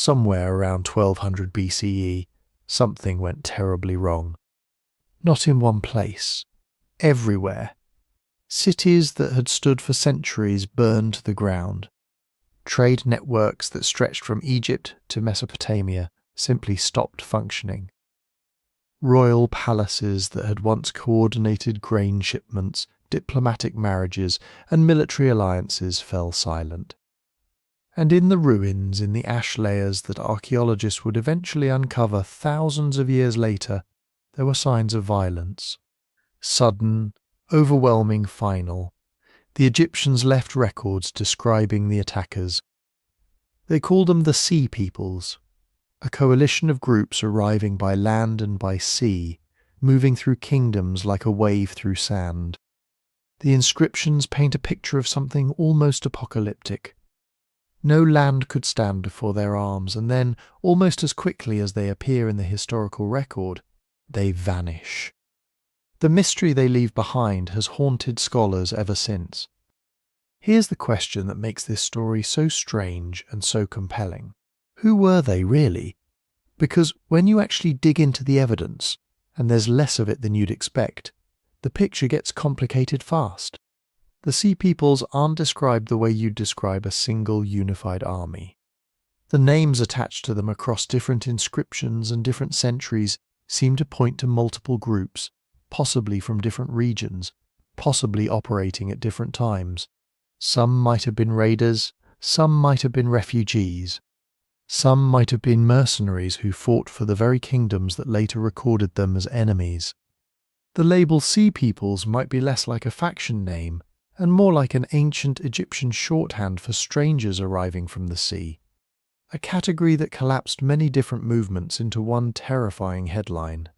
somewhere around 1200 BCE, something went terribly wrong. Not in one place, everywhere. Cities that had stood for centuries burned to the ground. Trade networks that stretched from Egypt to Mesopotamia simply stopped functioning. Royal palaces that had once coordinated grain shipments, diplomatic marriages, and military alliances fell silent. And in the ruins, in the ash layers that archaeologists would eventually uncover thousands of years later, there were signs of violence. Sudden, overwhelming, final. The Egyptians left records describing the attackers. They called them the Sea Peoples, a coalition of groups arriving by land and by sea, moving through kingdoms like a wave through sand. The inscriptions paint a picture of something almost apocalyptic. No land could stand before their arms, and then, almost as quickly as they appear in the historical record, they vanish. The mystery they leave behind has haunted scholars ever since. Here's the question that makes this story so strange and so compelling. Who were they really? Because when you actually dig into the evidence, and there's less of it than you'd expect, the picture gets complicated fast. The Sea Peoples aren't described the way you'd describe a single unified army. The names attached to them across different inscriptions and different centuries seem to point to multiple groups, possibly from different regions, possibly operating at different times. Some might have been raiders, some might have been refugees. Some might have been mercenaries who fought for the very kingdoms that later recorded them as enemies. The label Sea Peoples might be less like a faction name and more like an ancient Egyptian shorthand for strangers arriving from the sea, a category that collapsed many different movements into one terrifying headline.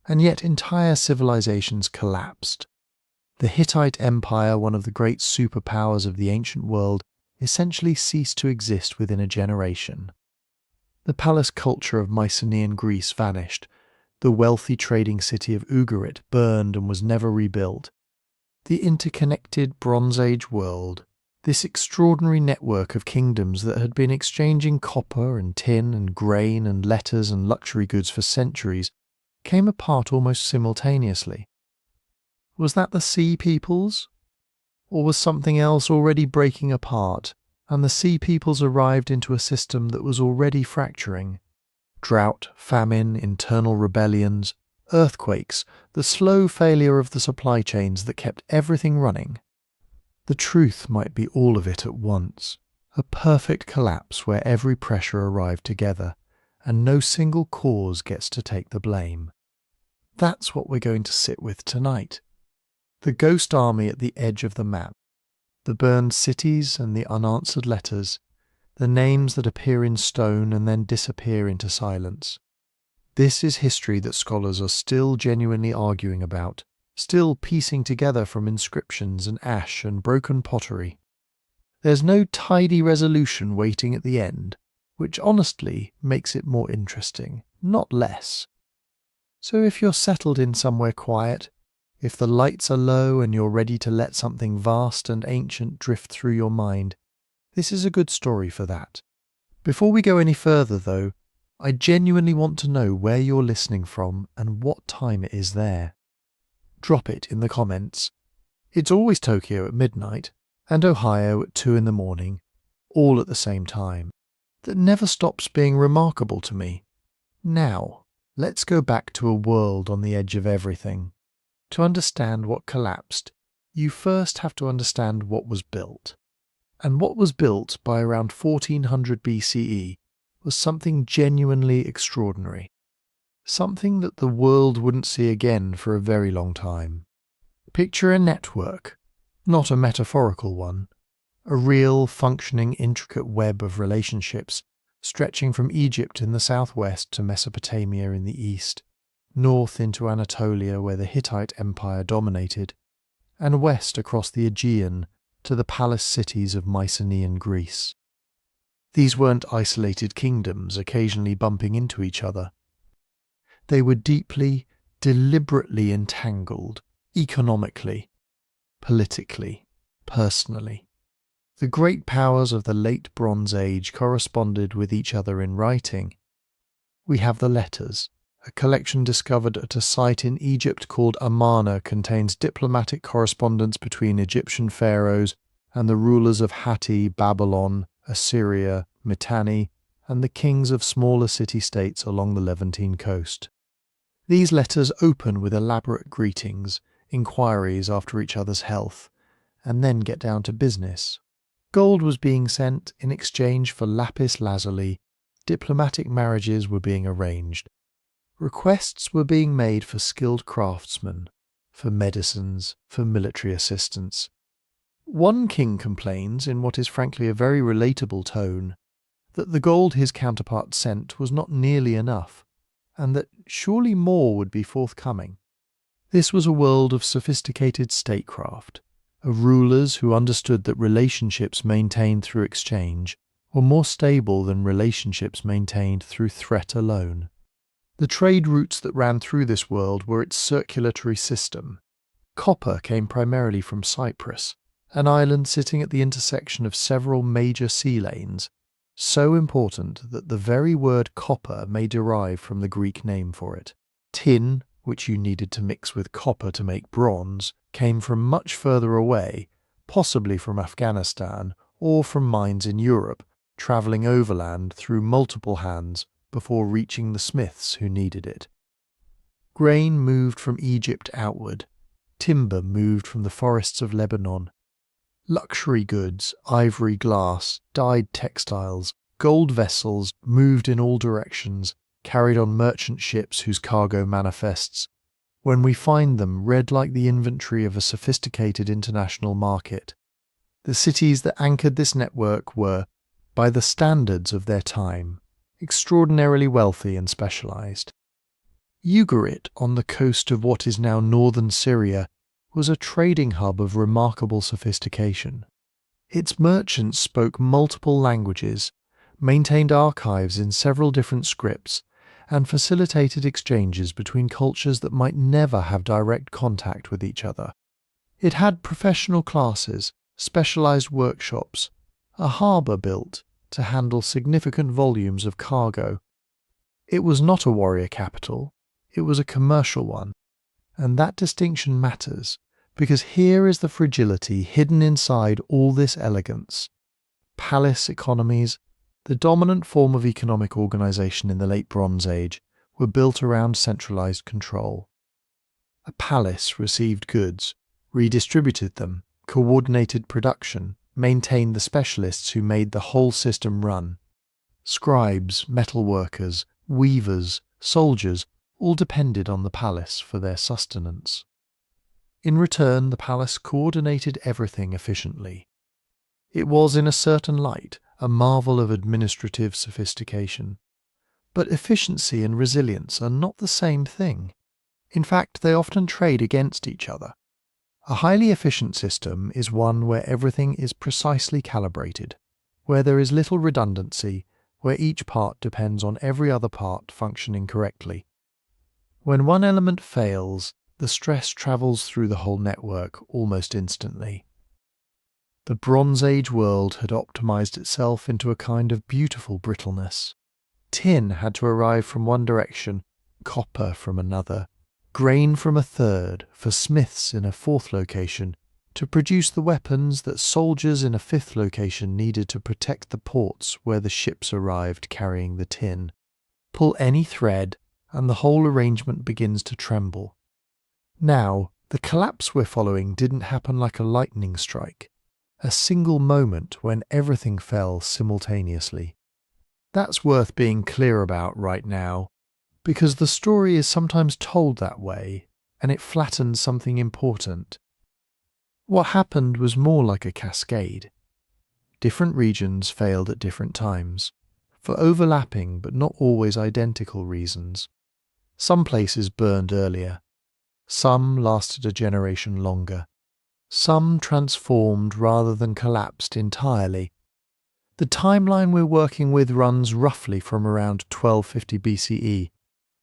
And yet entire civilizations collapsed. The Hittite Empire, one of the great superpowers of the ancient world, essentially ceased to exist within a generation. The palace culture of Mycenaean Greece vanished. The wealthy trading city of Ugarit burned and was never rebuilt. The interconnected Bronze Age world, this extraordinary network of kingdoms that had been exchanging copper and tin and grain and letters and luxury goods for centuries, came apart almost simultaneously. Was that the Sea Peoples? Or was something else already breaking apart, and the Sea Peoples arrived into a system that was already fracturing? Drought, famine, internal rebellions, earthquakes, the slow failure of the supply chains that kept everything running. The truth might be all of it at once, a perfect collapse where every pressure arrived together, and no single cause gets to take the blame. That's what we're going to sit with tonight. The ghost army at the edge of the map, the burned cities and the unanswered letters, the names that appear in stone and then disappear into silence. This is history that scholars are still genuinely arguing about, still piecing together from inscriptions and ash and broken pottery. There's no tidy resolution waiting at the end, which honestly makes it more interesting, not less. So if you're settled in somewhere quiet, if the lights are low and you're ready to let something vast and ancient drift through your mind, this is a good story for that. Before we go any further, though, I genuinely want to know where you're listening from and what time it is there. Drop it in the comments. It's always Tokyo at midnight, and Ohio at 2 in the morning, all at the same time. That never stops being remarkable to me. Now, let's go back to a world on the edge of everything. To understand what collapsed, you first have to understand what was built. And what was built by around 1400 BCE was something genuinely extraordinary. Something that the world wouldn't see again for a very long time. Picture a network, not a metaphorical one, a real, functioning, intricate web of relationships stretching from Egypt in the southwest to Mesopotamia in the east, north into Anatolia where the Hittite Empire dominated, and west across the Aegean to the palace cities of Mycenaean Greece. These weren't isolated kingdoms occasionally bumping into each other. They were deeply, deliberately entangled, economically, politically, personally. The great powers of the late Bronze Age corresponded with each other in writing. We have the letters. A collection discovered at a site in Egypt called Amarna contains diplomatic correspondence between Egyptian pharaohs and the rulers of Hatti, Babylon, Assyria, Mitanni, and the kings of smaller city-states along the Levantine coast. These letters open with elaborate greetings, inquiries after each other's health, and then get down to business. Gold was being sent in exchange for lapis lazuli, diplomatic marriages were being arranged. Requests were being made for skilled craftsmen, for medicines, for military assistance. One king complains, in what is frankly a very relatable tone, that the gold his counterpart sent was not nearly enough, and that surely more would be forthcoming. This was a world of sophisticated statecraft, of rulers who understood that relationships maintained through exchange were more stable than relationships maintained through threat alone. The trade routes that ran through this world were its circulatory system. Copper came primarily from Cyprus, an island sitting at the intersection of several major sea lanes, so important that the very word copper may derive from the Greek name for it. Tin, which you needed to mix with copper to make bronze, came from much further away, possibly from Afghanistan or from mines in Europe, travelling overland through multiple hands before reaching the smiths who needed it. Grain moved from Egypt outward. Timber moved from the forests of Lebanon. Luxury goods, ivory glass, dyed textiles, gold vessels moved in all directions, carried on merchant ships whose cargo manifests, when we find them, read like the inventory of a sophisticated international market. The cities that anchored this network were, by the standards of their time, extraordinarily wealthy and specialized. Ugarit, on the coast of what is now northern Syria, was a trading hub of remarkable sophistication. Its merchants spoke multiple languages, maintained archives in several different scripts, and facilitated exchanges between cultures that might never have direct contact with each other. It had professional classes, specialized workshops, a harbour built to handle significant volumes of cargo. It was not a warrior capital, it was a commercial one, and that distinction matters, because here is the fragility hidden inside all this elegance. Palace economies, the dominant form of economic organization in the late Bronze Age, were built around centralized control. A palace received goods, redistributed them, coordinated production, maintained the specialists who made the whole system run. Scribes, metalworkers, weavers, soldiers all depended on the palace for their sustenance. In return, the palace coordinated everything efficiently. It was, in a certain light, a marvel of administrative sophistication. But efficiency and resilience are not the same thing. In fact, they often trade against each other. A highly efficient system is one where everything is precisely calibrated, where there is little redundancy, where each part depends on every other part functioning correctly. When one element fails, the stress travels through the whole network almost instantly. The Bronze Age world had optimized itself into a kind of beautiful brittleness. Tin had to arrive from one direction, copper from another, grain from a third, for smiths in a fourth location, to produce the weapons that soldiers in a fifth location needed to protect the ports where the ships arrived carrying the tin. Pull any thread, and the whole arrangement begins to tremble. Now, the collapse we're following didn't happen like a lightning strike, a single moment when everything fell simultaneously. That's worth being clear about right now, because the story is sometimes told that way, and it flattens something important. What happened was more like a cascade. Different regions failed at different times, for overlapping but not always identical reasons. Some places burned earlier. Some lasted a generation longer. Some transformed rather than collapsed entirely. The timeline we're working with runs roughly from around 1250 BCE,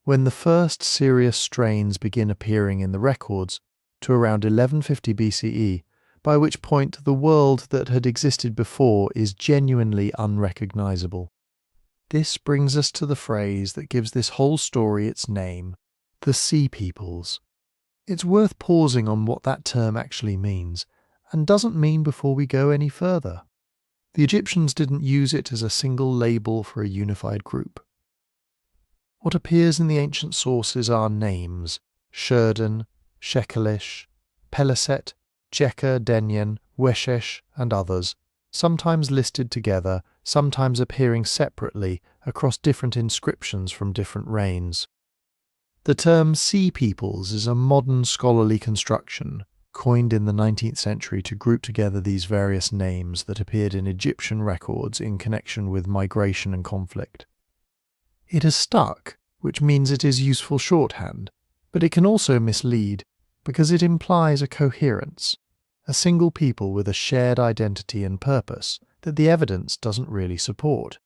when the first serious strains begin appearing in the records, to around 1150 BCE, by which point the world that had existed before is genuinely unrecognizable. This brings us to the phrase that gives this whole story its name, the Sea Peoples. It's worth pausing on what that term actually means, and doesn't mean before we go any further. The Egyptians didn't use it as a single label for a unified group. What appears in the ancient sources are names: Sherden, Shekelesh, Peleset, Denyen, Weshesh, and others, sometimes listed together, sometimes appearing separately across different inscriptions from different reigns. The term Sea Peoples is a modern scholarly construction, coined in the 19th century to group together these various names that appeared in Egyptian records in connection with migration and conflict. It has stuck, which means it is useful shorthand, but it can also mislead, because it implies a coherence, a single people with a shared identity and purpose that the evidence doesn't really support.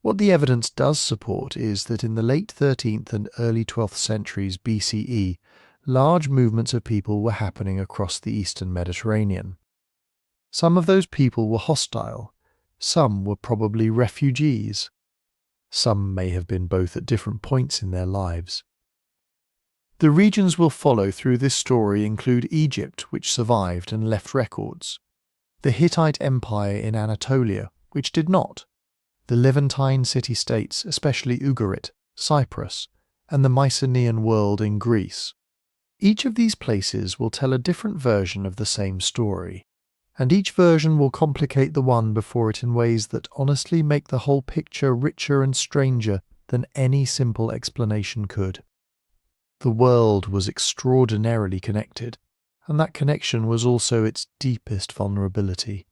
What the evidence does support is that in the late 13th and early 12th centuries BCE, large movements of people were happening across the eastern Mediterranean. Some of those people were hostile, some were probably refugees. Some may have been both at different points in their lives. The regions we'll follow through this story include Egypt, which survived and left records; the Hittite Empire in Anatolia, which did not; the Levantine city-states, especially Ugarit, Cyprus, and the Mycenaean world in Greece. Each of these places will tell a different version of the same story, and each version will complicate the one before it in ways that honestly make the whole picture richer and stranger than any simple explanation could. The world was extraordinarily connected, and that connection was also its deepest vulnerability.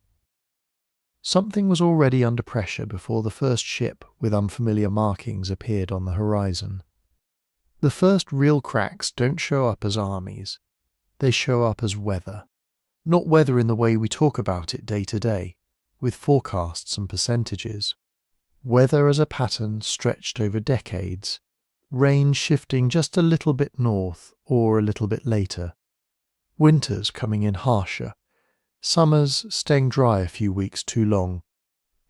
Something was already under pressure before the first ship with unfamiliar markings appeared on the horizon. The first real cracks don't show up as armies. They show up as weather. Not weather in the way we talk about it day to day, with forecasts and percentages. Weather as a pattern stretched over decades, rain shifting just a little bit north or a little bit later. Winters coming in harsher, summers staying dry a few weeks too long.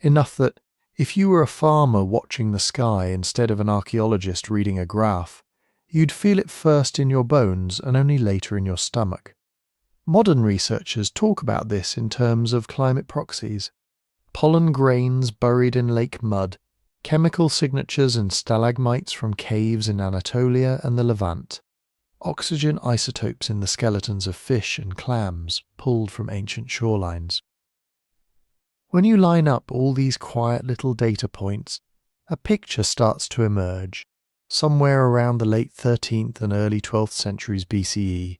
Enough that, if you were a farmer watching the sky instead of an archaeologist reading a graph, you'd feel it first in your bones and only later in your stomach. Modern researchers talk about this in terms of climate proxies: pollen grains buried in lake mud, chemical signatures in stalagmites from caves in Anatolia and the Levant, oxygen isotopes in the skeletons of fish and clams pulled from ancient shorelines. When you line up all these quiet little data points, a picture starts to emerge, somewhere around the late 13th and early 12th centuries BCE.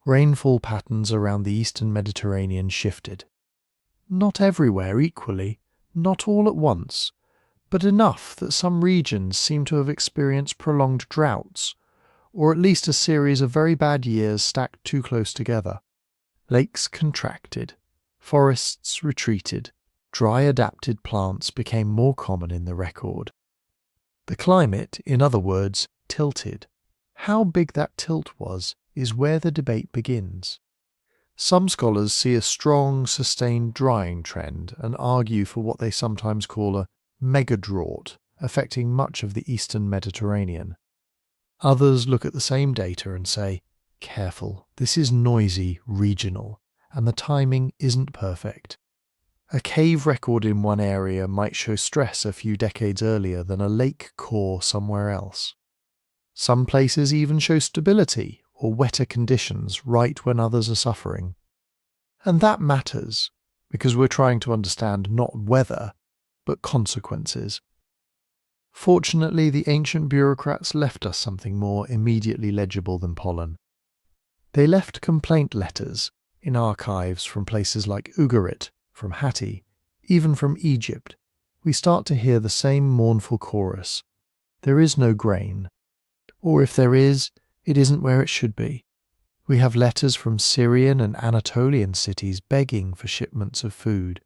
Rainfall patterns around the eastern Mediterranean shifted. Not everywhere equally, not all at once, but enough that some regions seem to have experienced prolonged droughts, or at least a series of very bad years stacked too close together. Lakes contracted, forests retreated, dry adapted plants became more common in the record. The climate, in other words, tilted. How big that tilt was is where the debate begins. Some scholars see a strong, sustained drying trend and argue for what they sometimes call a mega-drought, affecting much of the eastern Mediterranean. Others look at the same data and say, careful, this is noisy, regional, and the timing isn't perfect. A cave record in one area might show stress a few decades earlier than a lake core somewhere else. Some places even show stability or wetter conditions right when others are suffering. And that matters, because we're trying to understand not weather, but consequences. Fortunately, the ancient bureaucrats left us something more immediately legible than pollen. They left complaint letters in archives from places like Ugarit, from Hatti, even from Egypt. We start to hear the same mournful chorus. There is no grain. Or if there is, it isn't where it should be. We have letters from Syrian and Anatolian cities begging for shipments of food.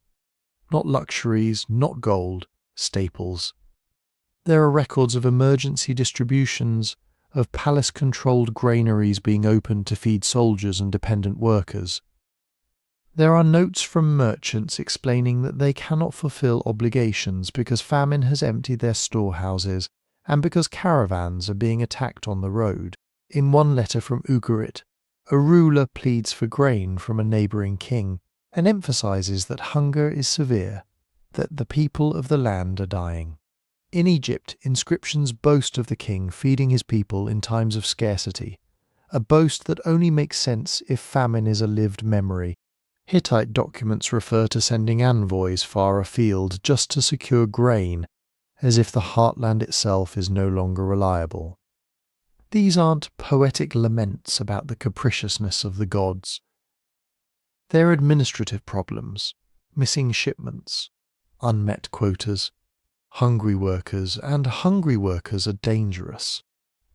Not luxuries, not gold, staples. There are records of emergency distributions, of palace-controlled granaries being opened to feed soldiers and dependent workers. There are notes from merchants explaining that they cannot fulfill obligations because famine has emptied their storehouses and because caravans are being attacked on the road. In one letter from Ugarit, a ruler pleads for grain from a neighbouring king and emphasises that hunger is severe, that the people of the land are dying. In Egypt, inscriptions boast of the king feeding his people in times of scarcity, a boast that only makes sense if famine is a lived memory. Hittite documents refer to sending envoys far afield just to secure grain, as if the heartland itself is no longer reliable. These aren't poetic laments about the capriciousness of the gods. They're administrative problems, missing shipments, unmet quotas, hungry workers, and hungry workers are dangerous.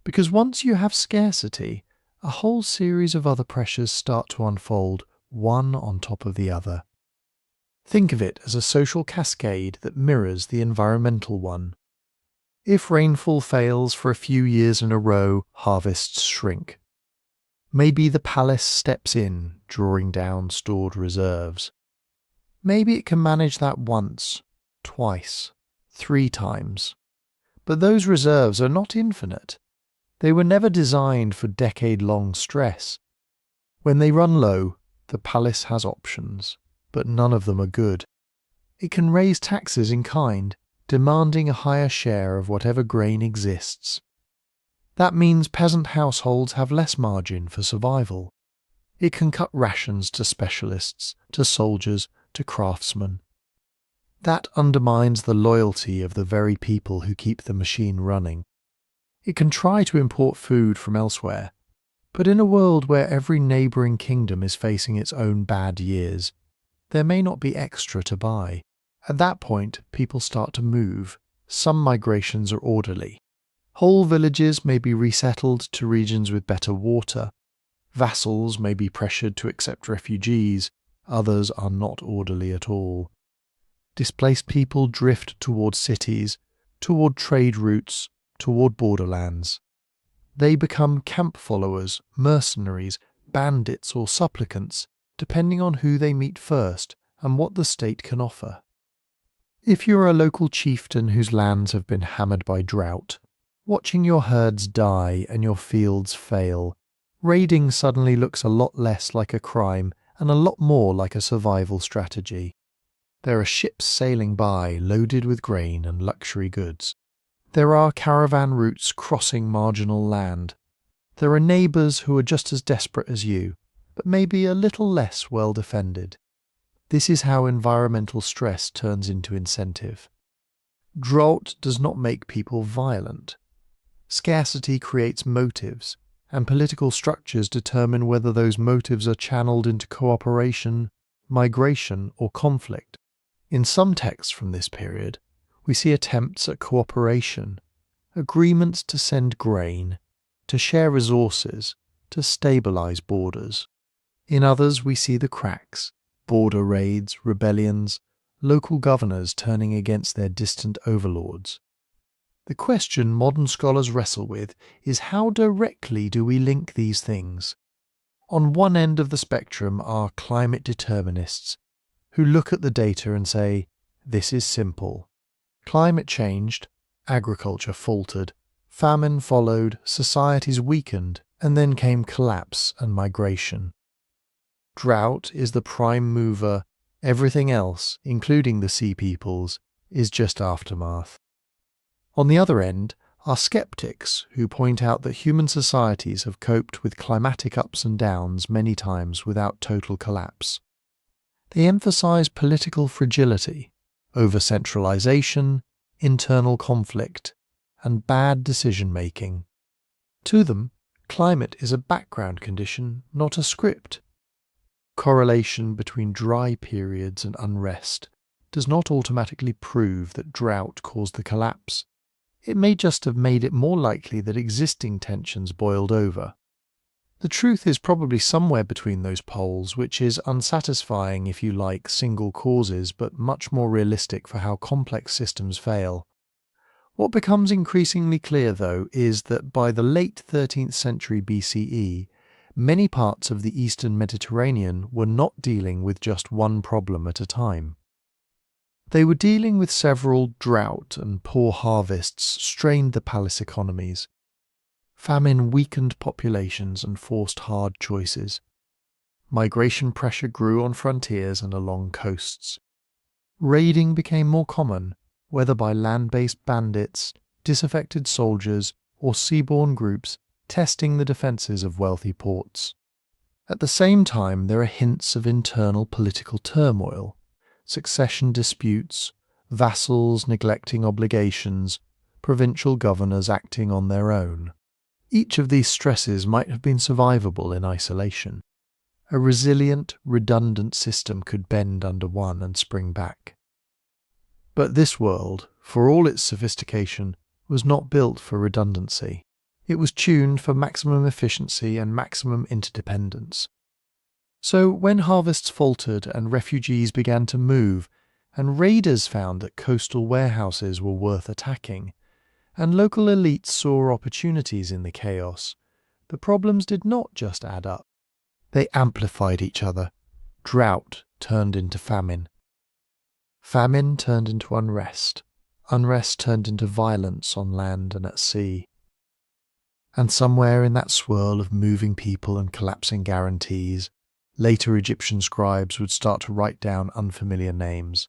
Because once you have scarcity, a whole series of other pressures start to unfold, one on top of the other. Think of it as a social cascade that mirrors the environmental one. If rainfall fails for a few years in a row, harvests shrink. Maybe the palace steps in, drawing down stored reserves. Maybe it can manage that once, twice, 3 times. But those reserves are not infinite. They were never designed for decade-long stress. When they run low, the palace has options, but none of them are good. It can raise taxes in kind, demanding a higher share of whatever grain exists. That means peasant households have less margin for survival. It can cut rations to specialists, to soldiers, to craftsmen. That undermines the loyalty of the very people who keep the machine running. It can try to import food from elsewhere, but in a world where every neighbouring kingdom is facing its own bad years, there may not be extra to buy. At that point, people start to move. Some migrations are orderly. Whole villages may be resettled to regions with better water. Vassals may be pressured to accept refugees. Others are not orderly at all. Displaced people drift toward cities, toward trade routes, toward borderlands. They become camp followers, mercenaries, bandits or supplicants, depending on who they meet first and what the state can offer. If you're a local chieftain whose lands have been hammered by drought, watching your herds die and your fields fail, raiding suddenly looks a lot less like a crime and a lot more like a survival strategy. There are ships sailing by loaded with grain and luxury goods. There are caravan routes crossing marginal land. There are neighbours who are just as desperate as you, but maybe a little less well defended. This is how environmental stress turns into incentive. Drought does not make people violent. Scarcity creates motives, and political structures determine whether those motives are channeled into cooperation, migration, or conflict. In some texts from this period, we see attempts at cooperation, agreements to send grain, to share resources, to stabilize borders. In others, we see the cracks, border raids, rebellions, local governors turning against their distant overlords. The question modern scholars wrestle with is how directly do we link these things? On one end of the spectrum are climate determinists, who look at the data and say, this is simple. Climate changed, agriculture faltered, famine followed, societies weakened, and then came collapse and migration. Drought is the prime mover, everything else, including the sea peoples, is just aftermath. On the other end are skeptics who point out that human societies have coped with climatic ups and downs many times without total collapse. They emphasize political fragility, over-centralization, internal conflict, and bad decision-making. To them, climate is a background condition, not a script. Correlation between dry periods and unrest does not automatically prove that drought caused the collapse. It may just have made it more likely that existing tensions boiled over. The truth is probably somewhere between those poles, which is unsatisfying if you like single causes, but much more realistic for how complex systems fail. What becomes increasingly clear, though, is that by the late 13th century BCE, many parts of the eastern Mediterranean were not dealing with just one problem at a time. They were dealing with several. Drought and poor harvests strained the palace economies. Famine weakened populations and forced hard choices. Migration pressure grew on frontiers and along coasts. Raiding became more common, whether by land-based bandits, disaffected soldiers, or seaborne groups testing the defences of wealthy ports. At the same time, there are hints of internal political turmoil, succession disputes, vassals neglecting obligations, provincial governors acting on their own. Each of these stresses might have been survivable in isolation. A resilient, redundant system could bend under one and spring back. But this world, for all its sophistication, was not built for redundancy. It was tuned for maximum efficiency and maximum interdependence. So when harvests faltered and refugees began to move, and raiders found that coastal warehouses were worth attacking, and local elites saw opportunities in the chaos, the problems did not just add up. They amplified each other. Drought turned into famine. Famine turned into unrest. Unrest turned into violence on land and at sea. And somewhere in that swirl of moving people and collapsing guarantees, later Egyptian scribes would start to write down unfamiliar names.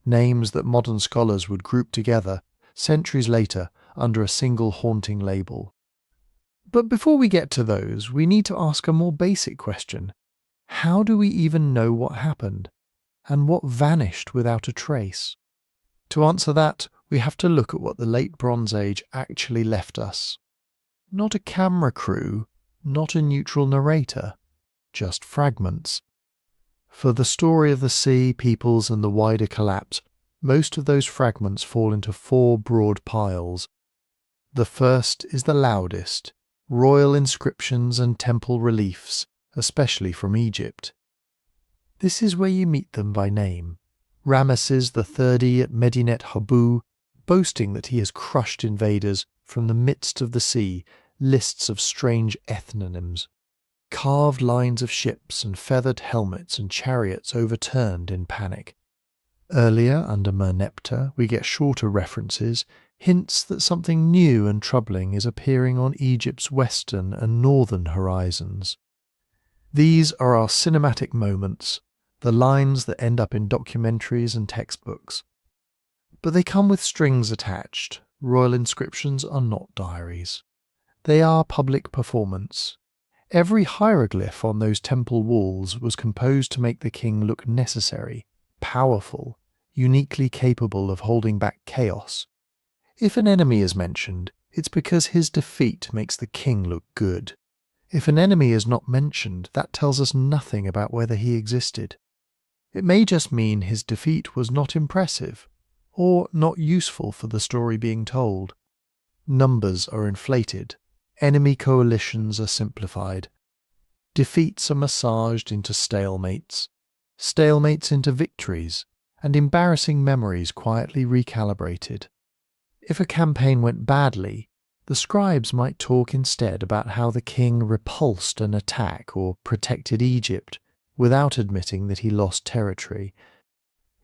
Names that modern scholars would group together, centuries later, under a single haunting label. But before we get to those, we need to ask a more basic question. How do we even know what happened? And what vanished without a trace? To answer that, we have to look at what the Late Bronze Age actually left us. Not a camera crew, not a neutral narrator, just fragments. For the story of the sea, peoples, and the wider collapse, most of those fragments fall into four broad piles. The first is the loudest: royal inscriptions and temple reliefs, especially from Egypt. This is where you meet them by name. Ramesses III at Medinet Habu, boasting that he has crushed invaders from the midst of the sea, lists of strange ethnonyms. Carved lines of ships and feathered helmets and chariots overturned in panic. Earlier, under Merneptah, we get shorter references, hints that something new and troubling is appearing on Egypt's western and northern horizons. These are our cinematic moments, the lines that end up in documentaries and textbooks. But they come with strings attached. Royal inscriptions are not diaries. They are public performance. Every hieroglyph on those temple walls was composed to make the king look necessary, powerful, uniquely capable of holding back chaos. If an enemy is mentioned, it's because his defeat makes the king look good. If an enemy is not mentioned, that tells us nothing about whether he existed. It may just mean his defeat was not impressive, or not useful for the story being told. Numbers are inflated. Enemy coalitions are simplified. Defeats are massaged into stalemates. Stalemates into victories, and embarrassing memories quietly recalibrated. If a campaign went badly, the scribes might talk instead about how the king repulsed an attack or protected Egypt, without admitting that he lost territory.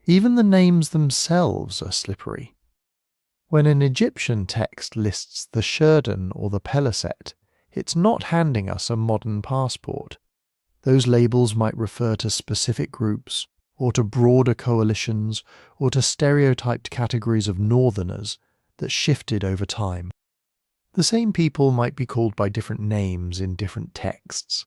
Even the names themselves are slippery. When an Egyptian text lists the Sherden or the Peleset, it's not handing us a modern passport. Those labels might refer to specific groups, or to broader coalitions, or to stereotyped categories of northerners that shifted over time. The same people might be called by different names in different texts.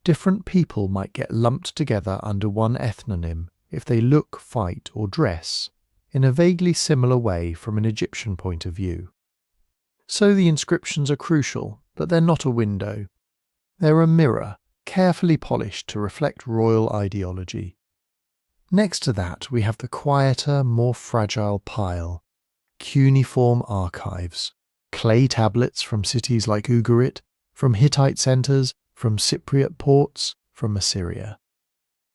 Different people might get lumped together under one ethnonym if they look, fight, or dress in a vaguely similar way from an Egyptian point of view. So the inscriptions are crucial, but they're not a window. They're a mirror, carefully polished to reflect royal ideology. Next to that, we have the quieter, more fragile pile: cuneiform archives, clay tablets from cities like Ugarit, from Hittite centres, from Cypriot ports, from Assyria.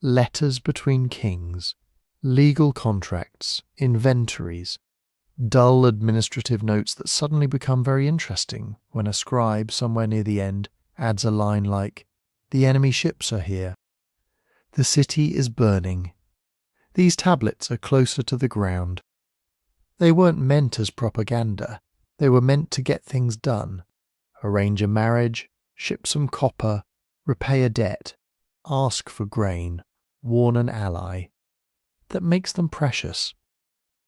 Letters between kings, legal contracts, inventories, dull administrative notes that suddenly become very interesting when a scribe somewhere near the end adds a line like, "The enemy ships are here." The city is burning. These tablets are closer to the ground. They weren't meant as propaganda. They were meant to get things done. Arrange a marriage, ship some copper, repay a debt, ask for grain, warn an ally. That makes them precious.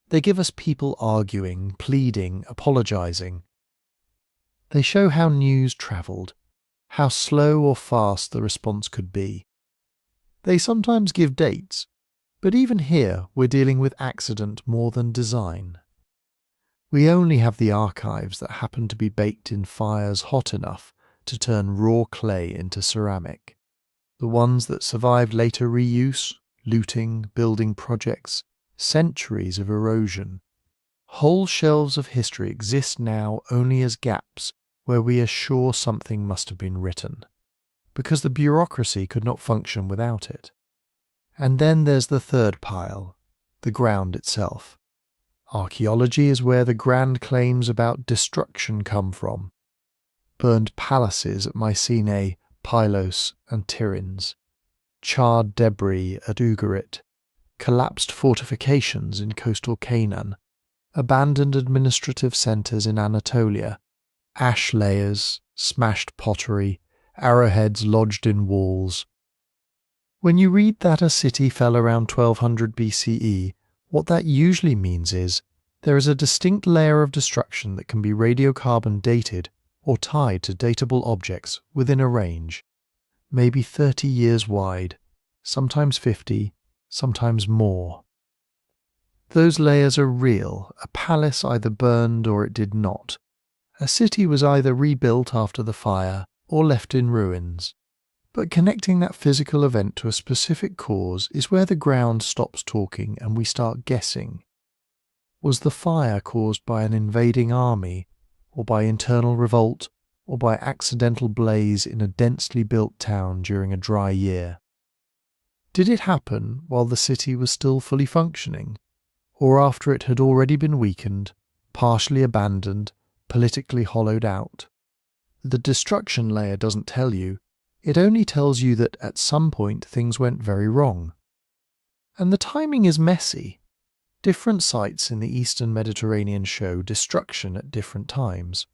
They give us people arguing, pleading, apologizing. They show how news travelled, how slow or fast the response could be. They sometimes give dates, but even here we're dealing with accident more than design. We only have the archives that happen to be baked in fires hot enough to turn raw clay into ceramic. The ones that survived later reuse, looting, building projects, centuries of erosion. Whole shelves of history exist now only as gaps where we are sure something must have been written, because the bureaucracy could not function without it. And then there's the third pile, the ground itself. Archaeology is where the grand claims about destruction come from. Burned palaces at Mycenae, Pylos and Tiryns, charred debris at Ugarit, collapsed fortifications in coastal Canaan, abandoned administrative centres in Anatolia, ash layers, smashed pottery, arrowheads lodged in walls. When you read that a city fell around 1200 BCE, what that usually means is there is a distinct layer of destruction that can be radiocarbon dated or tied to datable objects within a range, maybe 30 years wide, sometimes 50, sometimes more. Those layers are real. A palace either burned or it did not. A city was either rebuilt after the fire or left in ruins. But connecting that physical event to a specific cause is where the ground stops talking and we start guessing. Was the fire caused by an invading army, or by internal revolt, or by accidental blaze in a densely built town during a dry year? Did it happen while the city was still fully functioning, or after it had already been weakened, partially abandoned, politically hollowed out? The destruction layer doesn't tell you. It only tells you that at some point things went very wrong. And the timing is messy. Different sites in the eastern Mediterranean show destruction at different times.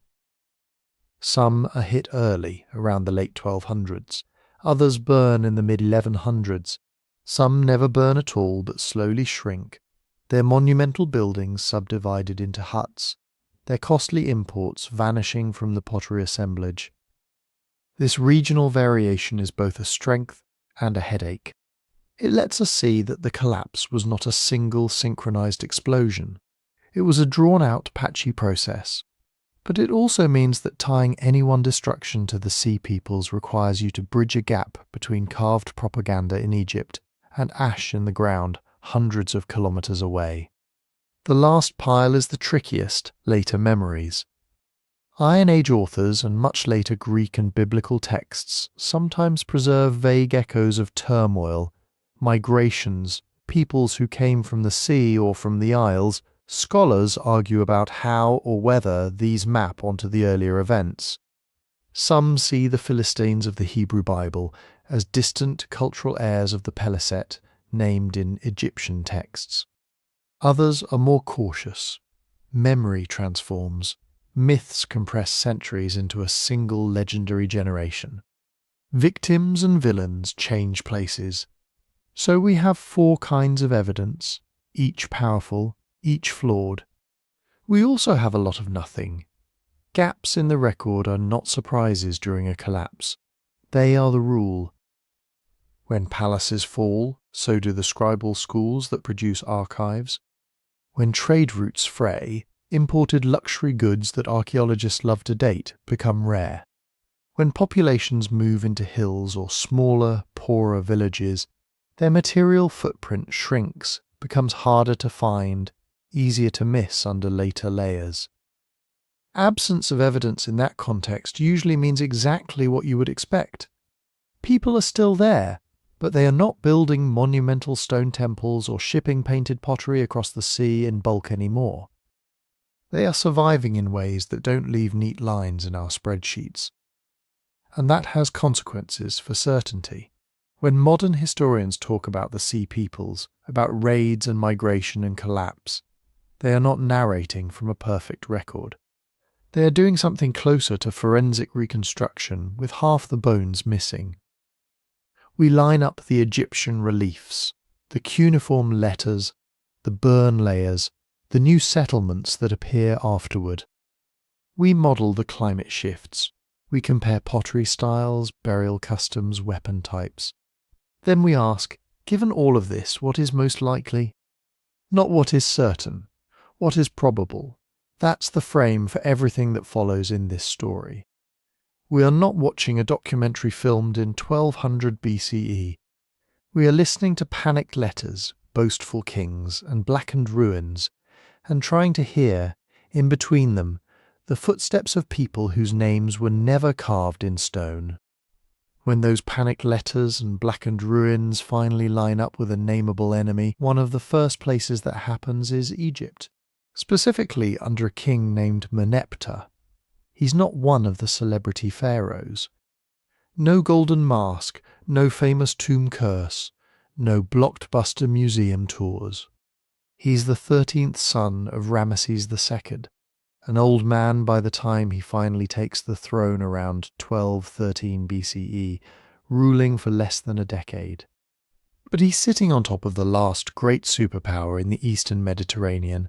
Some are hit early, around the late 1200s. Others burn in the mid-1100s. Some never burn at all but slowly shrink, their monumental buildings subdivided into huts, their costly imports vanishing from the pottery assemblage. This regional variation is both a strength and a headache. It lets us see that the collapse was not a single synchronized explosion. It was a drawn-out, patchy process. But it also means that tying any one destruction to the Sea Peoples requires you to bridge a gap between carved propaganda in Egypt and ash in the ground hundreds of kilometers away. The last pile is the trickiest, later memories. Iron Age authors and much later Greek and biblical texts sometimes preserve vague echoes of turmoil, migrations, peoples who came from the sea or from the Isles. Scholars argue about how or whether these map onto the earlier events. Some see the Philistines of the Hebrew Bible as distant cultural heirs of the Peleset, named in Egyptian texts. Others are more cautious. Memory transforms. Myths compress centuries into a single legendary generation. Victims and villains change places. So we have 4 kinds of evidence, each powerful, each flawed. We also have a lot of nothing. Gaps in the record are not surprises during a collapse. They are the rule. When palaces fall, so do the scribal schools that produce archives. When trade routes fray, imported luxury goods that archaeologists love to date become rare. When populations move into hills or smaller, poorer villages, their material footprint shrinks, becomes harder to find, easier to miss under later layers. Absence of evidence in that context usually means exactly what you would expect. People are still there, but they are not building monumental stone temples or shipping painted pottery across the sea in bulk anymore. They are surviving in ways that don't leave neat lines in our spreadsheets. and that has consequences for certainty. When modern historians talk about the Sea Peoples, about raids and migration and collapse, they are not narrating from a perfect record. They are doing something closer to forensic reconstruction with half the bones missing. We line up the Egyptian reliefs, the cuneiform letters, the burn layers, the new settlements that appear afterward. We model the climate shifts. We compare pottery styles, burial customs, weapon types. Then we ask, given all of this, what is most likely? Not what is certain, what is probable. That's the frame for everything that follows in this story. We are not watching a documentary filmed in 1200 BCE. We are listening to panicked letters, boastful kings, and blackened ruins, and trying to hear, in between them, the footsteps of people whose names were never carved in stone. When those panicked letters and blackened ruins finally line up with a nameable enemy, one of the first places that happens is Egypt, specifically under a king named Merneptah. He's not one of the celebrity pharaohs. No golden mask, no famous tomb curse, no blockbuster museum tours. He's the 13th son of Ramesses II, an old man by the time he finally takes the throne around 1213 BCE, ruling for less than a decade. But he's sitting on top of the last great superpower in the Eastern Mediterranean.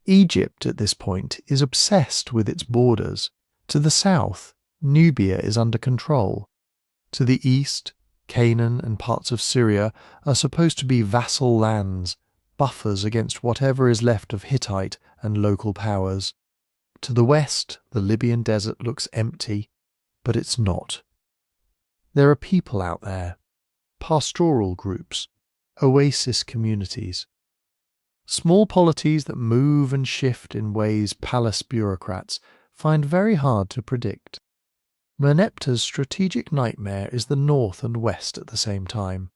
Egypt, at this point, is obsessed with its borders. To the south, Nubia is under control. To the east, Canaan and parts of Syria are supposed to be vassal lands, buffers against whatever is left of Hittite and local powers. To the west, the Libyan desert looks empty, but it's not. There are people out there, pastoral groups, oasis communities. Small polities that move and shift in ways palace bureaucrats find very hard to predict. Merneptah's strategic nightmare is the north and west at the same time,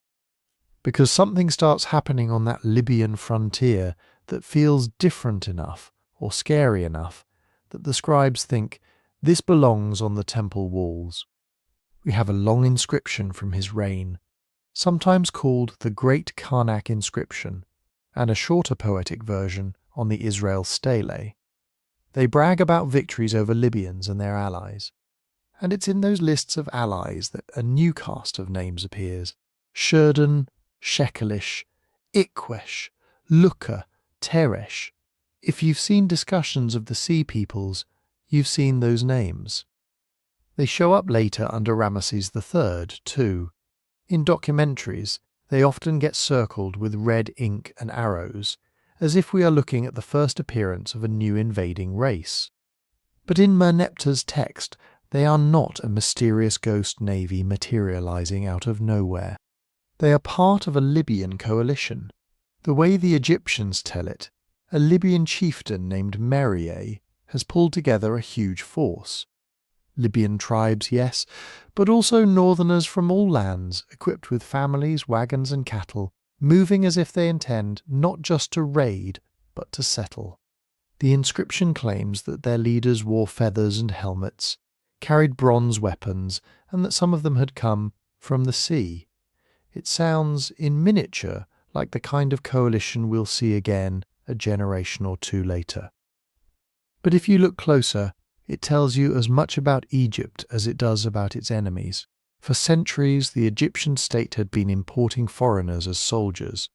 because something starts happening on that Libyan frontier that feels different enough or scary enough that the scribes think this belongs on the temple walls. We have a long inscription from his reign, sometimes called the Great Karnak inscription, and a shorter poetic version on the Israel stele. They brag about victories over Libyans and their allies. And it's in those lists of allies that a new cast of names appears. Sherden, Shekelesh, Ikwesh, Lucca, Teresh. If you've seen discussions of the Sea Peoples, you've seen those names. They show up later under Ramesses III, too. In documentaries, they often get circled with red ink and arrows, as if we are looking at the first appearance of a new invading race. But in Merneptah's text, they are not a mysterious ghost navy materializing out of nowhere. They are part of a Libyan coalition. The way the Egyptians tell it, a Libyan chieftain named Merieh has pulled together a huge force. Libyan tribes, yes, but also northerners from all lands, equipped with families, wagons and cattle, moving as if they intend not just to raid, but to settle. The inscription claims that their leaders wore feathers and helmets, carried bronze weapons, and that some of them had come from the sea. It sounds, in miniature, like the kind of coalition we'll see again a generation or two later. But if you look closer, it tells you as much about Egypt as it does about its enemies. For centuries, the Egyptian state had been importing foreigners as soldiers.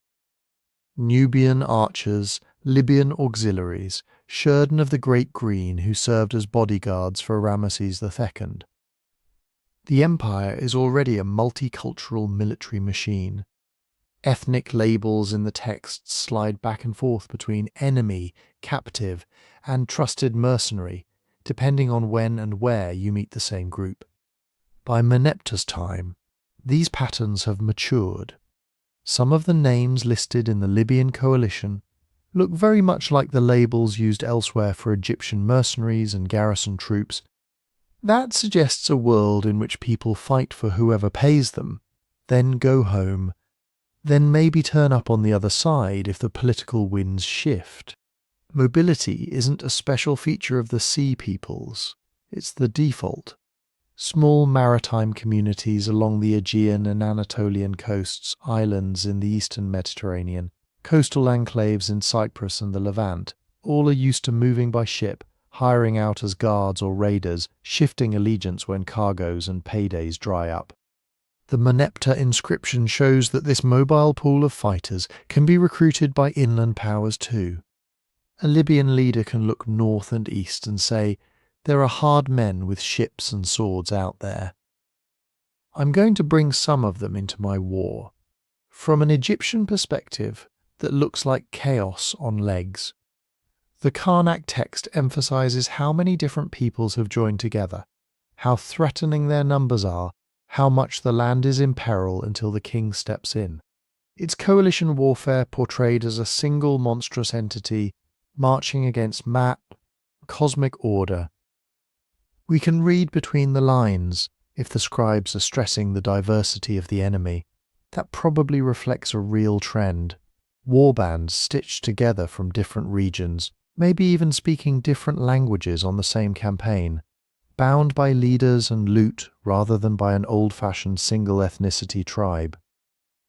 Nubian archers, Libyan auxiliaries, Sherden of the Great Green who served as bodyguards for Ramesses II. The empire is already a multicultural military machine. Ethnic labels in the texts slide back and forth between enemy, captive, and trusted mercenary, depending on when and where you meet the same group. By Merneptah's time, these patterns have matured. Some of the names listed in the Libyan coalition look very much like the labels used elsewhere for Egyptian mercenaries and garrison troops. That suggests a world in which people fight for whoever pays them, then go home, then maybe turn up on the other side if the political winds shift. Mobility isn't a special feature of the Sea Peoples, it's the default. Small maritime communities along the Aegean and Anatolian coasts, islands in the eastern Mediterranean, coastal enclaves in Cyprus and the Levant, all are used to moving by ship, hiring out as guards or raiders, shifting allegiance when cargoes and paydays dry up. The Merneptah inscription shows that this mobile pool of fighters can be recruited by inland powers too. A Libyan leader can look north and east and say, "There are hard men with ships and swords out there. I'm going to bring some of them into my war." From an Egyptian perspective, that looks like chaos on legs. The Karnak text emphasizes how many different peoples have joined together, how threatening their numbers are, how much the land is in peril until the king steps in. It's coalition warfare portrayed as a single monstrous entity marching against cosmic order. We can read between the lines if the scribes are stressing the diversity of the enemy. That probably reflects a real trend. Warbands stitched together from different regions, maybe even speaking different languages on the same campaign, bound by leaders and loot rather than by an old-fashioned single ethnicity tribe.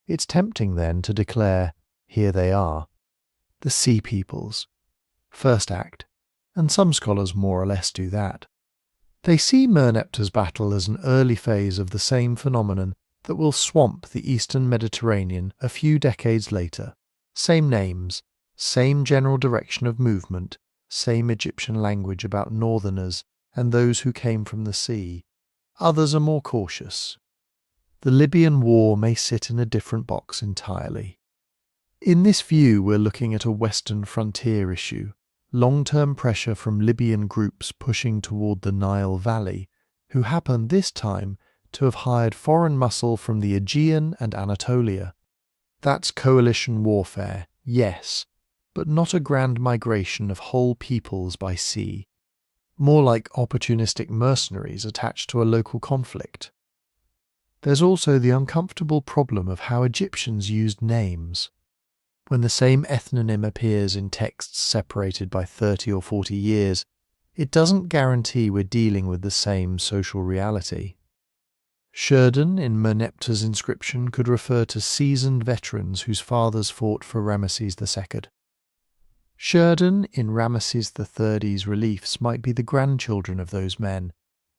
It's tempting then to declare, here they are, the Sea Peoples. First act, and some scholars more or less do that. They see Merneptah's battle as an early phase of the same phenomenon that will swamp the eastern Mediterranean a few decades later. Same names, same general direction of movement, same Egyptian language about northerners and those who came from the sea. Others are more cautious. The Libyan war may sit in a different box entirely. In this view, we're looking at a western frontier issue, long-term pressure from Libyan groups pushing toward the Nile Valley, who happen this time to have hired foreign muscle from the Aegean and Anatolia. That's coalition warfare, yes, but not a grand migration of whole peoples by sea. More like opportunistic mercenaries attached to a local conflict. There's also the uncomfortable problem of how Egyptians used names. When the same ethnonym appears in texts separated by 30 or 40 years, it doesn't guarantee we're dealing with the same social reality. Sherden in Merneptah's inscription could refer to seasoned veterans whose fathers fought for Ramesses II. Sherden in Ramesses III's reliefs might be the grandchildren of those men,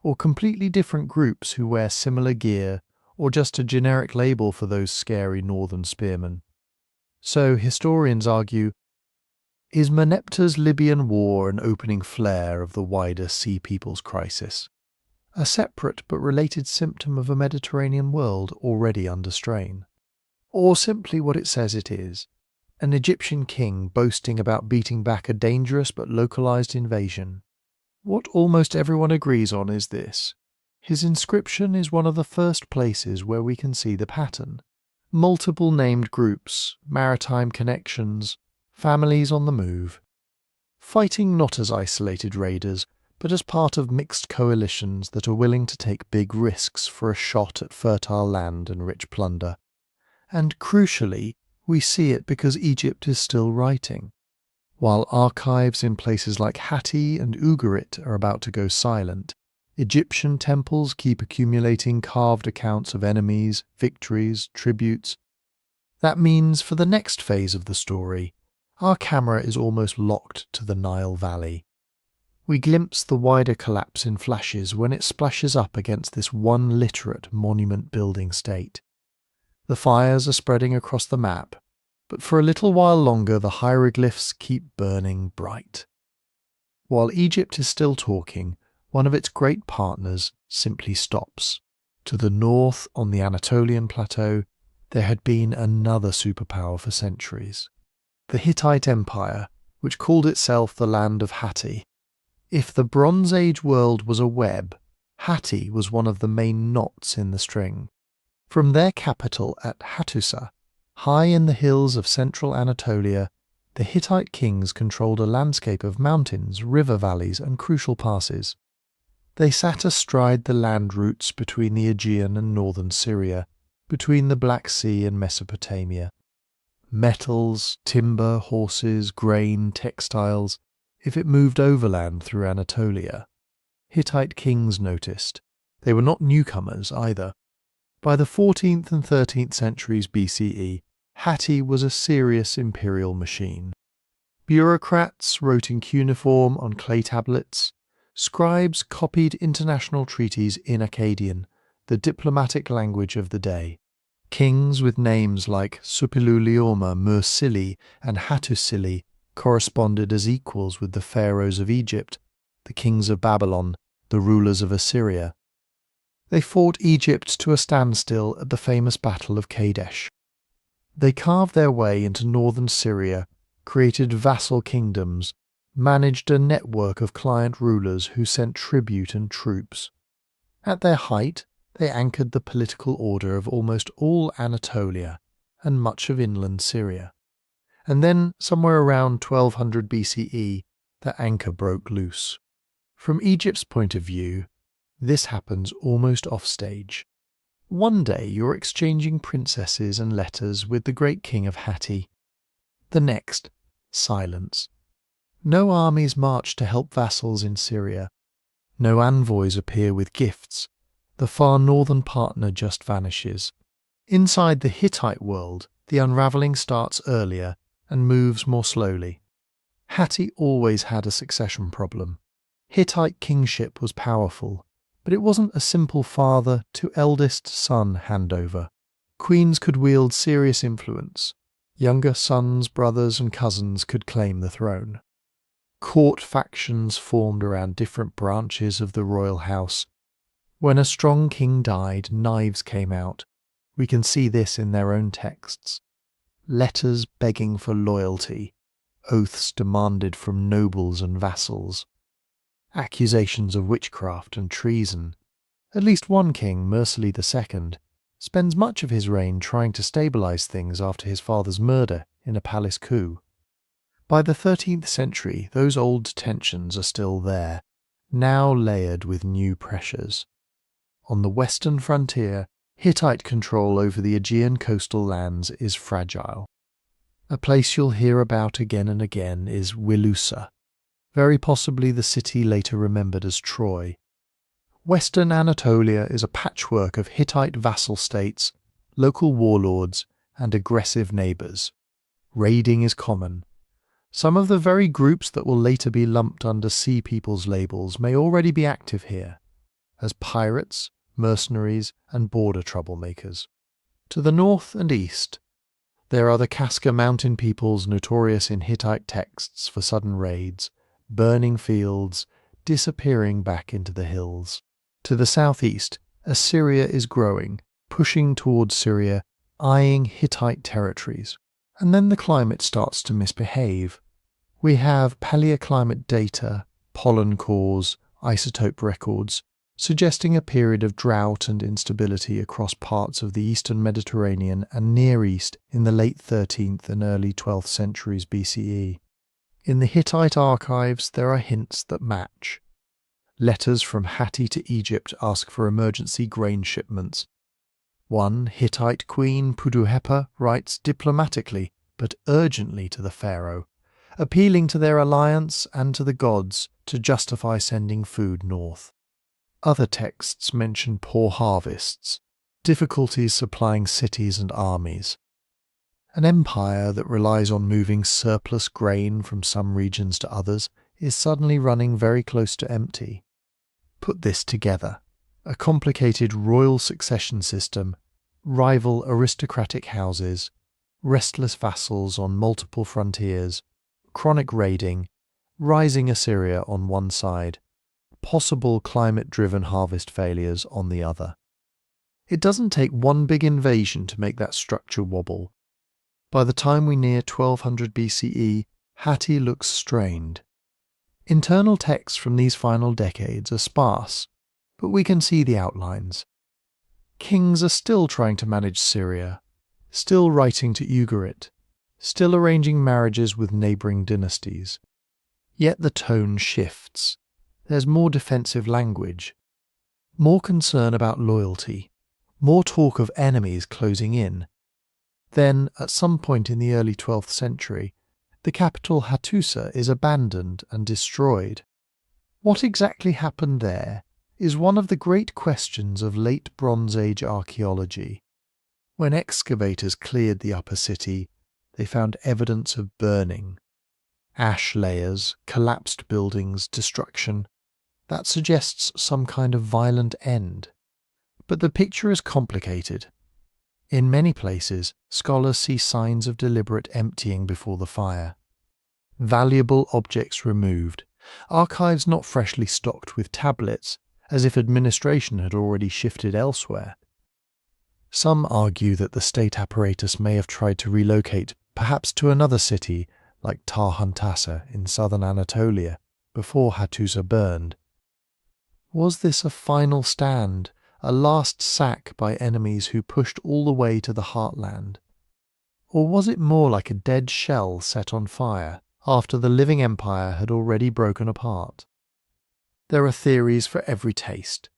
or completely different groups who wear similar gear, or just a generic label for those scary northern spearmen. So historians argue, is Merneptah's Libyan war an opening flare of the wider Sea Peoples crisis? A separate but related symptom of a Mediterranean world already under strain? Or simply what it says it is, an Egyptian king boasting about beating back a dangerous but localized invasion? What almost everyone agrees on is this: his inscription is one of the first places where we can see the pattern. Multiple named groups, maritime connections, families on the move. Fighting not as isolated raiders, but as part of mixed coalitions that are willing to take big risks for a shot at fertile land and rich plunder. And crucially, we see it because Egypt is still writing. While archives in places like Hatti and Ugarit are about to go silent, Egyptian temples keep accumulating carved accounts of enemies, victories, tributes. That means for the next phase of the story, our camera is almost locked to the Nile Valley. We glimpse the wider collapse in flashes when it splashes up against this one literate monument-building state. The fires are spreading across the map, but for a little while longer the hieroglyphs keep burning bright. While Egypt is still talking, one of its great partners simply stops. To the north, on the Anatolian plateau, there had been another superpower for centuries. The Hittite Empire, which called itself the land of Hatti. If the Bronze Age world was a web, Hatti was one of the main knots in the string. From their capital at Hattusa, high in the hills of central Anatolia, the Hittite kings controlled a landscape of mountains, river valleys, and crucial passes. They sat astride the land routes between the Aegean and northern Syria, between the Black Sea and Mesopotamia. Metals, timber, horses, grain, textiles, if it moved overland through Anatolia. Hittite kings noticed. They were not newcomers either. By the 14th and 13th centuries BCE, Hatti was a serious imperial machine. Bureaucrats wrote in cuneiform on clay tablets. Scribes copied international treaties in Akkadian, the diplomatic language of the day. Kings with names like Suppiluliuma, Mursili, and Hattusili corresponded as equals with the pharaohs of Egypt, the kings of Babylon, the rulers of Assyria. They fought Egypt to a standstill at the famous Battle of Kadesh. They carved their way into northern Syria, created vassal kingdoms, managed a network of client rulers who sent tribute and troops. At their height, they anchored the political order of almost all Anatolia and much of inland Syria. And then, somewhere around 1200 BCE, the anchor broke loose. From Egypt's point of view, this happens almost offstage. One day you're exchanging princesses and letters with the great king of Hatti. The next, silence. No armies march to help vassals in Syria. No envoys appear with gifts. The far northern partner just vanishes. Inside the Hittite world, the unravelling starts earlier and moves more slowly. Hatti always had a succession problem. Hittite kingship was powerful, but it wasn't a simple father to eldest son handover. Queens could wield serious influence. Younger sons, brothers, and cousins could claim the throne. Court factions formed around different branches of the royal house. When a strong king died, knives came out. We can see this in their own texts. Letters begging for loyalty, oaths demanded from nobles and vassals. Accusations of witchcraft and treason. At least one king, Mycenaean II, spends much of his reign trying to stabilise things after his father's murder in a palace coup. By the 13th century, those old tensions are still there, now layered with new pressures. On the western frontier, Hittite control over the Aegean coastal lands is fragile. A place you'll hear about again and again is Wilusa, very possibly the city later remembered as Troy. Western Anatolia is a patchwork of Hittite vassal states, local warlords, and aggressive neighbours. Raiding is common. Some of the very groups that will later be lumped under Sea Peoples labels may already be active here, as pirates, mercenaries, and border troublemakers. To the north and east, there are the Kaska mountain peoples notorious in Hittite texts for sudden raids, burning fields, disappearing back into the hills. To the southeast, Assyria is growing, pushing towards Syria, eyeing Hittite territories. And then the climate starts to misbehave. We have paleoclimate data, pollen cores, isotope records, suggesting a period of drought and instability across parts of the eastern Mediterranean and Near East in the late 13th and early 12th centuries BCE. In the Hittite archives there are hints that match. Letters from Hatti to Egypt ask for emergency grain shipments. One Hittite queen, Puduhepa, writes diplomatically but urgently to the pharaoh, appealing to their alliance and to the gods to justify sending food north. Other texts mention poor harvests, difficulties supplying cities and armies. An empire that relies on moving surplus grain from some regions to others is suddenly running very close to empty. Put this together: a complicated royal succession system, rival aristocratic houses, restless vassals on multiple frontiers, chronic raiding, rising Assyria on one side, possible climate-driven harvest failures on the other. It doesn't take one big invasion to make that structure wobble. By the time we near 1200 BCE, Hatti looks strained. Internal texts from these final decades are sparse, but we can see the outlines. Kings are still trying to manage Syria, still writing to Ugarit, still arranging marriages with neighbouring dynasties. Yet the tone shifts. There's more defensive language, more concern about loyalty, more talk of enemies closing in. Then, at some point in the early 12th century, the capital Hattusa is abandoned and destroyed. What exactly happened there, is one of the great questions of late Bronze Age archaeology. When excavators cleared the upper city, they found evidence of burning. Ash layers, collapsed buildings, destruction. That suggests some kind of violent end. But the picture is complicated. In many places, scholars see signs of deliberate emptying before the fire. Valuable objects removed, archives not freshly stocked with tablets, as if administration had already shifted elsewhere. Some argue that the state apparatus may have tried to relocate, perhaps to another city like Tarhuntassa in southern Anatolia, before Hattusa burned. Was this a final stand, a last sack by enemies who pushed all the way to the heartland? Or was it more like a dead shell set on fire after the living empire had already broken apart? There are theories for every taste.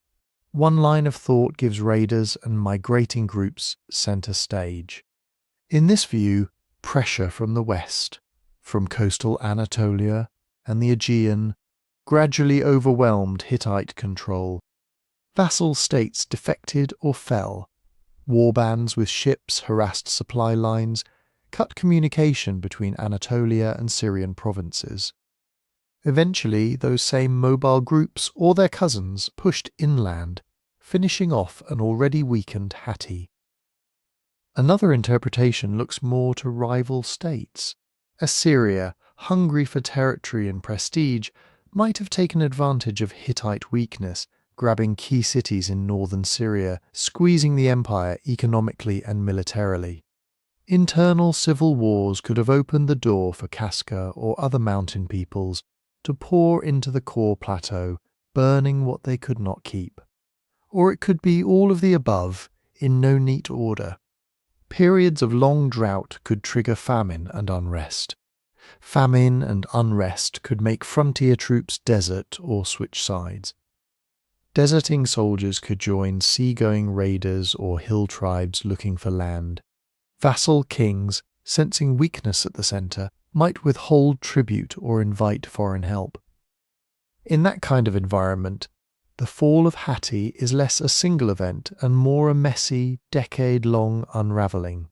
One line of thought gives raiders and migrating groups centre stage. In this view, pressure from the west, from coastal Anatolia and the Aegean, gradually overwhelmed Hittite control. Vassal states defected or fell. Warbands with ships harassed supply lines, cut communication between Anatolia and Syrian provinces. Eventually, those same mobile groups or their cousins pushed inland, finishing off an already weakened Hatti. Another interpretation looks more to rival states. Assyria, hungry for territory and prestige, might have taken advantage of Hittite weakness, grabbing key cities in northern Syria, squeezing the empire economically and militarily. Internal civil wars could have opened the door for Casca or other mountain peoples to pour into the core plateau, burning what they could not keep. Or it could be all of the above, in no neat order. Periods of long drought could trigger famine and unrest. Famine and unrest could make frontier troops desert or switch sides. Deserting soldiers could join sea-going raiders or hill tribes looking for land. Vassal kings, sensing weakness at the centre, might withhold tribute or invite foreign help. In that kind of environment, the fall of Hatti is less a single event and more a messy, decade-long unravelling.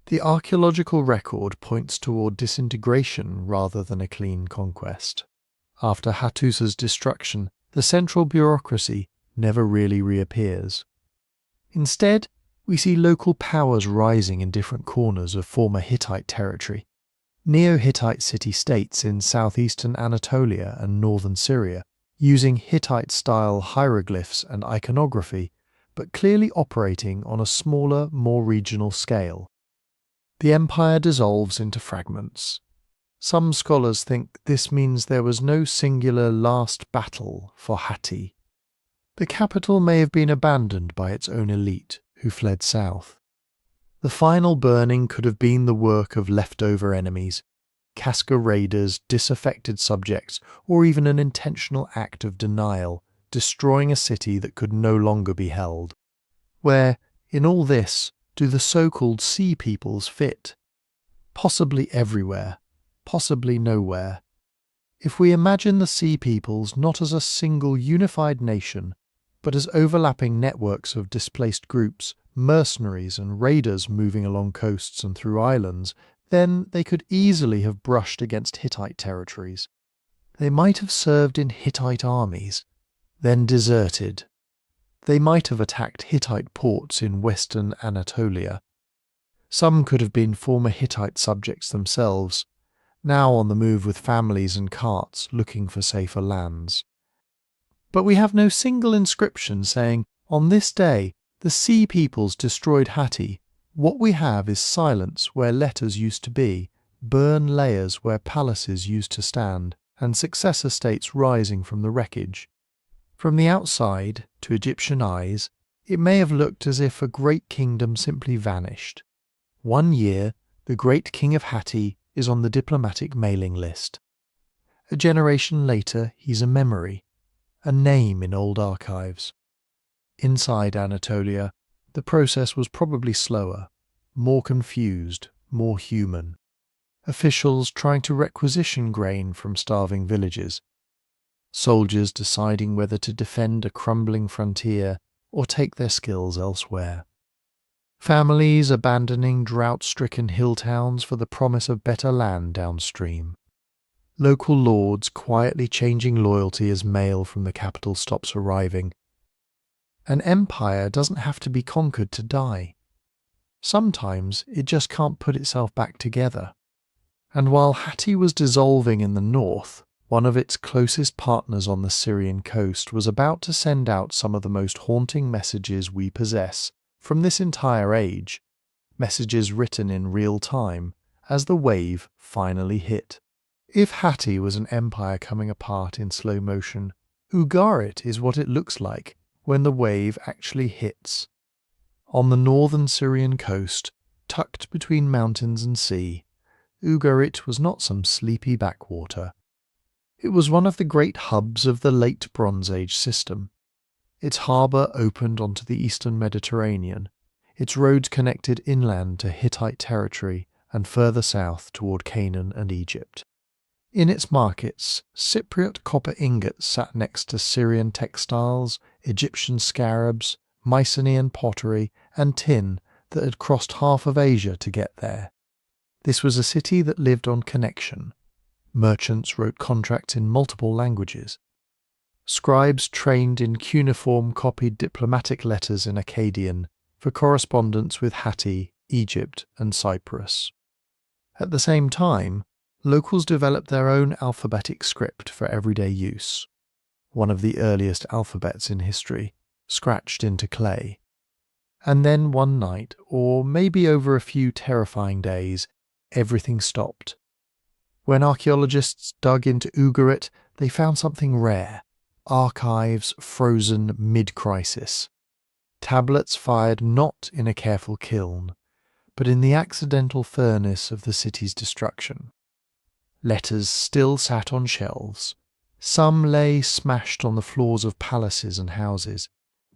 The archaeological record points toward disintegration rather than a clean conquest. After Hattusa's destruction, the central bureaucracy never really reappears. Instead, we see local powers rising in different corners of former Hittite territory. Neo-Hittite city-states in southeastern Anatolia and northern Syria, using Hittite-style hieroglyphs and iconography, but clearly operating on a smaller, more regional scale. The empire dissolves into fragments. Some scholars think this means there was no singular last battle for Hatti. The capital may have been abandoned by its own elite, who fled south. The final burning could have been the work of leftover enemies, Casca raiders, disaffected subjects, or even an intentional act of denial, destroying a city that could no longer be held. Where, in all this, do the so-called sea peoples fit? Possibly everywhere, possibly nowhere. If we imagine the sea peoples not as a single unified nation, but as overlapping networks of displaced groups, mercenaries and raiders moving along coasts and through islands, then they could easily have brushed against Hittite territories. They might have served in Hittite armies, then deserted. They might have attacked Hittite ports in western Anatolia. Some could have been former Hittite subjects themselves, now on the move with families and carts looking for safer lands. But we have no single inscription saying, on this day, the sea peoples destroyed Hatti. What we have is silence where letters used to be, burn layers where palaces used to stand, and successor states rising from the wreckage. From the outside, to Egyptian eyes, it may have looked as if a great kingdom simply vanished. One year, the great king of Hatti is on the diplomatic mailing list. A generation later, he's a memory, a name in old archives. Inside Anatolia, the process was probably slower, more confused, more human. Officials trying to requisition grain from starving villages. soldiers deciding whether to defend a crumbling frontier or take their skills elsewhere. Families abandoning drought-stricken hill towns for the promise of better land downstream. Local lords quietly changing loyalty as mail from the capital stops arriving. An empire doesn't have to be conquered to die. Sometimes it just can't put itself back together. And while Hatti was dissolving in the north, one of its closest partners on the Syrian coast was about to send out some of the most haunting messages we possess from this entire age, messages written in real time as the wave finally hit. If Hatti was an empire coming apart in slow motion, Ugarit is what it looks like when the wave actually hits. On the northern Syrian coast, tucked between mountains and sea, Ugarit was not some sleepy backwater. It was one of the great hubs of the late Bronze Age system. Its harbour opened onto the eastern Mediterranean. Its roads connected inland to Hittite territory and further south toward Canaan and Egypt. In its markets, Cypriot copper ingots sat next to Syrian textiles, Egyptian scarabs, Mycenaean pottery, and tin that had crossed half of Asia to get there. This was a city that lived on connection. Merchants wrote contracts in multiple languages. Scribes trained in cuneiform copied diplomatic letters in Akkadian for correspondence with Hatti, Egypt, and Cyprus. At the same time, locals developed their own alphabetic script for everyday use, one of the earliest alphabets in history, scratched into clay. And then one night, or maybe over a few terrifying days, everything stopped. When archaeologists dug into Ugarit, they found something rare: archives frozen mid-crisis. Tablets fired not in a careful kiln, but in the accidental furnace of the city's destruction. Letters still sat on shelves. Some lay smashed on the floors of palaces and houses,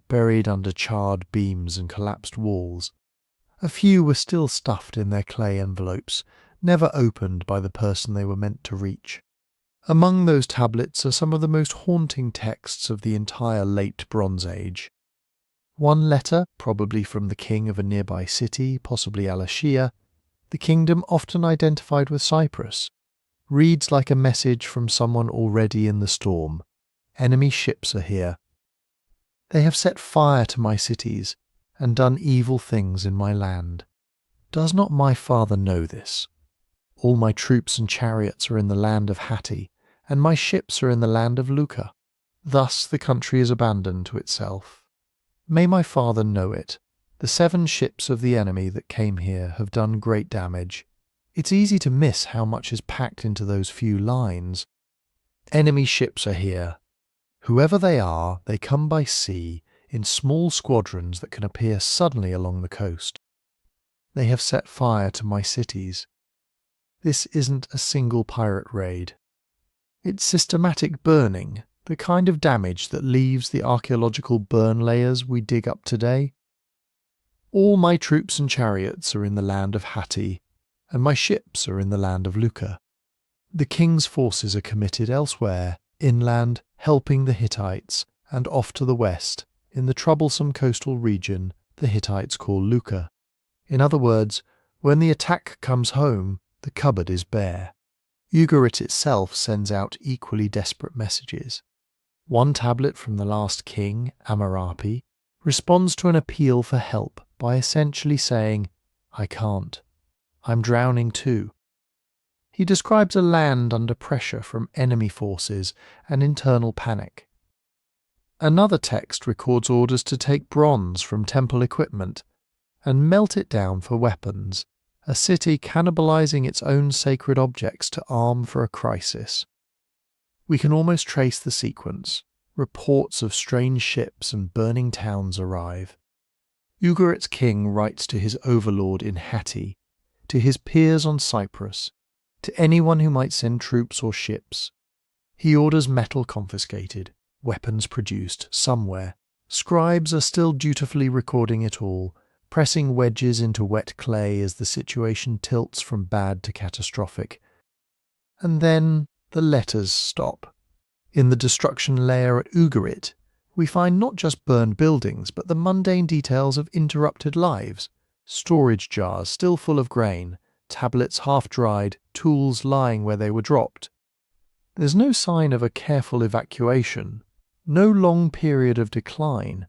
buried under charred beams and collapsed walls. A few were still stuffed in their clay envelopes, never opened by the person they were meant to reach. Among those tablets are some of the most haunting texts of the entire late Bronze Age. One letter, probably from the king of a nearby city, possibly Al-Ashir, the kingdom often identified with Cyprus, reads like a message from someone already in the storm. Enemy ships are here. They have set fire to my cities and done evil things in my land. Does not my father know this? All my troops and chariots are in the land of Hatti, and my ships are in the land of Luca. Thus the country is abandoned to itself. May my father know it. The 7 ships of the enemy that came here have done great damage. It's easy to miss how much is packed into those few lines. Enemy ships are here. Whoever they are, they come by sea in small squadrons that can appear suddenly along the coast. They have set fire to my cities. This isn't a single pirate raid. It's systematic burning, the kind of damage that leaves the archaeological burn layers we dig up today. All my troops and chariots are in the land of Hatti, and my ships are in the land of Luca. The king's forces are committed elsewhere, inland, helping the Hittites, and off to the west, in the troublesome coastal region the Hittites call Luca. In other words, when the attack comes home, the cupboard is bare. Ugarit itself sends out equally desperate messages. One tablet from the last king, Amarapi, responds to an appeal for help by essentially saying, "I can't. I'm drowning too." He describes a land under pressure from enemy forces and internal panic. Another text records orders to take bronze from temple equipment and melt it down for weapons, a city cannibalizing its own sacred objects to arm for a crisis. We can almost trace the sequence. Reports of strange ships and burning towns arrive. Ugarit's king writes to his overlord in Hatti, to his peers on Cyprus, to anyone who might send troops or ships. He orders metal confiscated, weapons produced somewhere. Scribes are still dutifully recording it all, pressing wedges into wet clay as the situation tilts from bad to catastrophic. And then the letters stop. In the destruction layer at Ugarit, we find not just burned buildings, but the mundane details of interrupted lives. Storage jars still full of grain, tablets half-dried, tools lying where they were dropped. There's no sign of a careful evacuation, no long period of decline.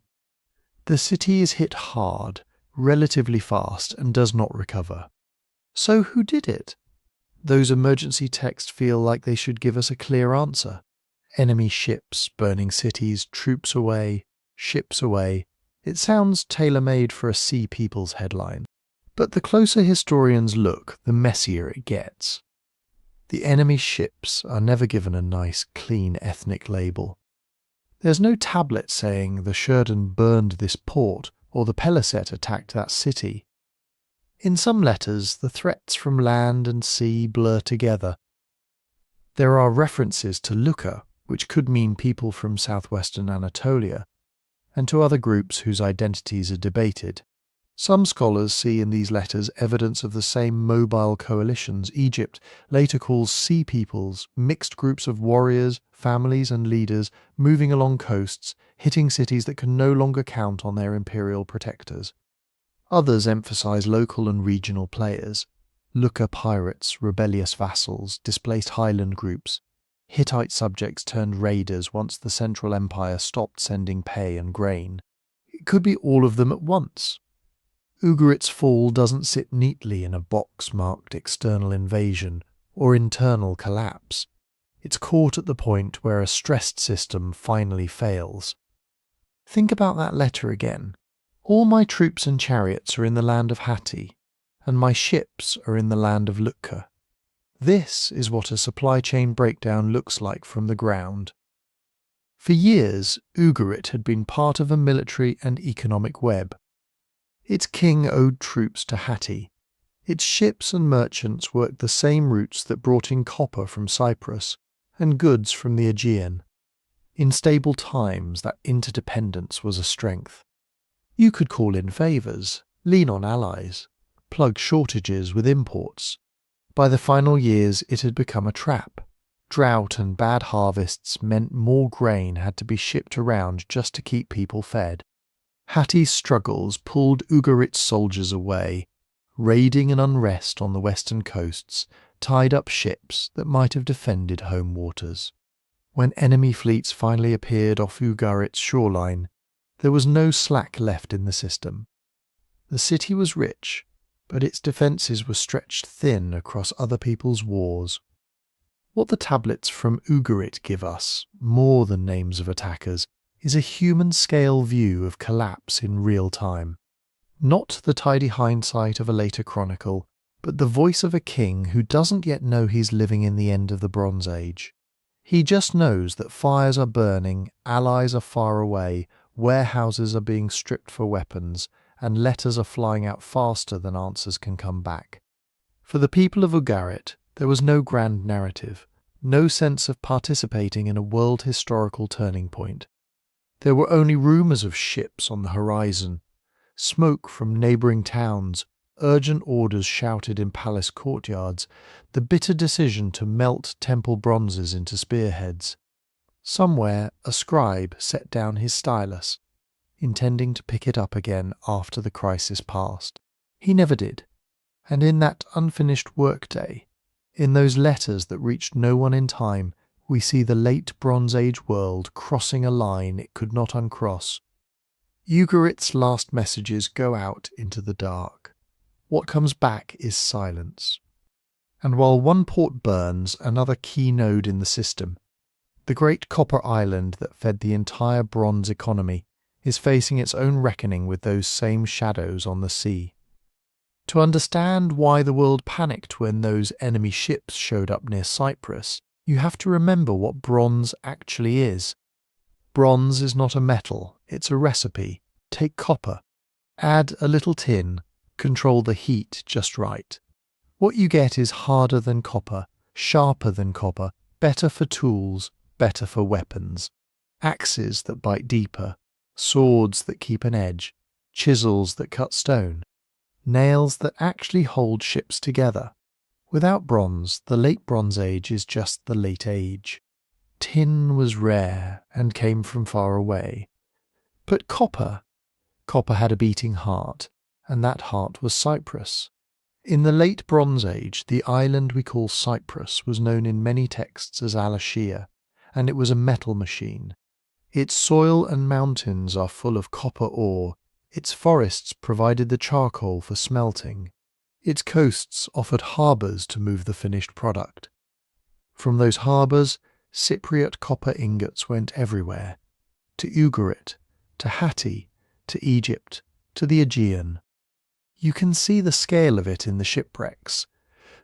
The city is hit hard, relatively fast, and does not recover. So who did it? Those emergency texts feel like they should give us a clear answer. Enemy ships, burning cities, troops away, ships away. It sounds tailor-made for a Sea People's headline. But the closer historians look, the messier it gets. The enemy ships are never given a nice, clean ethnic label. There's no tablet saying the Sherden burned this port or the Peleset attacked that city. In some letters, the threats from land and sea blur together. There are references to Lucca, which could mean people from southwestern Anatolia, and to other groups whose identities are debated. Some scholars see in these letters evidence of the same mobile coalitions Egypt later calls sea peoples, mixed groups of warriors, families and leaders moving along coasts, hitting cities that can no longer count on their imperial protectors. Others emphasize local and regional players, Lucca pirates, rebellious vassals, displaced highland groups, Hittite subjects turned raiders once the Central Empire stopped sending pay and grain. It could be all of them at once. Ugarit's fall doesn't sit neatly in a box marked external invasion or internal collapse. It's caught at the point where a stressed system finally fails. Think about that letter again. All my troops and chariots are in the land of Hatti, and my ships are in the land of Lucca. This is what a supply chain breakdown looks like from the ground. For years, Ugarit had been part of a military and economic web. Its king owed troops to Hatti. Its ships and merchants worked the same routes that brought in copper from Cyprus and goods from the Aegean. In stable times, that interdependence was a strength. You could call in favours, lean on allies, plug shortages with imports. By the final years, it had become a trap. Drought and bad harvests meant more grain had to be shipped around just to keep people fed. Hatti's struggles pulled Ugarit's soldiers away, raiding and unrest on the western coasts tied up ships that might have defended home waters. When enemy fleets finally appeared off Ugarit's shoreline, there was no slack left in the system. The city was rich, but its defences were stretched thin across other people's wars. What the tablets from Ugarit give us, more than names of attackers, is a human-scale view of collapse in real time. Not the tidy hindsight of a later chronicle, but the voice of a king who doesn't yet know he's living in the end of the Bronze Age. He just knows that fires are burning, allies are far away, warehouses are being stripped for weapons, and letters are flying out faster than answers can come back. For the people of Ugarit, there was no grand narrative, no sense of participating in a world historical turning point. There were only rumours of ships on the horizon, smoke from neighbouring towns, urgent orders shouted in palace courtyards, the bitter decision to melt temple bronzes into spearheads. Somewhere a scribe set down his stylus, intending to pick it up again after the crisis passed. He never did, and in that unfinished workday, in those letters that reached no one in time, we see the late Bronze Age world crossing a line it could not uncross. Ugarit's last messages go out into the dark. What comes back is silence. And while one port burns, another key node in the system, the great copper island that fed the entire bronze economy, is facing its own reckoning with those same shadows on the sea. To understand why the world panicked when those enemy ships showed up near Cyprus, you have to remember what bronze actually is. Bronze is not a metal, it's a recipe. Take copper, add a little tin, control the heat just right. What you get is harder than copper, sharper than copper, better for tools, better for weapons. Axes that bite deeper, swords that keep an edge, chisels that cut stone, nails that actually hold ships together. Without bronze, the late Bronze Age is just the late age. Tin was rare and came from far away. But copper had a beating heart, and that heart was Cyprus. In the late Bronze Age, the island we call Cyprus was known in many texts as Al-Ashir, and it was a metal machine. Its soil and mountains are full of copper ore, its forests provided the charcoal for smelting, its coasts offered harbours to move the finished product. From those harbours, Cypriot copper ingots went everywhere, to Ugarit, to Hatti, to Egypt, to the Aegean. You can see the scale of it in the shipwrecks.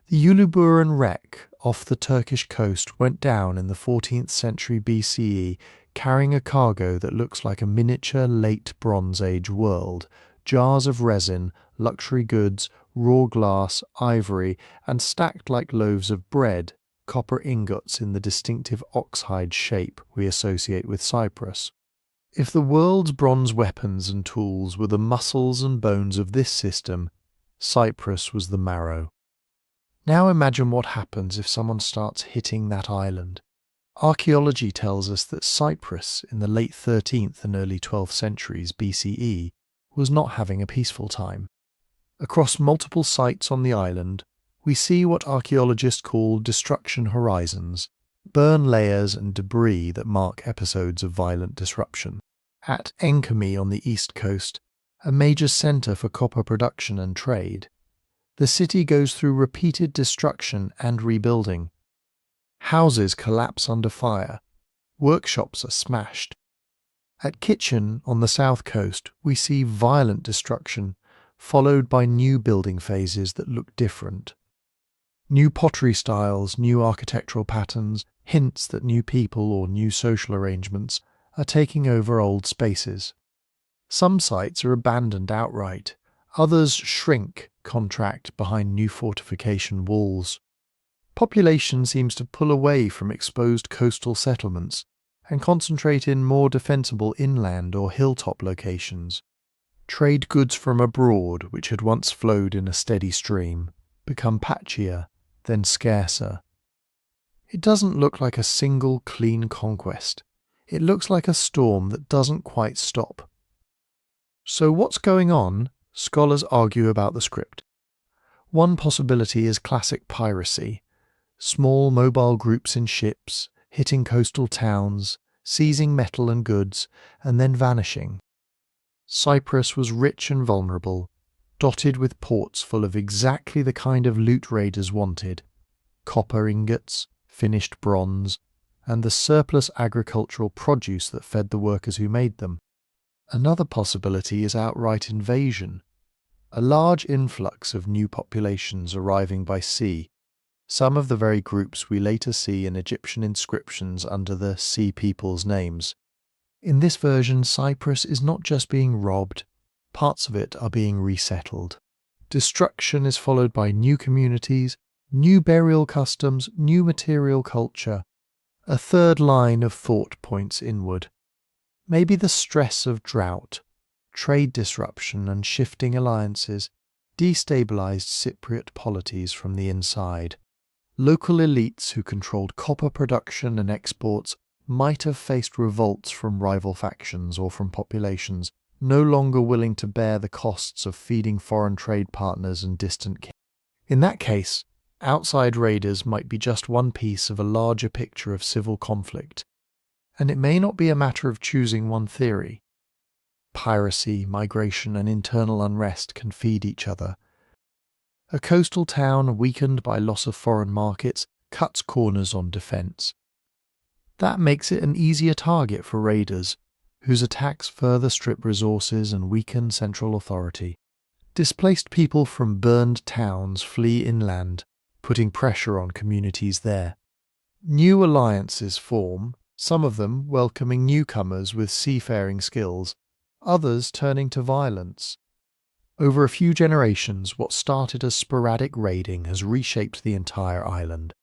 The Uluburun wreck off the Turkish coast went down in the 14th century BCE carrying a cargo that looks like a miniature late Bronze Age world, jars of resin, luxury goods, raw glass, ivory, and stacked like loaves of bread, copper ingots in the distinctive oxhide shape we associate with Cyprus. If the world's bronze weapons and tools were the muscles and bones of this system, Cyprus was the marrow. Now imagine what happens if someone starts hitting that island. Archaeology tells us that Cyprus in the late 13th and early 12th centuries BCE was not having a peaceful time. Across multiple sites on the island, we see what archaeologists call destruction horizons, burn layers and debris that mark episodes of violent disruption. At Enkami on the east coast, a major centre for copper production and trade, the city goes through repeated destruction and rebuilding. Houses collapse under fire, workshops are smashed. At Kitchen on the south coast, we see violent destruction, followed by new building phases that look different. New pottery styles, new architectural patterns, hints that new people or new social arrangements are taking over old spaces. Some sites are abandoned outright, others shrink, contract behind new fortification walls. Population seems to pull away from exposed coastal settlements and concentrate in more defensible inland or hilltop locations. Trade goods from abroad, which had once flowed in a steady stream, become patchier, then scarcer. It doesn't look like a single clean conquest. It looks like a storm that doesn't quite stop. So what's going on? Scholars argue about the script. One possibility is classic piracy. Small mobile groups in ships, hitting coastal towns, seizing metal and goods, and then vanishing. Cyprus was rich and vulnerable, dotted with ports full of exactly the kind of loot raiders wanted: copper ingots, finished bronze, and the surplus agricultural produce that fed the workers who made them. Another possibility is outright invasion, a large influx of new populations arriving by sea, some of the very groups we later see in Egyptian inscriptions under the Sea People's names. In this version, Cyprus is not just being robbed, parts of it are being resettled. Destruction is followed by new communities, new burial customs, new material culture. A third line of thought points inward. Maybe the stress of drought, trade disruption and shifting alliances destabilized Cypriot polities from the inside. Local elites who controlled copper production and exports might have faced revolts from rival factions or from populations no longer willing to bear the costs of feeding foreign trade partners and distant kings. In that case, outside raiders might be just one piece of a larger picture of civil conflict, and it may not be a matter of choosing one theory. Piracy, migration, and internal unrest can feed each other. A coastal town weakened by loss of foreign markets cuts corners on defence. That makes it an easier target for raiders, whose attacks further strip resources and weaken central authority. Displaced people from burned towns flee inland, putting pressure on communities there. New alliances form, some of them welcoming newcomers with seafaring skills, others turning to violence. Over a few generations, what started as sporadic raiding has reshaped the entire island.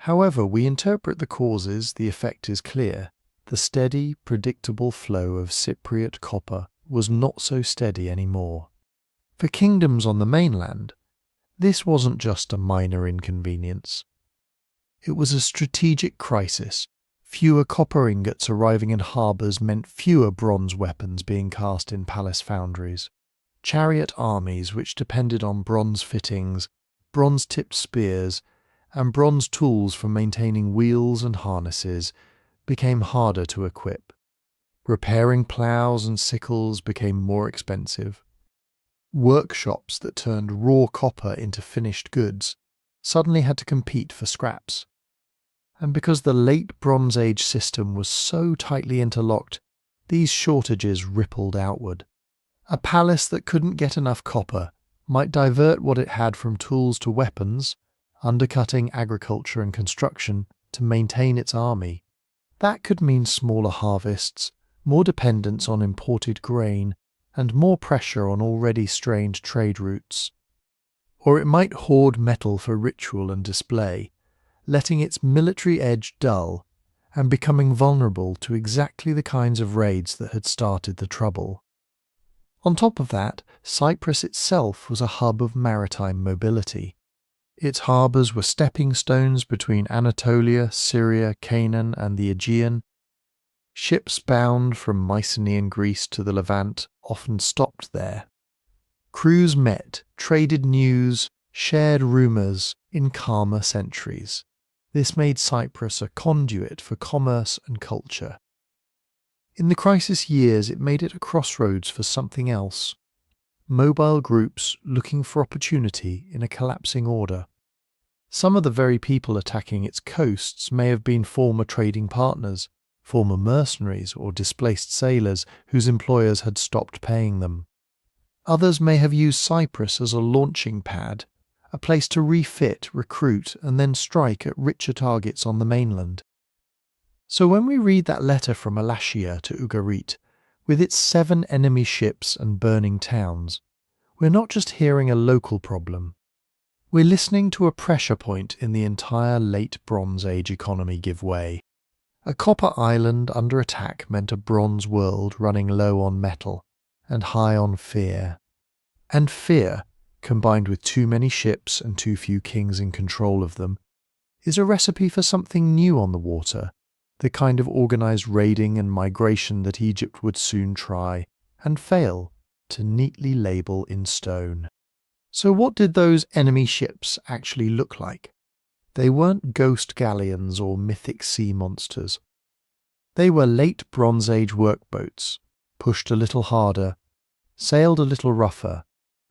However we interpret the causes, the effect is clear. The steady, predictable flow of Cypriot copper was not so steady anymore. For kingdoms on the mainland, this wasn't just a minor inconvenience. It was a strategic crisis, Fewer copper ingots arriving in harbours meant fewer bronze weapons being cast in palace foundries. Chariot armies which depended on bronze fittings, bronze-tipped spears, and bronze tools for maintaining wheels and harnesses became harder to equip. Repairing ploughs and sickles became more expensive. Workshops that turned raw copper into finished goods suddenly had to compete for scraps. And because the late Bronze Age system was so tightly interlocked, these shortages rippled outward. A palace that couldn't get enough copper might divert what it had from tools to weapons, undercutting agriculture and construction to maintain its army. That could mean smaller harvests, more dependence on imported grain, and more pressure on already strained trade routes. Or it might hoard metal for ritual and display, letting its military edge dull and becoming vulnerable to exactly the kinds of raids that had started the trouble. On top of that, Cyprus itself was a hub of maritime mobility. Its harbours were stepping stones between Anatolia, Syria, Canaan, and the Aegean. Ships bound from Mycenaean Greece to the Levant often stopped there. Crews met, traded news, shared rumours in calmer centuries. This made Cyprus a conduit for commerce and culture. In the crisis years, it made it a crossroads for something else. Mobile groups looking for opportunity in a collapsing order. Some of the very people attacking its coasts may have been former trading partners, former mercenaries or displaced sailors whose employers had stopped paying them. Others may have used Cyprus as a launching pad, a place to refit, recruit, and then strike at richer targets on the mainland. So when we read that letter from Alaschia to Ugarit, with its 7 enemy ships and burning towns, we're not just hearing a local problem. We're listening to a pressure point in the entire late Bronze Age economy give way. A copper island under attack meant a bronze world running low on metal and high on fear. And fear, combined with too many ships and too few kings in control of them, is a recipe for something new on the water, the kind of organised raiding and migration that Egypt would soon try, and fail, to neatly label in stone. So what did those enemy ships actually look like? They weren't ghost galleons or mythic sea monsters. They were late Bronze Age workboats, pushed a little harder, sailed a little rougher,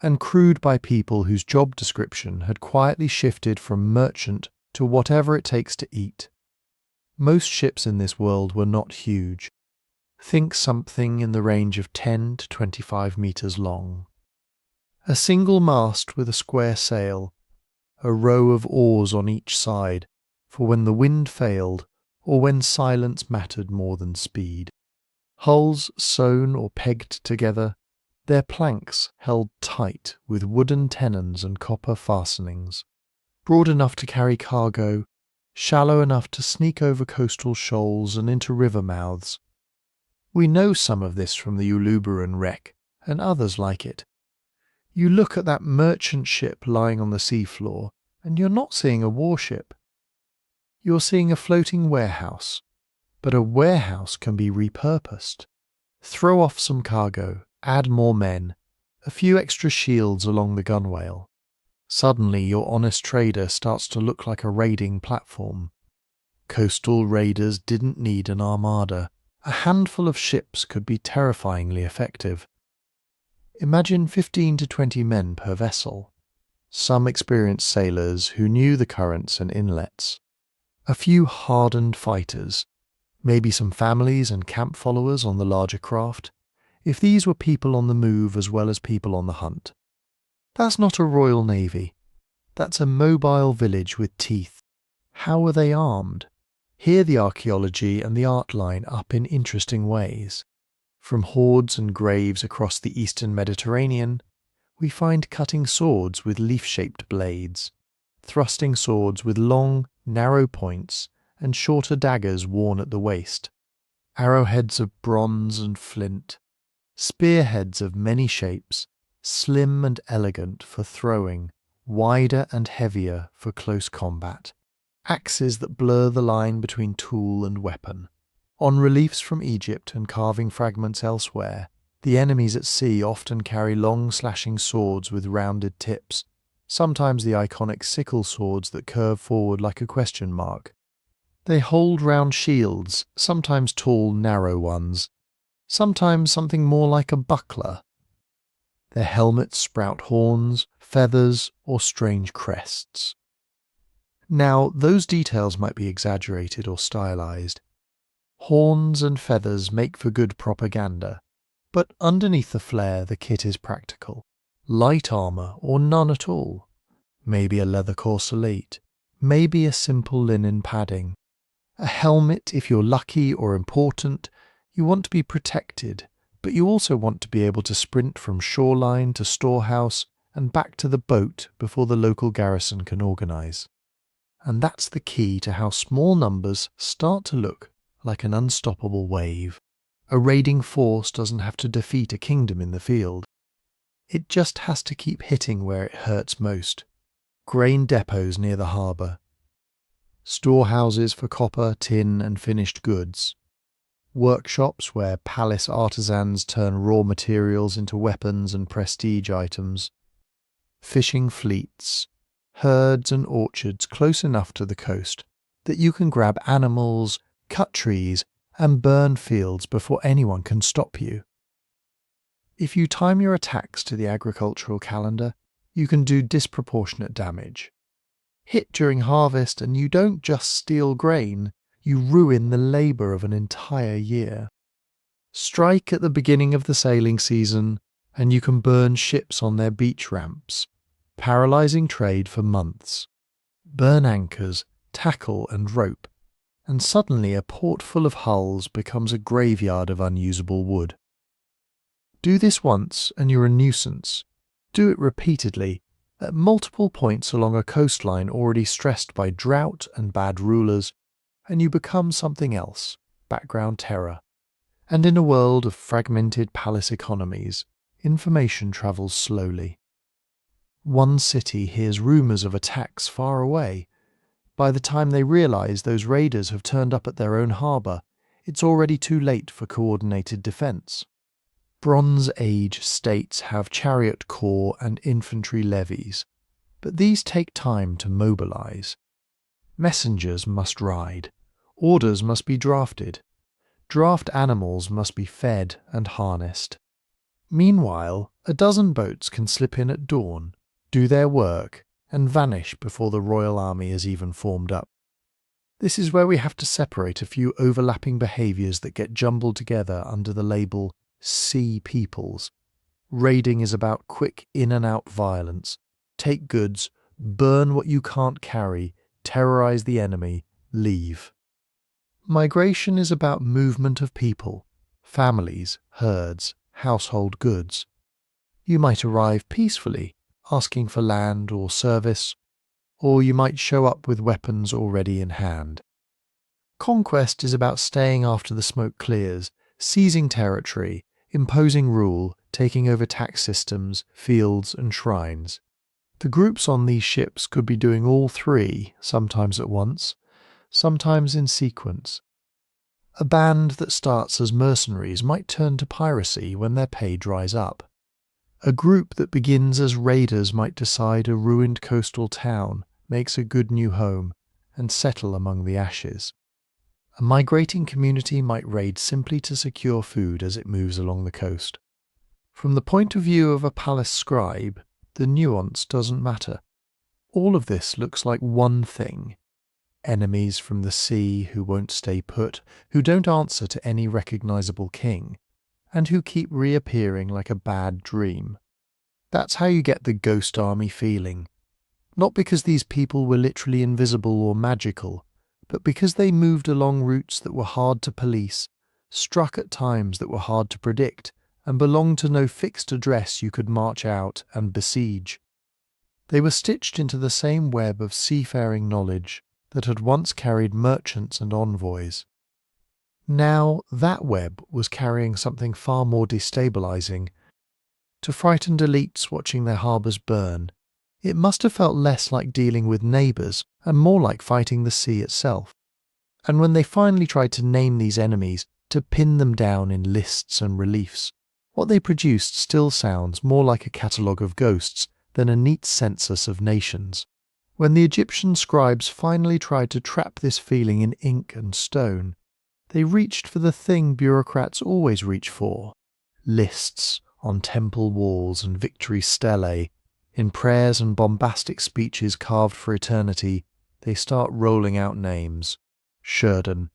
and crewed by people whose job description had quietly shifted from merchant to whatever it takes to eat. Most ships in this world were not huge. Think something in the range of 10 to 25 metres long. A single mast with a square sail, a row of oars on each side, for when the wind failed or when silence mattered more than speed. Hulls sewn or pegged together, their planks held tight with wooden tenons and copper fastenings, broad enough to carry cargo, shallow enough to sneak over coastal shoals and into river mouths. We know some of this from the Ulubaran wreck and others like it. You look at that merchant ship lying on the seafloor, and you're not seeing a warship. You're seeing a floating warehouse, but a warehouse can be repurposed. Throw off some cargo, add more men, a few extra shields along the gunwale. Suddenly your honest trader starts to look like a raiding platform. Coastal raiders didn't need an armada. A handful of ships could be terrifyingly effective. Imagine 15 to 20 men per vessel. Some experienced sailors who knew the currents and inlets. A few hardened fighters. Maybe some families and camp followers on the larger craft. If these were people on the move as well as people on the hunt. That's not a Royal Navy. That's a mobile village with teeth. How are they armed? Here the archaeology and the art line up in interesting ways. From hoards and graves across the eastern Mediterranean, we find cutting swords with leaf-shaped blades, thrusting swords with long, narrow points and shorter daggers worn at the waist, arrowheads of bronze and flint, spearheads of many shapes, slim and elegant for throwing, wider and heavier for close combat, axes that blur the line between tool and weapon. On reliefs from Egypt and carving fragments elsewhere, the enemies at sea often carry long slashing swords with rounded tips, sometimes the iconic sickle swords that curve forward like a question mark. They hold round shields, sometimes tall, narrow ones, sometimes something more like a buckler. Their helmets sprout horns, feathers, or strange crests. Now, those details might be exaggerated or stylized. Horns and feathers make for good propaganda, but underneath the flair the kit is practical. Light armour or none at all. Maybe a leather corselet. Maybe a simple linen padding. A helmet if you're lucky or important. You want to be protected, but you also want to be able to sprint from shoreline to storehouse and back to the boat before the local garrison can organise. And that's the key to how small numbers start to look like an unstoppable wave. A raiding force doesn't have to defeat a kingdom in the field. It just has to keep hitting where it hurts most. Grain depots near the harbour. Storehouses for copper, tin and finished goods. Workshops where palace artisans turn raw materials into weapons and prestige items. Fishing fleets. Herds and orchards close enough to the coast that you can grab animals, cut trees, and burn fields before anyone can stop you. If you time your attacks to the agricultural calendar, you can do disproportionate damage. Hit during harvest and you don't just steal grain, you ruin the labour of an entire year. Strike at the beginning of the sailing season and you can burn ships on their beach ramps, paralysing trade for months. Burn anchors, tackle and rope, and suddenly a port full of hulls becomes a graveyard of unusable wood. Do this once and you're a nuisance. Do it repeatedly, at multiple points along a coastline already stressed by drought and bad rulers, and you become something else, background terror. And in a world of fragmented palace economies, information travels slowly. One city hears rumours of attacks far away. By the time they realise those raiders have turned up at their own harbour, it's already too late for coordinated defence. Bronze Age states have chariot corps and infantry levies, but these take time to mobilise. Messengers must ride. Orders must be drafted. Draft animals must be fed and harnessed. Meanwhile, a dozen boats can slip in at dawn, do their work, and vanish before the royal army is even formed up. This is where we have to separate a few overlapping behaviours that get jumbled together under the label Sea Peoples. Raiding is about quick in-and-out violence. Take goods, burn what you can't carry, terrorise the enemy, leave. Migration is about movement of people, families, herds, household goods. You might arrive peacefully, asking for land or service, or you might show up with weapons already in hand. Conquest is about staying after the smoke clears, seizing territory, imposing rule, taking over tax systems, fields and shrines. The groups on these ships could be doing all three, sometimes at once, sometimes in sequence. A band that starts as mercenaries might turn to piracy when their pay dries up. A group that begins as raiders might decide a ruined coastal town makes a good new home and settle among the ashes. A migrating community might raid simply to secure food as it moves along the coast. From the point of view of a palace scribe, the nuance doesn't matter. All of this looks like one thing. Enemies from the sea who won't stay put, who don't answer to any recognisable king, and who keep reappearing like a bad dream. That's how you get the ghost army feeling. Not because these people were literally invisible or magical, but because they moved along routes that were hard to police, struck at times that were hard to predict, and belonged to no fixed address you could march out and besiege. They were stitched into the same web of seafaring knowledge that had once carried merchants and envoys. Now that web was carrying something far more destabilising. To frightened elites watching their harbours burn, it must have felt less like dealing with neighbours and more like fighting the sea itself. And when they finally tried to name these enemies, to pin them down in lists and reliefs, what they produced still sounds more like a catalogue of ghosts than a neat census of nations. When the Egyptian scribes finally tried to trap this feeling in ink and stone, they reached for the thing bureaucrats always reach for: lists on temple walls and victory stelae. In prayers and bombastic speeches carved for eternity, they start rolling out names: Sherden,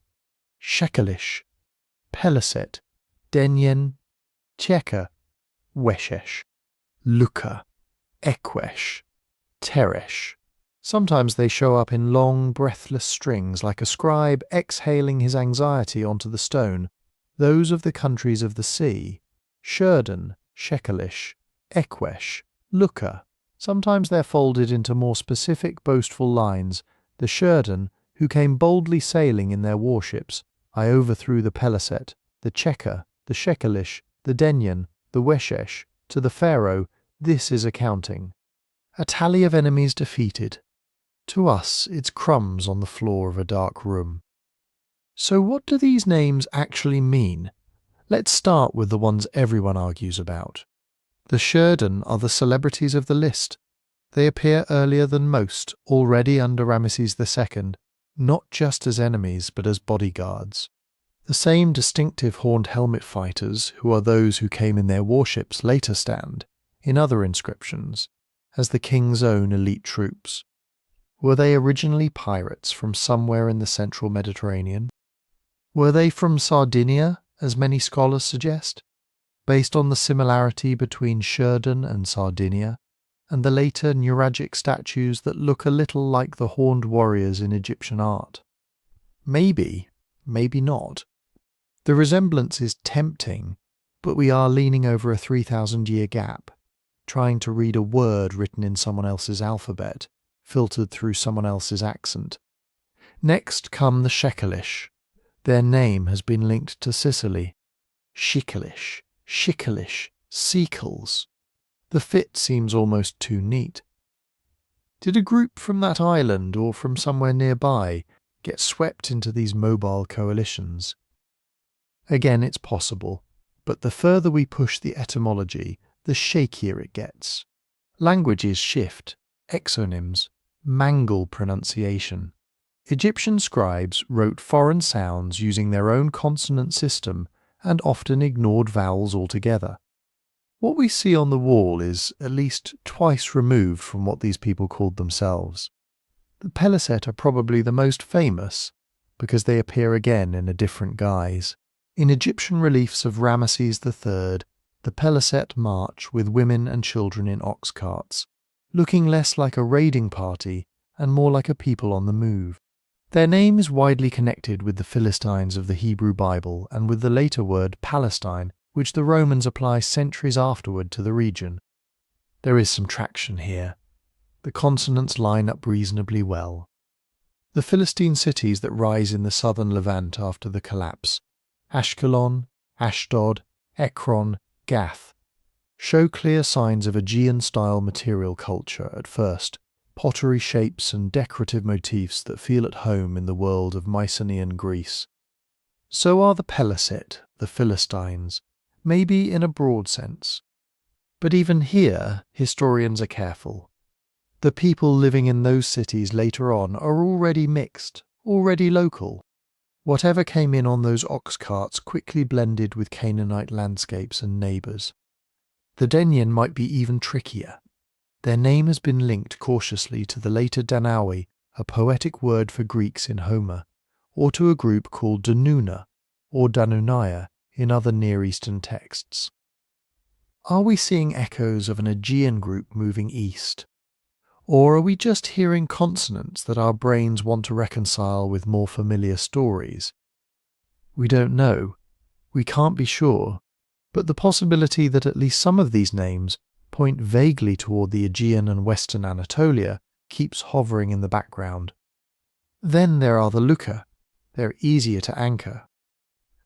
Shekelesh, Peleset, Denyen, Cheka, Weshesh, Luka, Ekwesh, Teresh. Sometimes they show up in long, breathless strings like a scribe exhaling his anxiety onto the stone. Those of the countries of the sea: Sherden, Shekelesh, Ekwesh, Luka. Sometimes they're folded into more specific, boastful lines: the Sherden, who came boldly sailing in their warships, I overthrew the Peleset; the Cheka, the Shekelesh, the Denyen, the Weshesh, to the Pharaoh, this is accounting. A tally of enemies defeated. To us, it's crumbs on the floor of a dark room. So what do these names actually mean? Let's start with the ones everyone argues about. The Sherden are the celebrities of the list. They appear earlier than most, already under Ramesses II, not just as enemies but as bodyguards. The same distinctive horned helmet fighters, who are those who came in their warships, later stand, in other inscriptions, as the king's own elite troops. Were they originally pirates from somewhere in the central Mediterranean? Were they from Sardinia, as many scholars suggest, based on the similarity between Sherden and Sardinia, and the later neuralgic statues that look a little like the horned warriors in Egyptian art? Maybe, maybe not. The resemblance is tempting, but we are leaning over a 3,000-year gap, trying to read a word written in someone else's alphabet, filtered through someone else's accent. Next come the Shekelesh. Their name has been linked to Sicily. Shekelesh, Sequels. The fit seems almost too neat. Did a group from that island or from somewhere nearby get swept into these mobile coalitions? Again, it's possible, but the further we push the etymology, the shakier it gets. Languages shift, exonyms, mangle pronunciation. Egyptian scribes wrote foreign sounds using their own consonant system and often ignored vowels altogether. What we see on the wall is at least twice removed from what these people called themselves. The Peleset are probably the most famous because they appear again in a different guise. In Egyptian reliefs of Ramesses III, the Peleset march with women and children in ox carts, looking less like a raiding party and more like a people on the move. Their name is widely connected with the Philistines of the Hebrew Bible and with the later word Palestine, which the Romans apply centuries afterward to the region. There is some traction here. The consonants line up reasonably well. The Philistine cities that rise in the southern Levant after the collapse, Ashkelon, Ashdod, Ekron, Gath, show clear signs of Aegean-style material culture at first, pottery shapes and decorative motifs that feel at home in the world of Mycenaean Greece. So are the Peleset, the Philistines, maybe in a broad sense. But even here, historians are careful. The people living in those cities later on are already mixed, already local. Whatever came in on those ox carts quickly blended with Canaanite landscapes and neighbours. The Denyen might be even trickier. Their name has been linked cautiously to the later Danawi, a poetic word for Greeks in Homer, or to a group called Danuna, or Danunaya, in other Near Eastern texts. Are we seeing echoes of an Aegean group moving east? Or are we just hearing consonants that our brains want to reconcile with more familiar stories? We don't know. We can't be sure. But the possibility that at least some of these names point vaguely toward the Aegean and Western Anatolia keeps hovering in the background. Then there are the Luka. They're easier to anchor.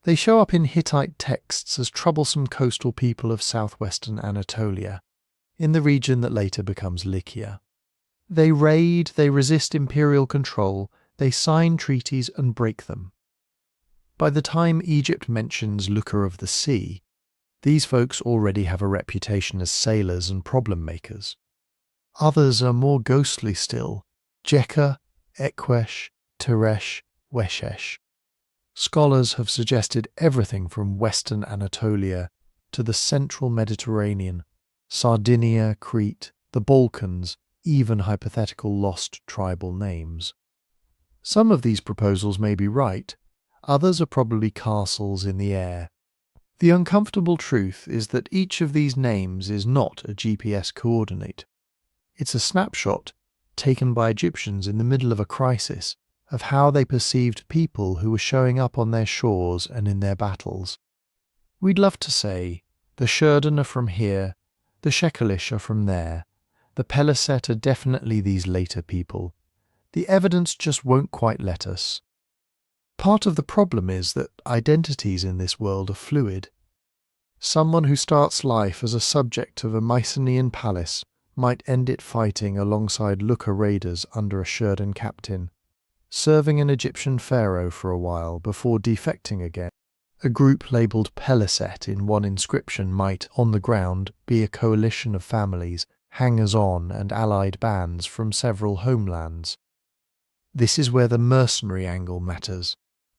They show up in Hittite texts as troublesome coastal people of southwestern Anatolia, in the region that later becomes Lycia. They raid, they resist imperial control, they sign treaties and break them. By the time Egypt mentions Looker of the Sea, these folks already have a reputation as sailors and problem makers. Others are more ghostly still: Jekka, Ekwesh, Teresh, Weshesh. Scholars have suggested everything from western Anatolia to the central Mediterranean, Sardinia, Crete, the Balkans, even hypothetical lost tribal names. Some of these proposals may be right, others are probably castles in the air. The uncomfortable truth is that each of these names is not a GPS coordinate. It's a snapshot, taken by Egyptians in the middle of a crisis, of how they perceived people who were showing up on their shores and in their battles. We'd love to say, the Sherden are from here, the Shekelesh are from there, the Peleset are definitely these later people. The evidence just won't quite let us. Part of the problem is that identities in this world are fluid. Someone who starts life as a subject of a Mycenaean palace might end it fighting alongside Looker raiders under a Sherden captain, serving an Egyptian pharaoh for a while before defecting again. A group labelled Peleset in one inscription might, on the ground, be a coalition of families, hangers-on and allied bands from several homelands. This is where the mercenary angle matters.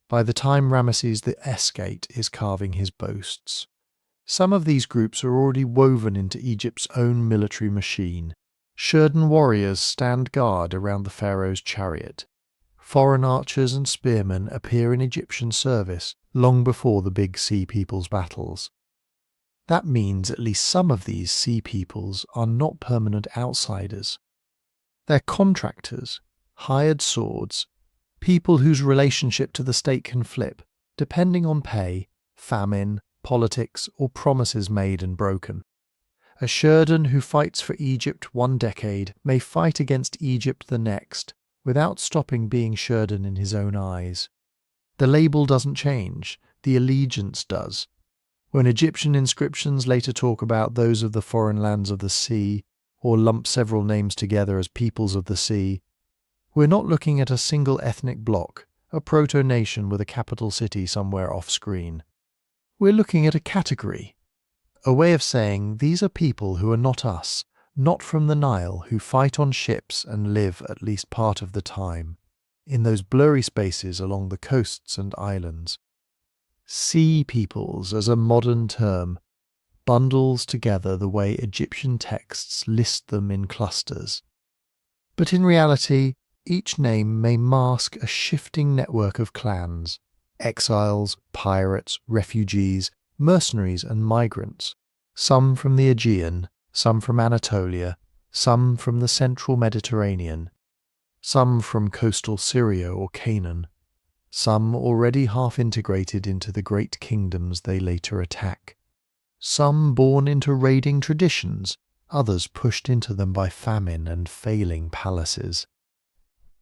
By the time Ramesses II is carving his boasts, some of these groups are already woven into Egypt's own military machine. Sherden warriors stand guard around the pharaoh's chariot. Foreign archers and spearmen appear in Egyptian service long before the big Sea Peoples battles. That means at least some of these Sea Peoples are not permanent outsiders. They're contractors, hired swords, people whose relationship to the state can flip, depending on pay, famine, politics, or promises made and broken. A Sherden who fights for Egypt one decade may fight against Egypt the next, without stopping being Sherden in his own eyes. The label doesn't change, the allegiance does. When Egyptian inscriptions later talk about those of the foreign lands of the sea, or lump several names together as peoples of the sea, we're not looking at a single ethnic bloc, a proto-nation with a capital city somewhere off-screen. We're looking at a category, a way of saying these are people who are not us, not from the Nile, who fight on ships and live at least part of the time, in those blurry spaces along the coasts and islands. Sea peoples as a modern term bundles together the way Egyptian texts list them in clusters. But in reality, each name may mask a shifting network of clans, exiles, pirates, refugees, mercenaries and migrants, some from the Aegean, some from Anatolia, some from the central Mediterranean, some from coastal Syria or Canaan, some already half integrated into the great kingdoms they later attack, some born into raiding traditions, others pushed into them by famine and failing palaces.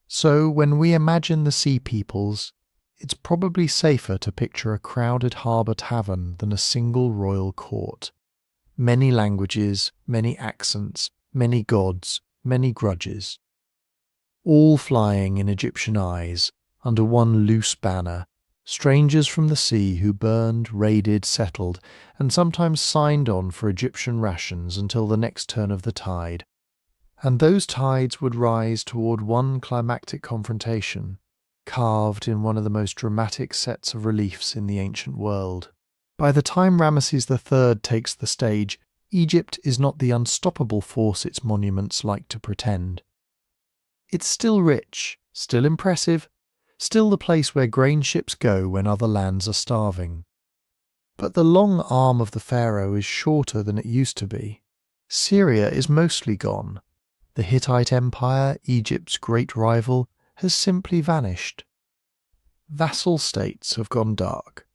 So when we imagine the Sea Peoples, it's probably safer to picture a crowded harbour tavern than a single royal court. Many languages, many accents, many gods, many grudges. All flying in Egyptian eyes, under one loose banner, strangers from the sea who burned, raided, settled, and sometimes signed on for Egyptian rations until the next turn of the tide. And those tides would rise toward one climactic confrontation, carved in one of the most dramatic sets of reliefs in the ancient world. By the time Ramesses III takes the stage, Egypt is not the unstoppable force its monuments like to pretend. It's still rich, still impressive, still the place where grain ships go when other lands are starving. But the long arm of the pharaoh is shorter than it used to be. Syria is mostly gone. The Hittite Empire, Egypt's great rival, has simply vanished. Vassal states have gone dark.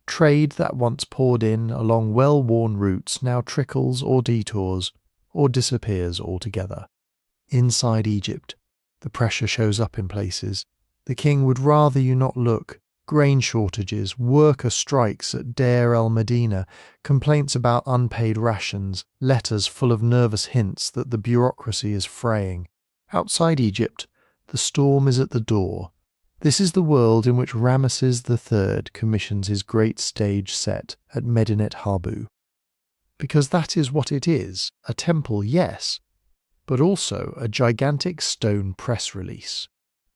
Trade that once poured in along well-worn routes now trickles or detours, or disappears altogether. Inside Egypt, the pressure shows up in places. The king would rather you not look. Grain shortages, worker strikes at Deir el-Medina, complaints about unpaid rations, letters full of nervous hints that the bureaucracy is fraying. Outside Egypt, the storm is at the door. This is the world in which Ramesses III commissions his great stage set at Medinet Habu. Because that is what it is, a temple, yes, but also a gigantic stone press release.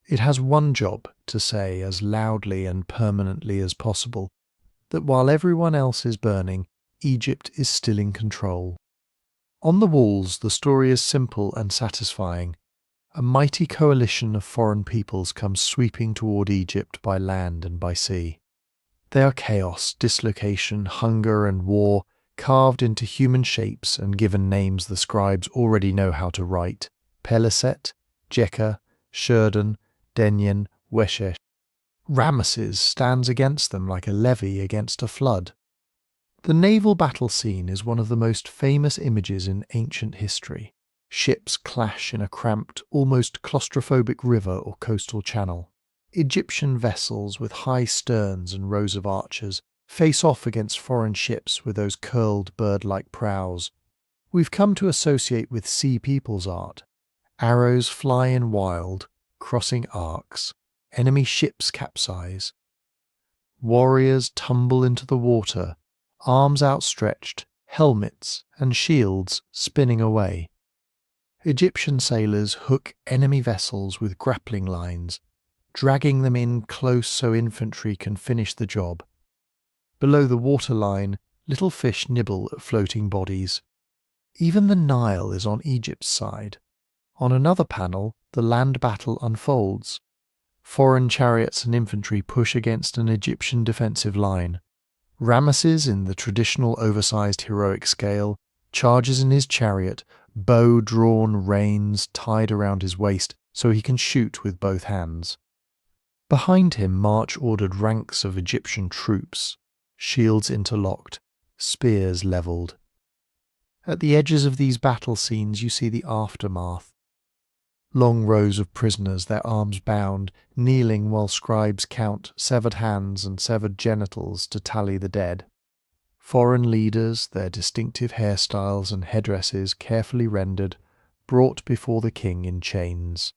It has one job, to say as loudly and permanently as possible, that while everyone else is burning, Egypt is still in control. On the walls, the story is simple and satisfying. A mighty coalition of foreign peoples comes sweeping toward Egypt by land and by sea. They are chaos, dislocation, hunger and war, carved into human shapes and given names the scribes already know how to write: Peleset, Jekka, Sherden, Denyen, Weshesh. Ramesses stands against them like a levee against a flood. The naval battle scene is one of the most famous images in ancient history. Ships clash in a cramped, almost claustrophobic river or coastal channel. Egyptian vessels with high sterns and rows of archers face off against foreign ships with those curled bird-like prows. We've come to associate with sea people's art. Arrows fly in wild, crossing arcs. Enemy ships capsize. Warriors tumble into the water, arms outstretched, helmets and shields spinning away. Egyptian sailors hook enemy vessels with grappling lines, dragging them in close so infantry can finish the job. Below the waterline, little fish nibble at floating bodies. Even the Nile is on Egypt's side. On another panel, the land battle unfolds. Foreign chariots and infantry push against an Egyptian defensive line. Ramesses, in the traditional oversized heroic scale, charges in his chariot, bow drawn, reins tied around his waist so he can shoot with both hands. Behind him march ordered ranks of Egyptian troops, shields interlocked, spears levelled. At the edges of these battle scenes you see the aftermath. Long rows of prisoners, their arms bound, kneeling while scribes count severed hands and severed genitals to tally the dead. Foreign leaders, their distinctive hairstyles and headdresses carefully rendered, brought before the king in chains.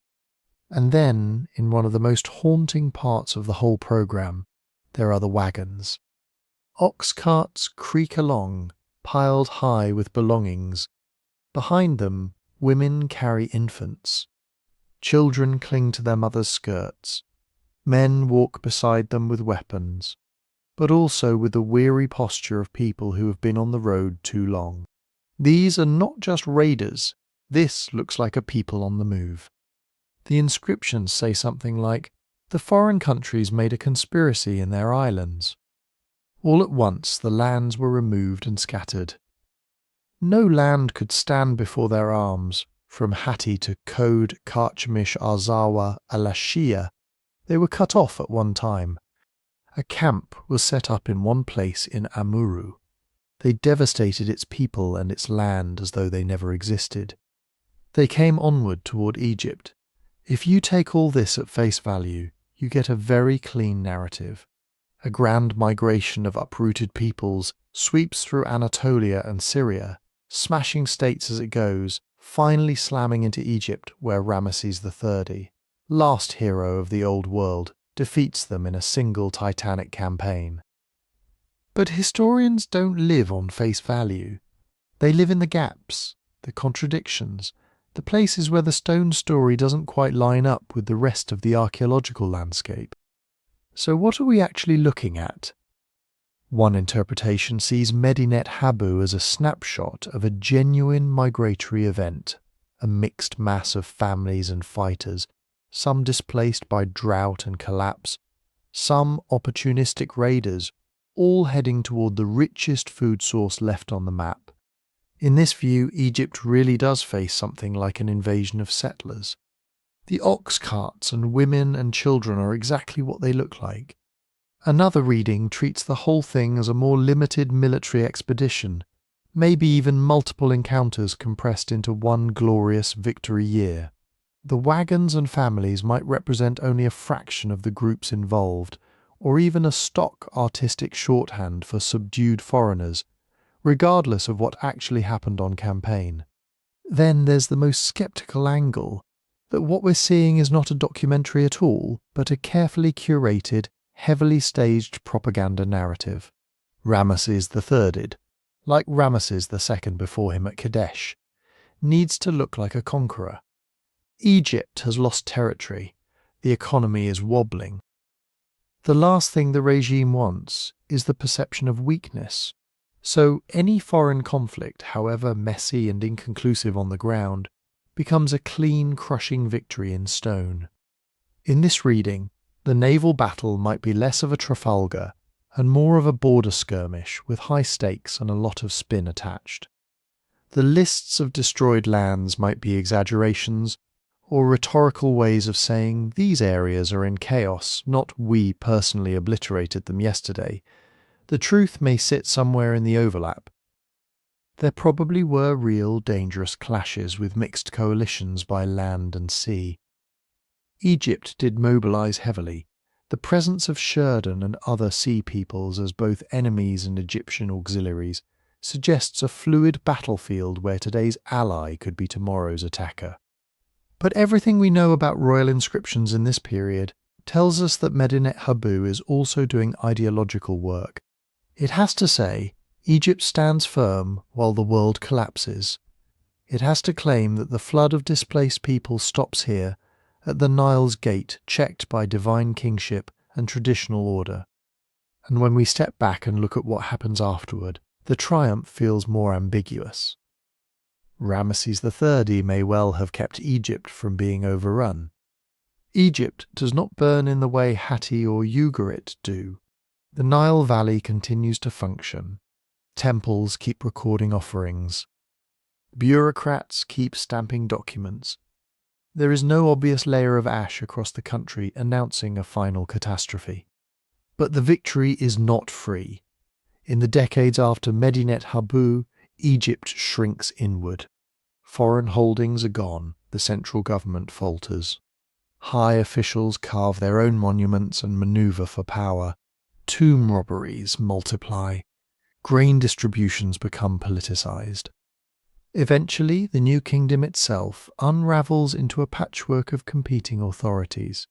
And then, in one of the most haunting parts of the whole programme, there are the wagons. Ox carts creak along, piled high with belongings. Behind them, women carry infants. Children cling to their mothers' skirts. Men walk beside them with weapons, but also with the weary posture of people who have been on the road too long. These are not just raiders. This looks like a people on the move. The inscriptions say something like, "The foreign countries made a conspiracy in their islands." All at once the lands were removed and scattered. No land could stand before their arms. From Hatti to Kode, Karchemish, Arzawa, Alashia, they were cut off at one time. A camp was set up in one place in Amuru. They devastated its people and its land as though they never existed. They came onward toward Egypt. If you take all this at face value, you get a very clean narrative. A grand migration of uprooted peoples sweeps through Anatolia and Syria, smashing states as it goes, finally slamming into Egypt where Ramesses III, last hero of the old world, defeats them in a single titanic campaign. But historians don't live on face value. They live in the gaps, the contradictions, the places where the stone story doesn't quite line up with the rest of the archaeological landscape. So what are we actually looking at? One interpretation sees Medinet Habu as a snapshot of a genuine migratory event, a mixed mass of families and fighters, some displaced by drought and collapse, some opportunistic raiders, all heading toward the richest food source left on the map. In this view, Egypt really does face something like an invasion of settlers. The ox carts and women and children are exactly what they look like. Another reading treats the whole thing as a more limited military expedition, maybe even multiple encounters compressed into one glorious victory year. The wagons and families might represent only a fraction of the groups involved, or even a stock artistic shorthand for subdued foreigners, regardless of what actually happened on campaign. Then there's the most sceptical angle, that what we're seeing is not a documentary at all, but a carefully curated, heavily staged propaganda narrative. Ramesses III, like Ramesses II before him at Kadesh, needs to look like a conqueror. Egypt has lost territory. The economy is wobbling. The last thing the regime wants is the perception of weakness. So any foreign conflict, however messy and inconclusive on the ground, becomes a clean, crushing victory in stone. In this reading, the naval battle might be less of a Trafalgar and more of a border skirmish with high stakes and a lot of spin attached. The lists of destroyed lands might be exaggerations, or rhetorical ways of saying these areas are in chaos, not we personally obliterated them yesterday. The truth may sit somewhere in the overlap. There probably were real dangerous clashes with mixed coalitions by land and sea. Egypt did mobilize heavily. The presence of Sherden and other sea peoples as both enemies and Egyptian auxiliaries suggests a fluid battlefield where today's ally could be tomorrow's attacker. But everything we know about royal inscriptions in this period tells us that Medinet Habu is also doing ideological work. It has to say, Egypt stands firm while the world collapses. It has to claim that the flood of displaced people stops here, at the Nile's gate checked by divine kingship and traditional order. And when we step back and look at what happens afterward, the triumph feels more ambiguous. Ramesses III may well have kept Egypt from being overrun. Egypt does not burn in the way Hatti or Ugarit do. The Nile Valley continues to function. Temples keep recording offerings. Bureaucrats keep stamping documents. There is no obvious layer of ash across the country announcing a final catastrophe. But the victory is not free. In the decades after Medinet Habu, Egypt shrinks inward. Foreign holdings are gone, the central government falters. High officials carve their own monuments and maneuver for power. Tomb robberies multiply. Grain distributions become politicized. Eventually, the new kingdom itself unravels into a patchwork of competing authorities.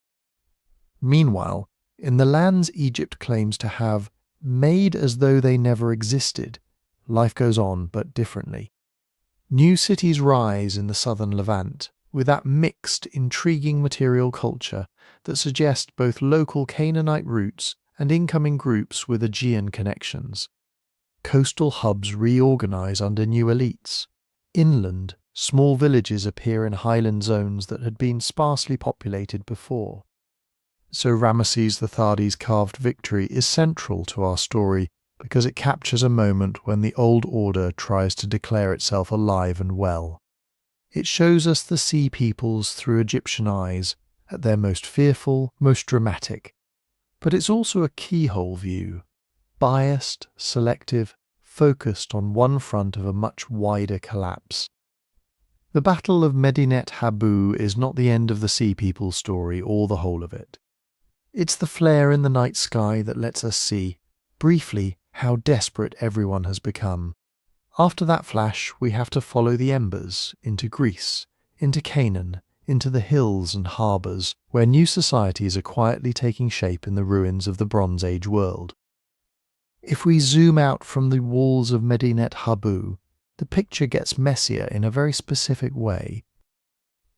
Meanwhile, in the lands Egypt claims to have, made as though they never existed, life goes on but differently. New cities rise in the southern Levant, with that mixed, intriguing material culture that suggests both local Canaanite roots and incoming groups with Aegean connections. Coastal hubs reorganize under new elites. Inland, small villages appear in highland zones that had been sparsely populated before. So Ramesses III's carved victory is central to our story because it captures a moment when the old order tries to declare itself alive and well. It shows us the sea peoples through Egyptian eyes, at their most fearful, most dramatic. But it's also a keyhole view, biased, selective, focused on one front of a much wider collapse. The Battle of Medinet Habu is not the end of the sea people's story or the whole of it. It's the flare in the night sky that lets us see, briefly, how desperate everyone has become. After that flash, we have to follow the embers into Greece, into Canaan, into the hills and harbours, where new societies are quietly taking shape in the ruins of the Bronze Age world. If we zoom out from the walls of Medinet Habu, the picture gets messier in a very specific way.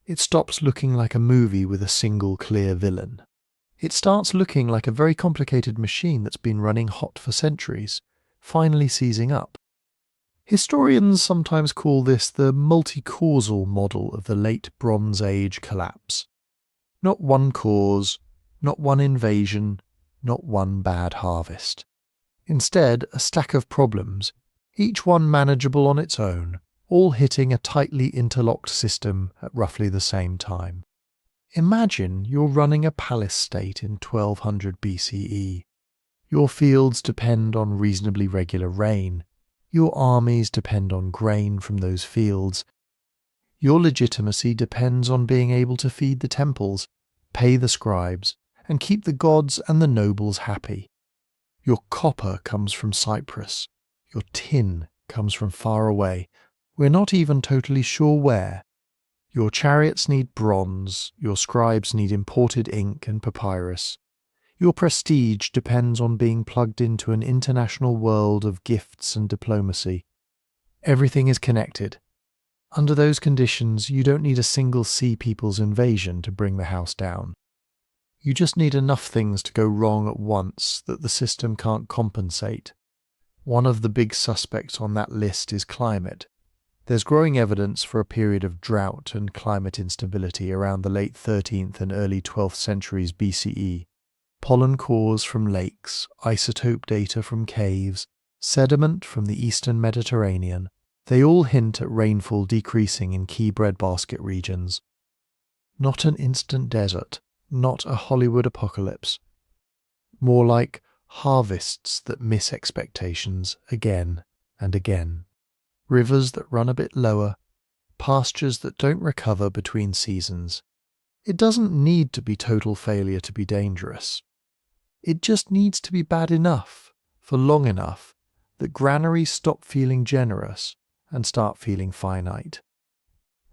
It stops looking like a movie with a single clear villain. It starts looking like a very complicated machine that's been running hot for centuries, finally seizing up. Historians sometimes call this the multi-causal model of the late Bronze Age collapse. Not one cause, not one invasion, not one bad harvest. Instead, a stack of problems, each one manageable on its own, all hitting a tightly interlocked system at roughly the same time. Imagine you're running a palace state in 1200 BCE. Your fields depend on reasonably regular rain. Your armies depend on grain from those fields. Your legitimacy depends on being able to feed the temples, pay the scribes, and keep the gods and the nobles happy. Your copper comes from Cyprus. Your tin comes from far away. We're not even totally sure where. Your chariots need bronze, your scribes need imported ink and papyrus. Your prestige depends on being plugged into an international world of gifts and diplomacy. Everything is connected. Under those conditions, you don't need a single Sea People's invasion to bring the house down. You just need enough things to go wrong at once that the system can't compensate. One of the big suspects on that list is climate. There's growing evidence for a period of drought and climate instability around the late 13th and early 12th centuries BCE. Pollen cores from lakes, isotope data from caves, sediment from the eastern Mediterranean, they all hint at rainfall decreasing in key breadbasket regions. Not an instant desert, not a Hollywood apocalypse. More like harvests that miss expectations again and again. Rivers that run a bit lower, pastures that don't recover between seasons. It doesn't need to be total failure to be dangerous. It just needs to be bad enough, for long enough, that granaries stop feeling generous and start feeling finite.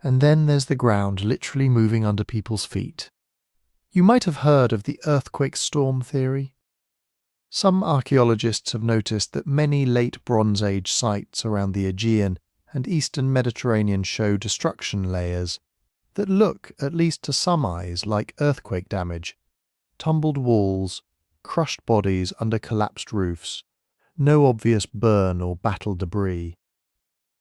And then there's the ground literally moving under people's feet. You might have heard of the earthquake storm theory. Some archaeologists have noticed that many late Bronze Age sites around the Aegean and eastern Mediterranean show destruction layers that look, at least to some eyes, like earthquake damage. Tumbled walls, crushed bodies under collapsed roofs, no obvious burn or battle debris.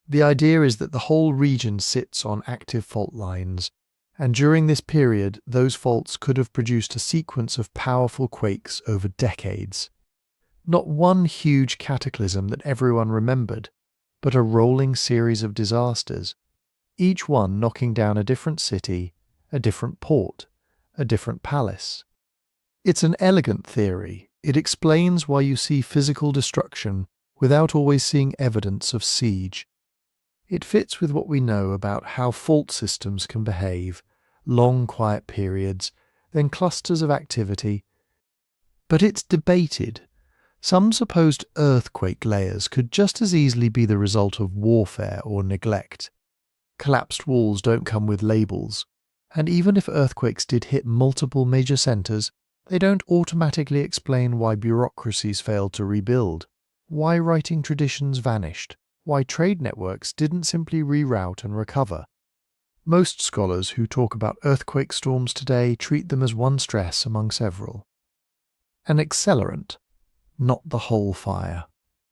The idea is that the whole region sits on active fault lines, and during this period those faults could have produced a sequence of powerful quakes over decades. Not one huge cataclysm that everyone remembered, but a rolling series of disasters, each one knocking down a different city, a different port, a different palace. It's an elegant theory. It explains why you see physical destruction without always seeing evidence of siege. It fits with what we know about how fault systems can behave, long quiet periods, then clusters of activity. But it's debated. Some supposed earthquake layers could just as easily be the result of warfare or neglect. Collapsed walls don't come with labels, and even if earthquakes did hit multiple major centres, they don't automatically explain why bureaucracies failed to rebuild, why writing traditions vanished, why trade networks didn't simply reroute and recover. Most scholars who talk about earthquake storms today treat them as one stress among several. An accelerant, not the whole fire,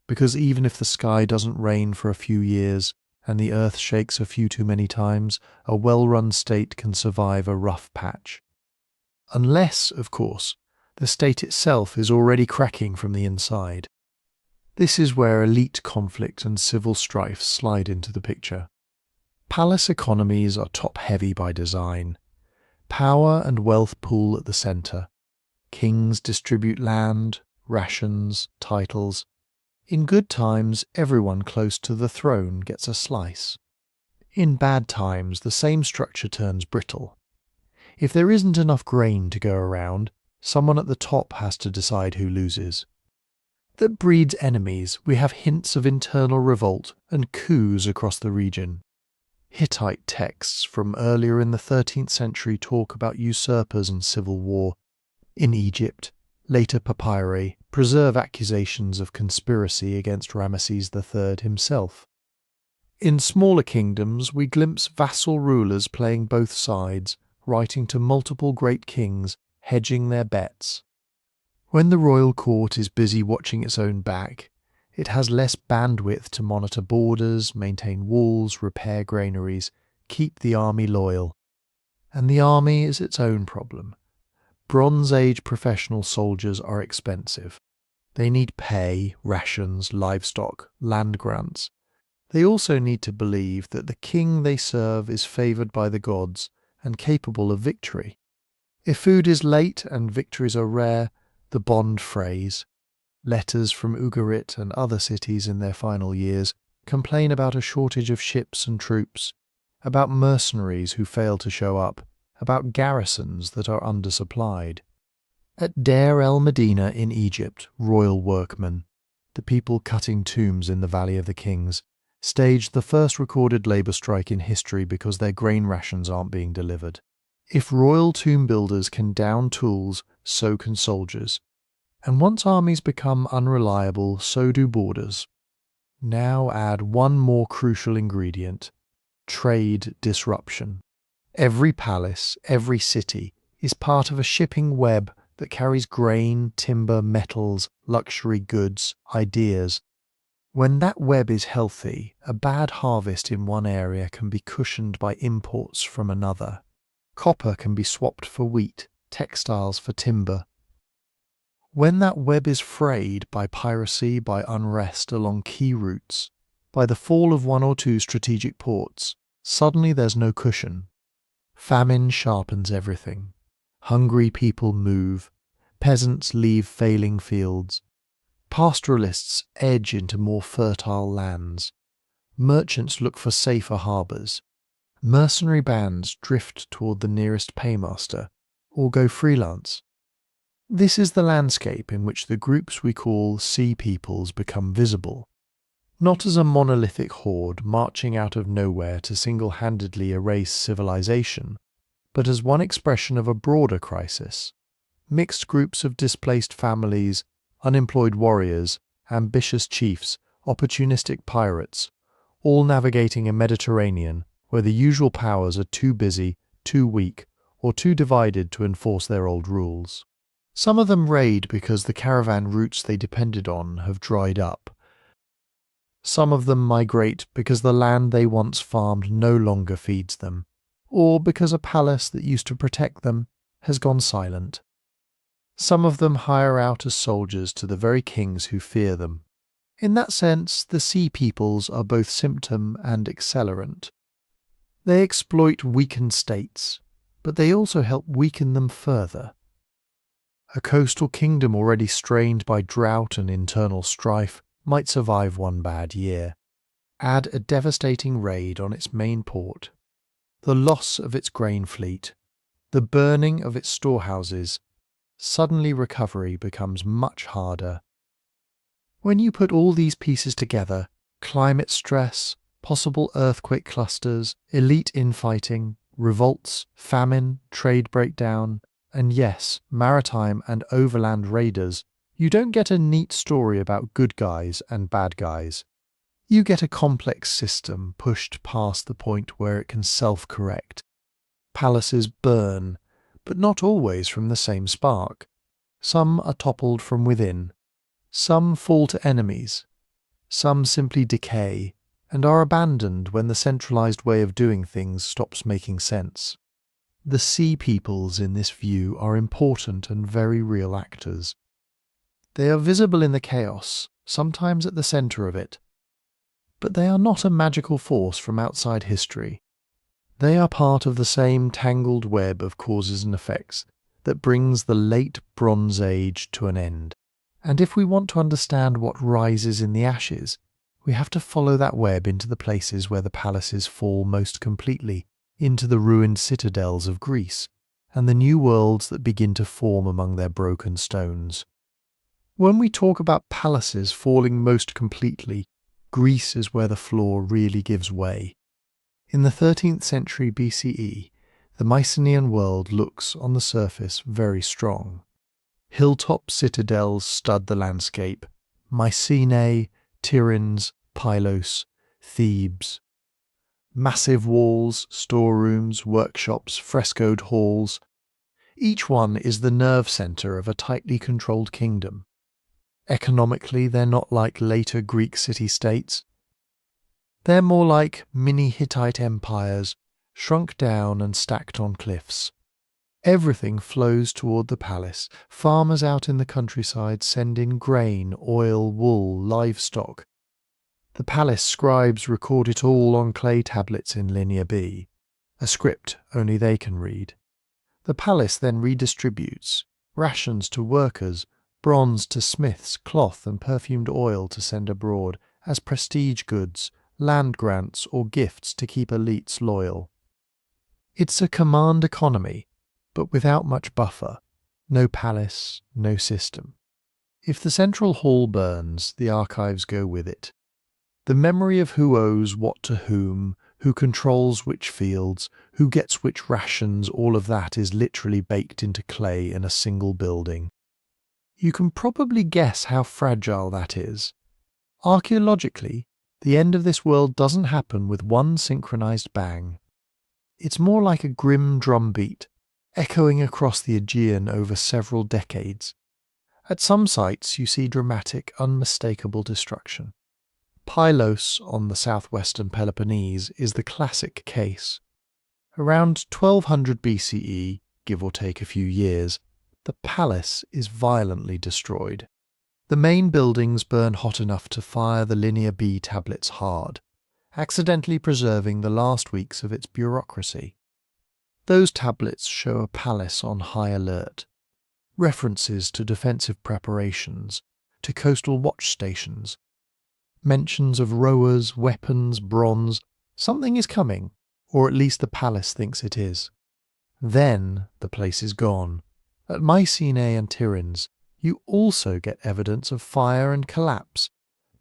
because even if the sky doesn't rain for a few years and the earth shakes a few too many times, a well-run state can survive a rough patch. Unless, of course, the state itself is already cracking from the inside. This is where elite conflict and civil strife slide into the picture. Palace economies are top-heavy by design. Power and wealth pool at the centre. Kings distribute land, rations, titles. In good times, everyone close to the throne gets a slice. In bad times, the same structure turns brittle. If there isn't enough grain to go around, someone at the top has to decide who loses. That breeds enemies. We have hints of internal revolt and coups across the region. Hittite texts from earlier in the 13th century talk about usurpers and civil war. In Egypt, later papyri preserve accusations of conspiracy against Ramesses III himself. In smaller kingdoms, we glimpse vassal rulers playing both sides, writing to multiple great kings, hedging their bets. When the royal court is busy watching its own back, it has less bandwidth to monitor borders, maintain walls, repair granaries, keep the army loyal. And the army is its own problem. Bronze Age professional soldiers are expensive. They need pay, rations, livestock, land grants. They also need to believe that the king they serve is favoured by the gods and capable of victory. If food is late and victories are rare, the bond frays. Letters from Ugarit and other cities in their final years complain about a shortage of ships and troops, about mercenaries who fail to show up, about garrisons that are undersupplied. At Deir el-Medina in Egypt, royal workmen, the people cutting tombs in the Valley of the Kings, staged the first recorded labour strike in history because their grain rations aren't being delivered. If royal tomb builders can down tools, so can soldiers. And once armies become unreliable, so do borders. Now add one more crucial ingredient: trade disruption. Every palace, every city, is part of a shipping web that carries grain, timber, metals, luxury goods, ideas. When that web is healthy, a bad harvest in one area can be cushioned by imports from another. Copper can be swapped for wheat, textiles for timber. When that web is frayed by piracy, by unrest along key routes, by the fall of one or two strategic ports, suddenly there's no cushion. Famine sharpens everything. Hungry people move. Peasants leave failing fields. Pastoralists edge into more fertile lands. Merchants look for safer harbours. Mercenary bands drift toward the nearest paymaster, or go freelance. This is the landscape in which the groups we call Sea Peoples become visible, not as a monolithic horde marching out of nowhere to single-handedly erase civilization, but as one expression of a broader crisis. Mixed groups of displaced families, unemployed warriors, ambitious chiefs, opportunistic pirates, all navigating a Mediterranean where the usual powers are too busy, too weak, or too divided to enforce their old rules. Some of them raid because the caravan routes they depended on have dried up. Some of them migrate because the land they once farmed no longer feeds them, or because a palace that used to protect them has gone silent. Some of them hire out as soldiers to the very kings who fear them. In that sense, the Sea Peoples are both symptom and accelerant. They exploit weakened states, but they also help weaken them further. A coastal kingdom already strained by drought and internal strife might survive one bad year. Add a devastating raid on its main port, the loss of its grain fleet, the burning of its storehouses. Suddenly recovery becomes much harder. When you put all these pieces together, climate stress, possible earthquake clusters, elite infighting, revolts, famine, trade breakdown, and yes, maritime and overland raiders, you don't get a neat story about good guys and bad guys. You get a complex system pushed past the point where it can self-correct. Palaces burn, but not always from the same spark. Some are toppled from within. Some fall to enemies. Some simply decay and are abandoned when the centralized way of doing things stops making sense. The Sea Peoples in this view are important and very real actors. They are visible in the chaos, sometimes at the center of it. But they are not a magical force from outside history. They are part of the same tangled web of causes and effects that brings the late Bronze Age to an end. And if we want to understand what rises in the ashes, we have to follow that web into the places where the palaces fall most completely, into the ruined citadels of Greece, and the new worlds that begin to form among their broken stones. When we talk about palaces falling most completely, Greece is where the floor really gives way. In the 13th century BCE, the Mycenaean world looks, on the surface, very strong. Hilltop citadels stud the landscape: Mycenae, Tiryns, Pylos, Thebes. Massive walls, storerooms, workshops, frescoed halls. Each one is the nerve centre of a tightly controlled kingdom. Economically, they're not like later Greek city-states. They're more like mini Hittite empires, shrunk down and stacked on cliffs. Everything flows toward the palace. Farmers out in the countryside send in grain, oil, wool, livestock. The palace scribes record it all on clay tablets in Linear B, a script only they can read. The palace then redistributes rations to workers, bronze to smiths, cloth and perfumed oil to send abroad as prestige goods, land grants or gifts to keep elites loyal. It's a command economy, but without much buffer. No palace, no system. If the central hall burns, the archives go with it. The memory of who owes what to whom, who controls which fields, who gets which rations, all of that is literally baked into clay in a single building. You can probably guess how fragile that is. Archaeologically, the end of this world doesn't happen with one synchronized bang. It's more like a grim drumbeat, echoing across the Aegean over several decades. At some sites you see dramatic, unmistakable destruction. Pylos on the southwestern Peloponnese is the classic case. Around 1200 BCE, give or take a few years, the palace is violently destroyed. The main buildings burn hot enough to fire the Linear B tablets hard, accidentally preserving the last weeks of its bureaucracy. Those tablets show a palace on high alert. References to defensive preparations, to coastal watch stations, mentions of rowers, weapons, bronze. Something is coming, or at least the palace thinks it is. Then the place is gone. At Mycenae and Tiryns, you also get evidence of fire and collapse,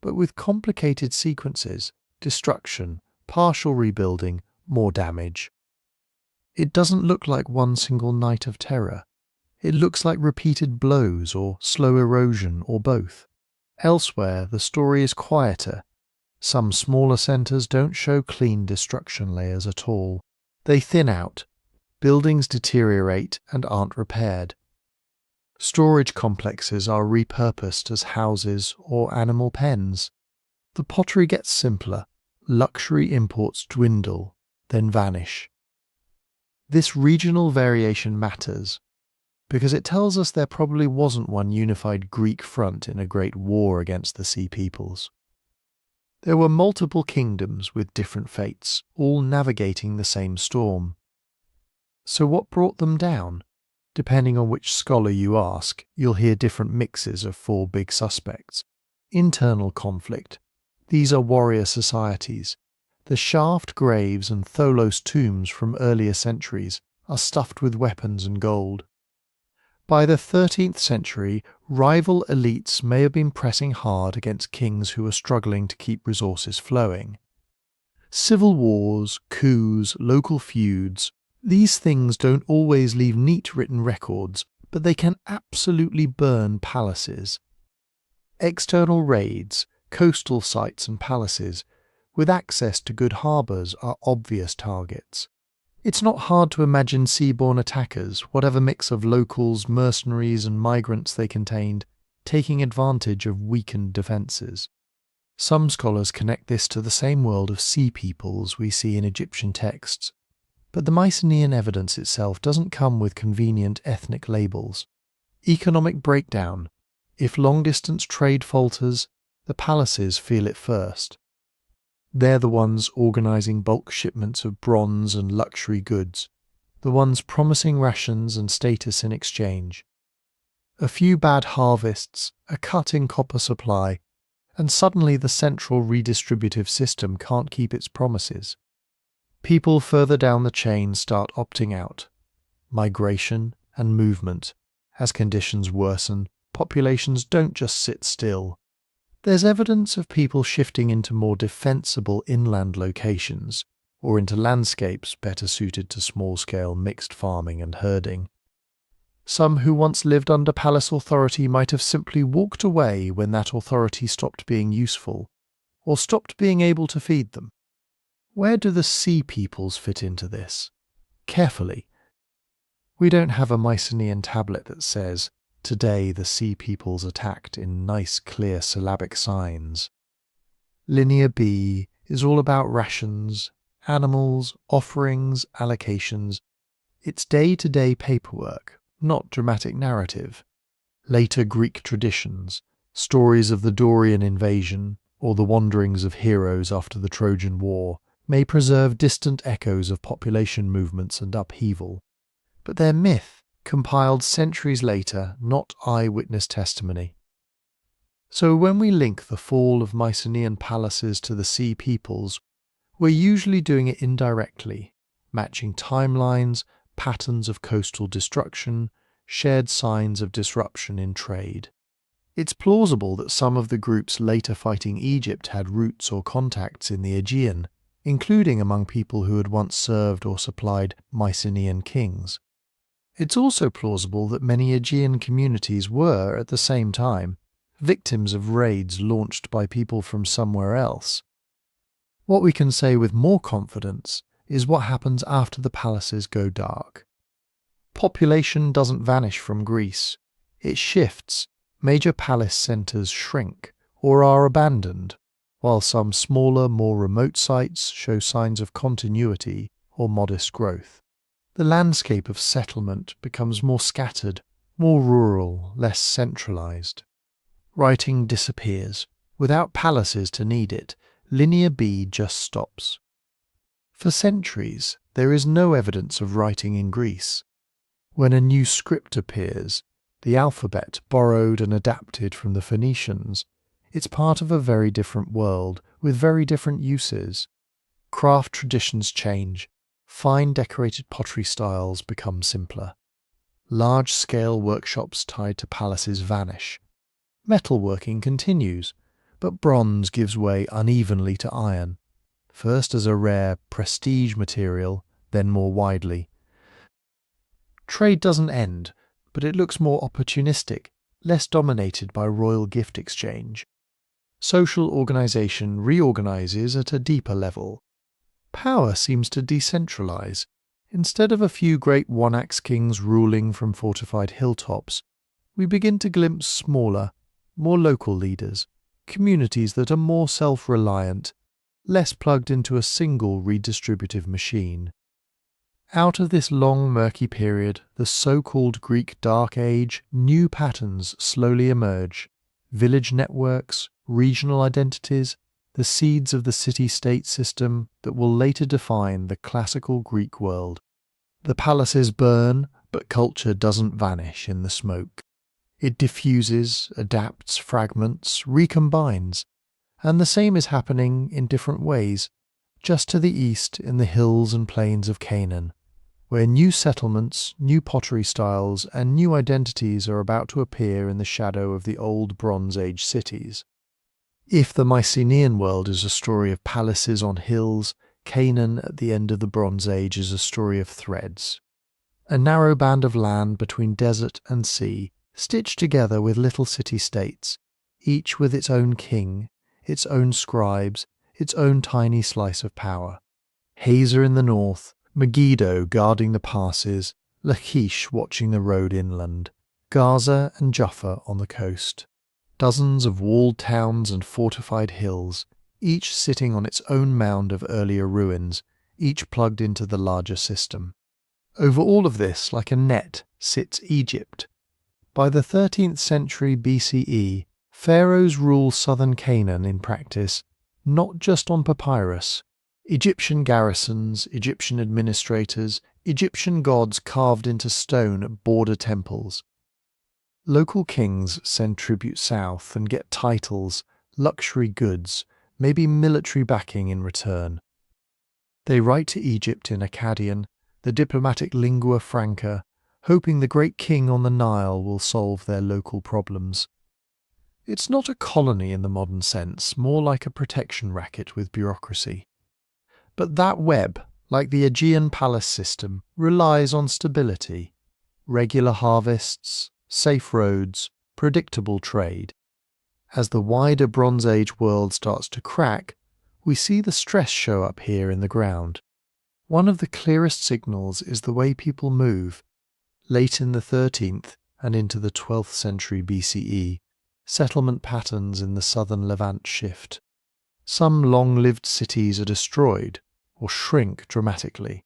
but with complicated sequences, destruction, partial rebuilding, more damage. It doesn't look like one single night of terror. It looks like repeated blows or slow erosion or both. Elsewhere, the story is quieter. Some smaller centres don't show clean destruction layers at all. They thin out. Buildings deteriorate and aren't repaired. Storage complexes are repurposed as houses or animal pens. The pottery gets simpler. Luxury imports dwindle, then vanish. This regional variation matters, because it tells us there probably wasn't one unified Greek front in a great war against the Sea Peoples. There were multiple kingdoms with different fates, all navigating the same storm. So what brought them down? Depending on which scholar you ask, you'll hear different mixes of four big suspects. Internal conflict. These are warrior societies. The shaft graves and tholos tombs from earlier centuries are stuffed with weapons and gold. By the 13th century, rival elites may have been pressing hard against kings who were struggling to keep resources flowing. Civil wars, coups, local feuds, these things don't always leave neat written records, but they can absolutely burn palaces. External raids, coastal sites and palaces, with access to good harbours, are obvious targets. It's not hard to imagine seaborne attackers, whatever mix of locals, mercenaries and migrants they contained, taking advantage of weakened defences. Some scholars connect this to the same world of sea peoples we see in Egyptian texts, but the Mycenaean evidence itself doesn't come with convenient ethnic labels. Economic breakdown. If long-distance trade falters, the palaces feel it first. They're the ones organising bulk shipments of bronze and luxury goods, the ones promising rations and status in exchange. A few bad harvests, a cut in copper supply, and suddenly the central redistributive system can't keep its promises. People further down the chain start opting out. Migration and movement. As conditions worsen, populations don't just sit still. There's evidence of people shifting into more defensible inland locations, or into landscapes better suited to small-scale mixed farming and herding. Some who once lived under palace authority might have simply walked away when that authority stopped being useful, or stopped being able to feed them. Where do the Sea Peoples fit into this? Carefully. We don't have a Mycenaean tablet that says, "Today the Sea Peoples attacked," in nice clear syllabic signs. Linear B is all about rations, animals, offerings, allocations. It's day-to-day paperwork, not dramatic narrative. Later Greek traditions, stories of the Dorian invasion, or the wanderings of heroes after the Trojan War, may preserve distant echoes of population movements and upheaval. But they're myth, compiled centuries later, not eyewitness testimony. So when we link the fall of Mycenaean palaces to the Sea Peoples, we're usually doing it indirectly, matching timelines, patterns of coastal destruction, shared signs of disruption in trade. It's plausible that some of the groups later fighting Egypt had roots or contacts in the Aegean, including among people who had once served or supplied Mycenaean kings. It's also plausible that many Aegean communities were, at the same time, victims of raids launched by people from somewhere else. What we can say with more confidence is what happens after the palaces go dark. Population doesn't vanish from Greece. It shifts. Major palace centres shrink or are abandoned, while some smaller, more remote sites show signs of continuity or modest growth. The landscape of settlement becomes more scattered, more rural, less centralised. Writing disappears. Without palaces to knead it, Linear B just stops. For centuries, there is no evidence of writing in Greece. When a new script appears, the alphabet borrowed and adapted from the Phoenicians, it's part of a very different world with very different uses. Craft traditions change. Fine decorated pottery styles become simpler. Large-scale workshops tied to palaces vanish. Metalworking continues, but bronze gives way unevenly to iron, first as a rare prestige material, then more widely. Trade doesn't end, but it looks more opportunistic, less dominated by royal gift exchange. Social organisation reorganises at a deeper level. Power seems to decentralise. Instead of a few great one-axe kings ruling from fortified hilltops, we begin to glimpse smaller, more local leaders, communities that are more self-reliant, less plugged into a single redistributive machine. Out of this long murky period, the so-called Greek Dark Age, new patterns slowly emerge. Village networks, regional identities, the seeds of the city-state system that will later define the classical Greek world. The palaces burn, but culture doesn't vanish in the smoke. It diffuses, adapts, fragments, recombines, and the same is happening in different ways, just to the east in the hills and plains of Canaan, where new settlements, new pottery styles, and new identities are about to appear in the shadow of the old Bronze Age cities. If the Mycenaean world is a story of palaces on hills, Canaan at the end of the Bronze Age is a story of threads. A narrow band of land between desert and sea, stitched together with little city-states, each with its own king, its own scribes, its own tiny slice of power. Hazor in the north, Megiddo guarding the passes, Lachish watching the road inland, Gaza and Jaffa on the coast. Dozens of walled towns and fortified hills, each sitting on its own mound of earlier ruins, each plugged into the larger system. Over all of this, like a net, sits Egypt. By the 13th century BCE, pharaohs rule southern Canaan in practice, not just on papyrus. Egyptian garrisons, Egyptian administrators, Egyptian gods carved into stone at border temples. Local kings send tribute south and get titles, luxury goods, maybe military backing in return. They write to Egypt in Akkadian, the diplomatic lingua franca, hoping the great king on the Nile will solve their local problems. It's not a colony in the modern sense, more like a protection racket with bureaucracy. But that web, like the Aegean palace system, relies on stability, regular harvests, safe roads, predictable trade. As the wider Bronze Age world starts to crack, we see the stress show up here in the ground. One of the clearest signals is the way people move. Late in the 13th and into the 12th century BCE, settlement patterns in the southern Levant shift. Some long-lived cities are destroyed or shrink dramatically.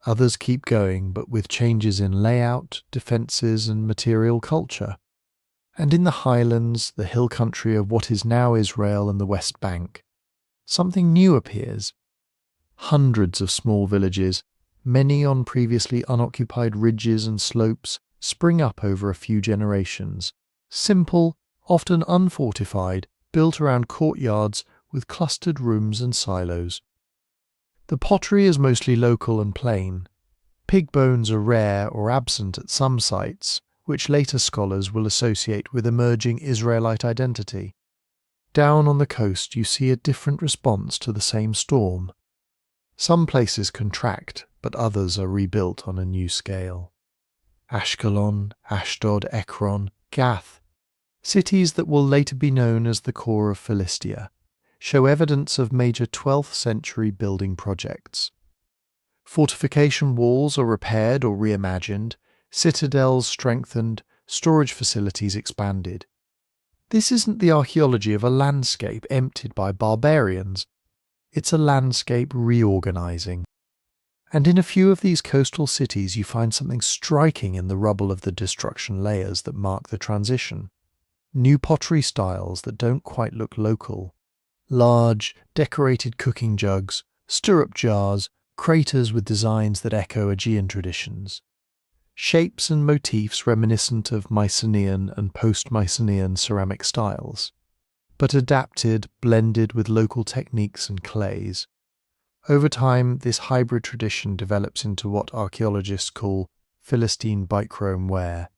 Others keep going, but with changes in layout, defences and material culture. And in the highlands, the hill country of what is now Israel and the West Bank, something new appears. Hundreds of small villages, many on previously unoccupied ridges and slopes, spring up over a few generations. Simple, often unfortified, built around courtyards with clustered rooms and silos. The pottery is mostly local and plain. Pig bones are rare or absent at some sites, which later scholars will associate with emerging Israelite identity. Down on the coast you see a different response to the same storm. Some places contract, but others are rebuilt on a new scale. Ashkelon, Ashdod, Ekron, Gath, cities that will later be known as the core of Philistia, show evidence of major 12th century building projects. Fortification walls are repaired or reimagined, citadels strengthened, storage facilities expanded. This isn't the archaeology of a landscape emptied by barbarians. It's a landscape reorganizing. And in a few of these coastal cities you find something striking in the rubble of the destruction layers that mark the transition. New pottery styles that don't quite look local. Large, decorated cooking jugs, stirrup jars, craters with designs that echo Aegean traditions. Shapes and motifs reminiscent of Mycenaean and post-Mycenaean ceramic styles, but adapted, blended with local techniques and clays. Over time, this hybrid tradition develops into what archaeologists call Philistine bichrome ware,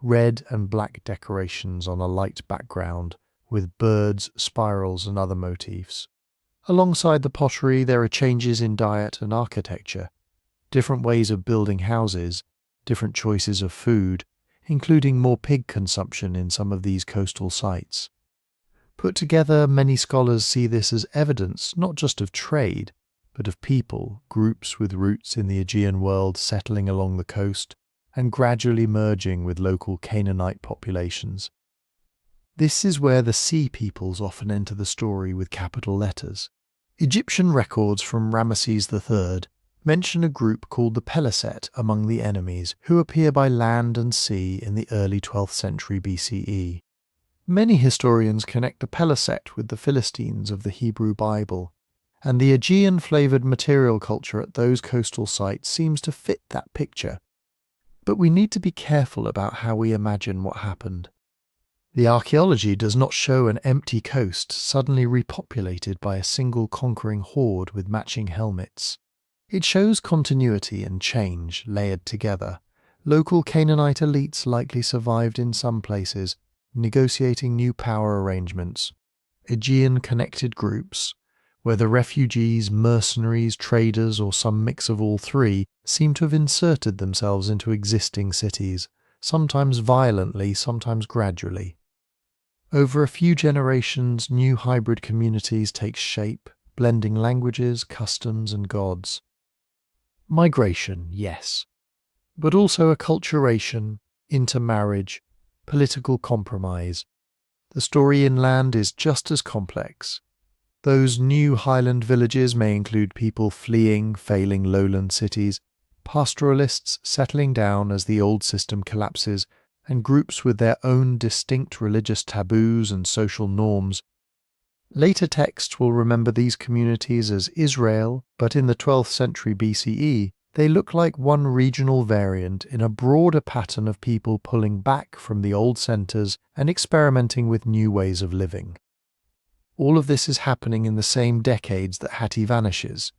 red and black decorations on a light background, with birds, spirals and other motifs. Alongside the pottery, there are changes in diet and architecture, different ways of building houses, different choices of food, including more pig consumption in some of these coastal sites. Put together, many scholars see this as evidence not just of trade, but of people, groups with roots in the Aegean world settling along the coast and gradually merging with local Canaanite populations. This is where the sea peoples often enter the story with capital letters. Egyptian records from Ramesses III mention a group called the Peleset among the enemies who appear by land and sea in the early 12th century BCE. Many historians connect the Peleset with the Philistines of the Hebrew Bible, and the Aegean-flavoured material culture at those coastal sites seems to fit that picture. But we need to be careful about how we imagine what happened. The archaeology does not show an empty coast suddenly repopulated by a single conquering horde with matching helmets. It shows continuity and change layered together. Local Canaanite elites likely survived in some places, negotiating new power arrangements. Aegean-connected groups, whether refugees, mercenaries, traders, or some mix of all three, seem to have inserted themselves into existing cities, sometimes violently, sometimes gradually. Over a few generations, new hybrid communities take shape, blending languages, customs, and gods. Migration, yes, but also acculturation, intermarriage, political compromise. The story inland is just as complex. Those new highland villages may include people fleeing failing lowland cities, pastoralists settling down as the old system collapses, and groups with their own distinct religious taboos and social norms. Later texts will remember these communities as Israel, but in the 12th century BCE, they look like one regional variant in a broader pattern of people pulling back from the old centres and experimenting with new ways of living. All of this is happening in the same decades that Hatti vanishes.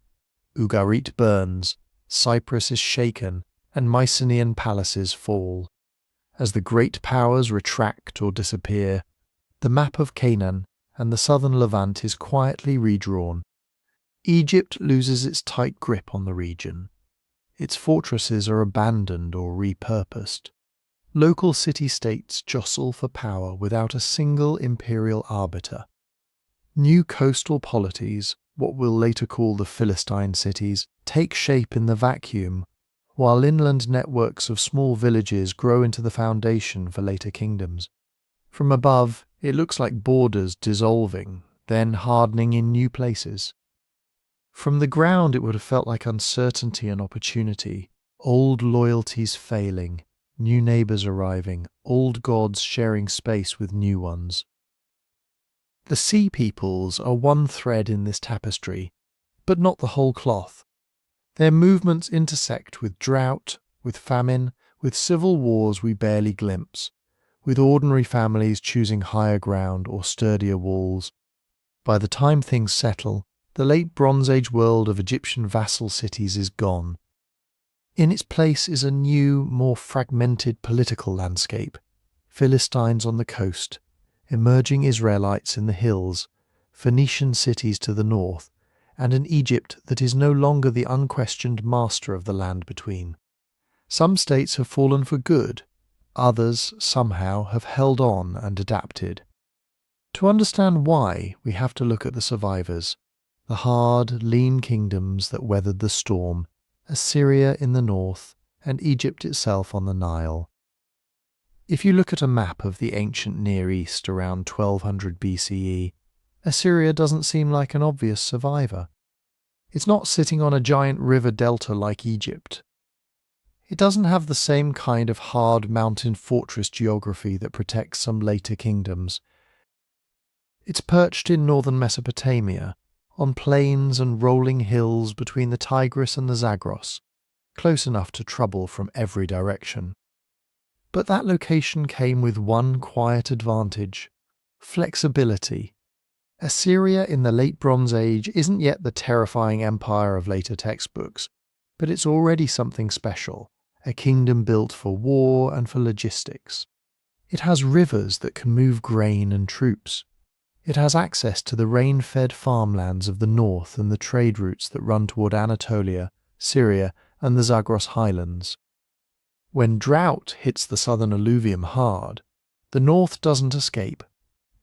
Ugarit burns, Cyprus is shaken, and Mycenaean palaces fall. As the great powers retract or disappear, the map of Canaan and the southern Levant is quietly redrawn. Egypt loses its tight grip on the region. Its fortresses are abandoned or repurposed. Local city-states jostle for power without a single imperial arbiter. New coastal polities, what we'll later call the Philistine cities, take shape in the vacuum, while inland networks of small villages grow into the foundation for later kingdoms. From above, it looks like borders dissolving, then hardening in new places. From the ground it would have felt like uncertainty and opportunity, old loyalties failing, new neighbours arriving, old gods sharing space with new ones. The sea peoples are one thread in this tapestry, but not the whole cloth. Their movements intersect with drought, with famine, with civil wars we barely glimpse, with ordinary families choosing higher ground or sturdier walls. By the time things settle, the late Bronze Age world of Egyptian vassal cities is gone. In its place is a new, more fragmented political landscape. Philistines on the coast, emerging Israelites in the hills, Phoenician cities to the north, and an Egypt that is no longer the unquestioned master of the land between. Some states have fallen for good, others somehow have held on and adapted. To understand why, we have to look at the survivors, the hard, lean kingdoms that weathered the storm, Assyria in the north and Egypt itself on the Nile. If you look at a map of the ancient Near East around 1200 BCE, Assyria doesn't seem like an obvious survivor. It's not sitting on a giant river delta like Egypt. It doesn't have the same kind of hard mountain fortress geography that protects some later kingdoms. It's perched in northern Mesopotamia, on plains and rolling hills between the Tigris and the Zagros, close enough to trouble from every direction. But that location came with one quiet advantage: flexibility. Assyria in the Late Bronze Age isn't yet the terrifying empire of later textbooks, but it's already something special, a kingdom built for war and for logistics. It has rivers that can move grain and troops. It has access to the rain-fed farmlands of the north and the trade routes that run toward Anatolia, Syria, and the Zagros highlands. When drought hits the southern alluvium hard, the north doesn't escape,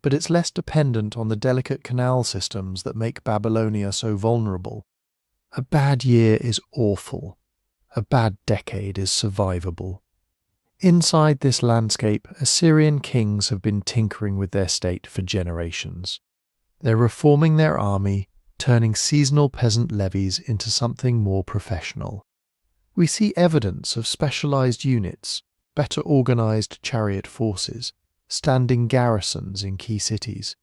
but it's less dependent on the delicate canal systems that make Babylonia so vulnerable. A bad year is awful. A bad decade is survivable. Inside this landscape, Assyrian kings have been tinkering with their state for generations. They're reforming their army, turning seasonal peasant levies into something more professional. We see evidence of specialized units, better organized chariot forces, standing garrisons in key cities.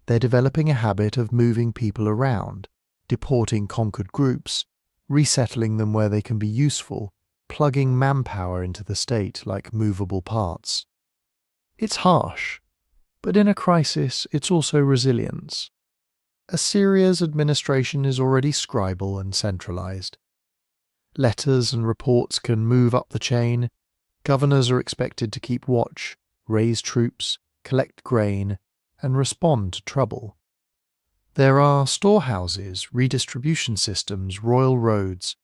They're developing a habit of moving people around, deporting conquered groups, resettling them where they can be useful, plugging manpower into the state like movable parts. It's harsh, but in a crisis it's also resilience. Assyria's administration is already scribal and centralized. Letters and reports can move up the chain. Governors are expected to keep watch, raise troops, collect grain, and respond to trouble. There are storehouses, redistribution systems, royal roads.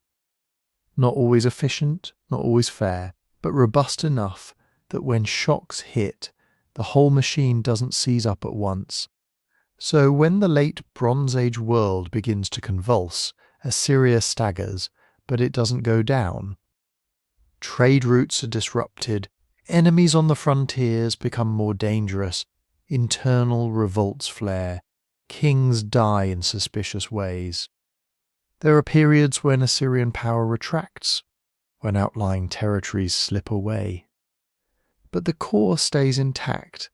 Not always efficient, not always fair, but robust enough that when shocks hit, the whole machine doesn't seize up at once. So when the late Bronze Age world begins to convulse, Assyria staggers, but it doesn't go down. Trade routes are disrupted, enemies on the frontiers become more dangerous, internal revolts flare, kings die in suspicious ways. There are periods when Assyrian power retracts, when outlying territories slip away. But the core stays intact.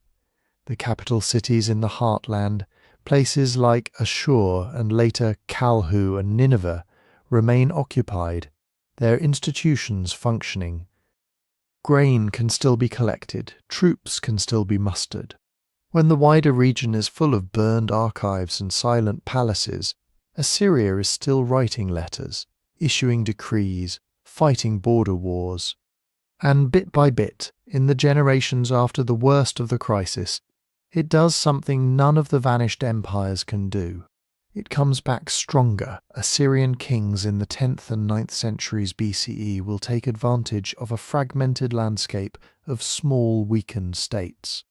The capital cities in the heartland, places like Ashur and later Kalhu and Nineveh, remain occupied, their institutions functioning. Grain can still be collected, troops can still be mustered. When the wider region is full of burned archives and silent palaces, Assyria is still writing letters, issuing decrees, fighting border wars. And bit by bit, in the generations after the worst of the crisis, it does something none of the vanished empires can do. It comes back stronger. Assyrian kings in the 10th and 9th centuries BCE will take advantage of a fragmented landscape of small, weakened states.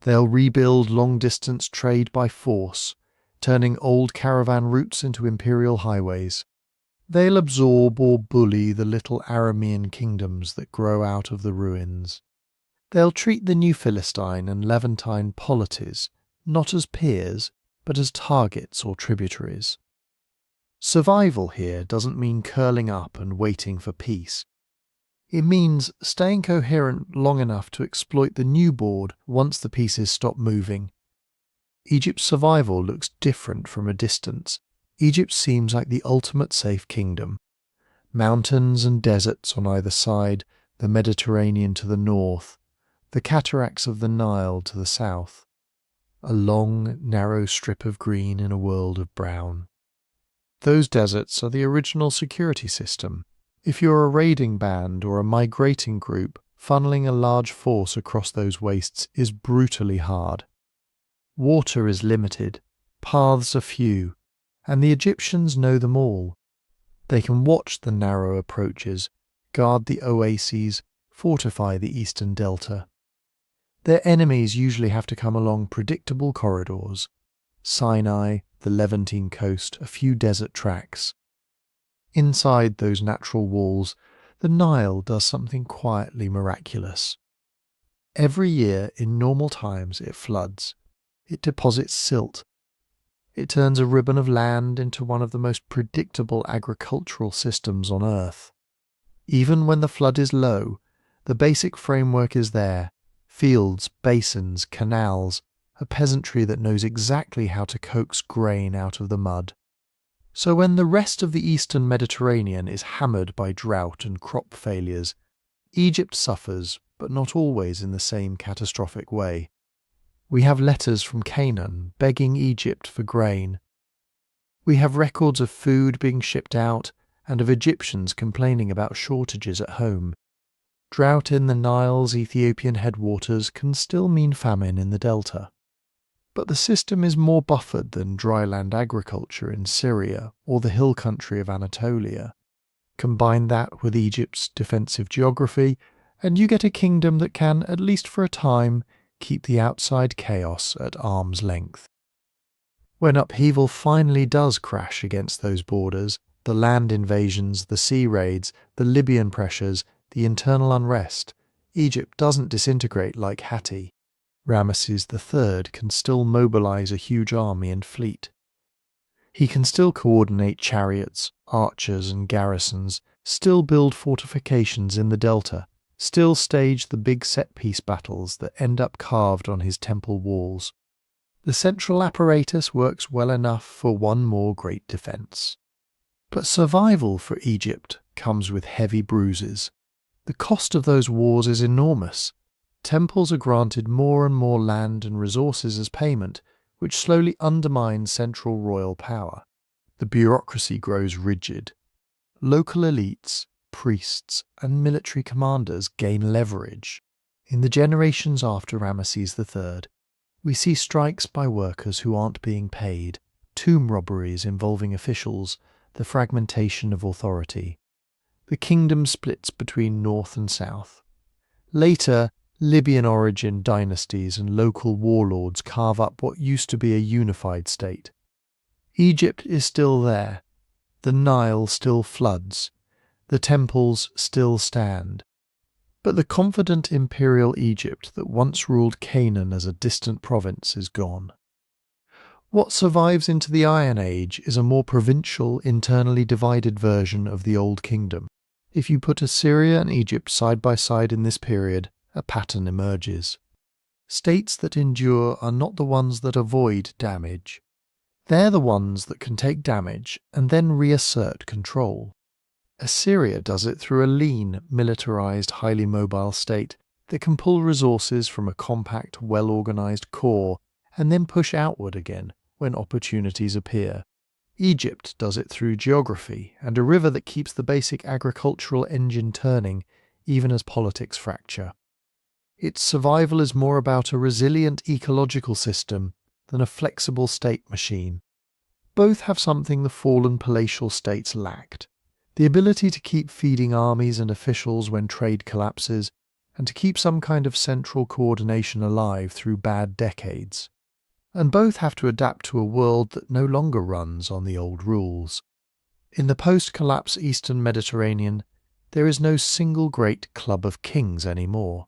They'll rebuild long-distance trade by force, turning old caravan routes into imperial highways. They'll absorb or bully the little Aramean kingdoms that grow out of the ruins. They'll treat the new Philistine and Levantine polities not as peers, but as targets or tributaries. Survival here doesn't mean curling up and waiting for peace. It means staying coherent long enough to exploit the new board once the pieces stop moving. Egypt's survival looks different from a distance. Egypt seems like the ultimate safe kingdom. Mountains and deserts on either side, the Mediterranean to the north, the cataracts of the Nile to the south. A long, narrow strip of green in a world of brown. Those deserts are the original security system. If you're a raiding band or a migrating group, funneling a large force across those wastes is brutally hard. Water is limited, paths are few, and the Egyptians know them all. They can watch the narrow approaches, guard the oases, fortify the eastern delta. Their enemies usually have to come along predictable corridors: Sinai, the Levantine coast, a few desert tracks. Inside those natural walls, the Nile does something quietly miraculous. Every year, in normal times, it floods. It deposits silt. It turns a ribbon of land into one of the most predictable agricultural systems on Earth. Even when the flood is low, the basic framework is there: fields, basins, canals, a peasantry that knows exactly how to coax grain out of the mud. So when the rest of the eastern Mediterranean is hammered by drought and crop failures, Egypt suffers, but not always in the same catastrophic way. We have letters from Canaan begging Egypt for grain. We have records of food being shipped out and of Egyptians complaining about shortages at home. Drought in the Nile's Ethiopian headwaters can still mean famine in the delta. But the system is more buffered than dryland agriculture in Syria or the hill country of Anatolia. Combine that with Egypt's defensive geography, and you get a kingdom that can, at least for a time, keep the outside chaos at arm's length. When upheaval finally does crash against those borders, the land invasions, the sea raids, the Libyan pressures, the internal unrest, Egypt doesn't disintegrate like Hatti. Ramesses III can still mobilize a huge army and fleet. He can still coordinate chariots, archers and garrisons, still build fortifications in the delta, still stage the big set-piece battles that end up carved on his temple walls. The central apparatus works well enough for one more great defense. But survival for Egypt comes with heavy bruises. The cost of those wars is enormous. Temples are granted more and more land and resources as payment, which slowly undermines central royal power. The bureaucracy grows rigid. Local elites, priests, and military commanders gain leverage. In the generations after Ramesses III, we see strikes by workers who aren't being paid, tomb robberies involving officials, the fragmentation of authority. The kingdom splits between north and south. Later, Libyan origin dynasties and local warlords carve up what used to be a unified state. Egypt is still there. The Nile still floods. The temples still stand. But the confident imperial Egypt that once ruled Canaan as a distant province is gone. What survives into the Iron Age is a more provincial, internally divided version of the Old Kingdom. If you put Assyria and Egypt side by side in this period, a pattern emerges. States that endure are not the ones that avoid damage. They're the ones that can take damage and then reassert control. Assyria does it through a lean, militarized, highly mobile state that can pull resources from a compact, well-organized core and then push outward again when opportunities appear. Egypt does it through geography and a river that keeps the basic agricultural engine turning even as politics fracture. Its survival is more about a resilient ecological system than a flexible state machine. Both have something the fallen palatial states lacked: the ability to keep feeding armies and officials when trade collapses, and to keep some kind of central coordination alive through bad decades. And both have to adapt to a world that no longer runs on the old rules. In the post-collapse Eastern Mediterranean, there is no single great club of kings anymore.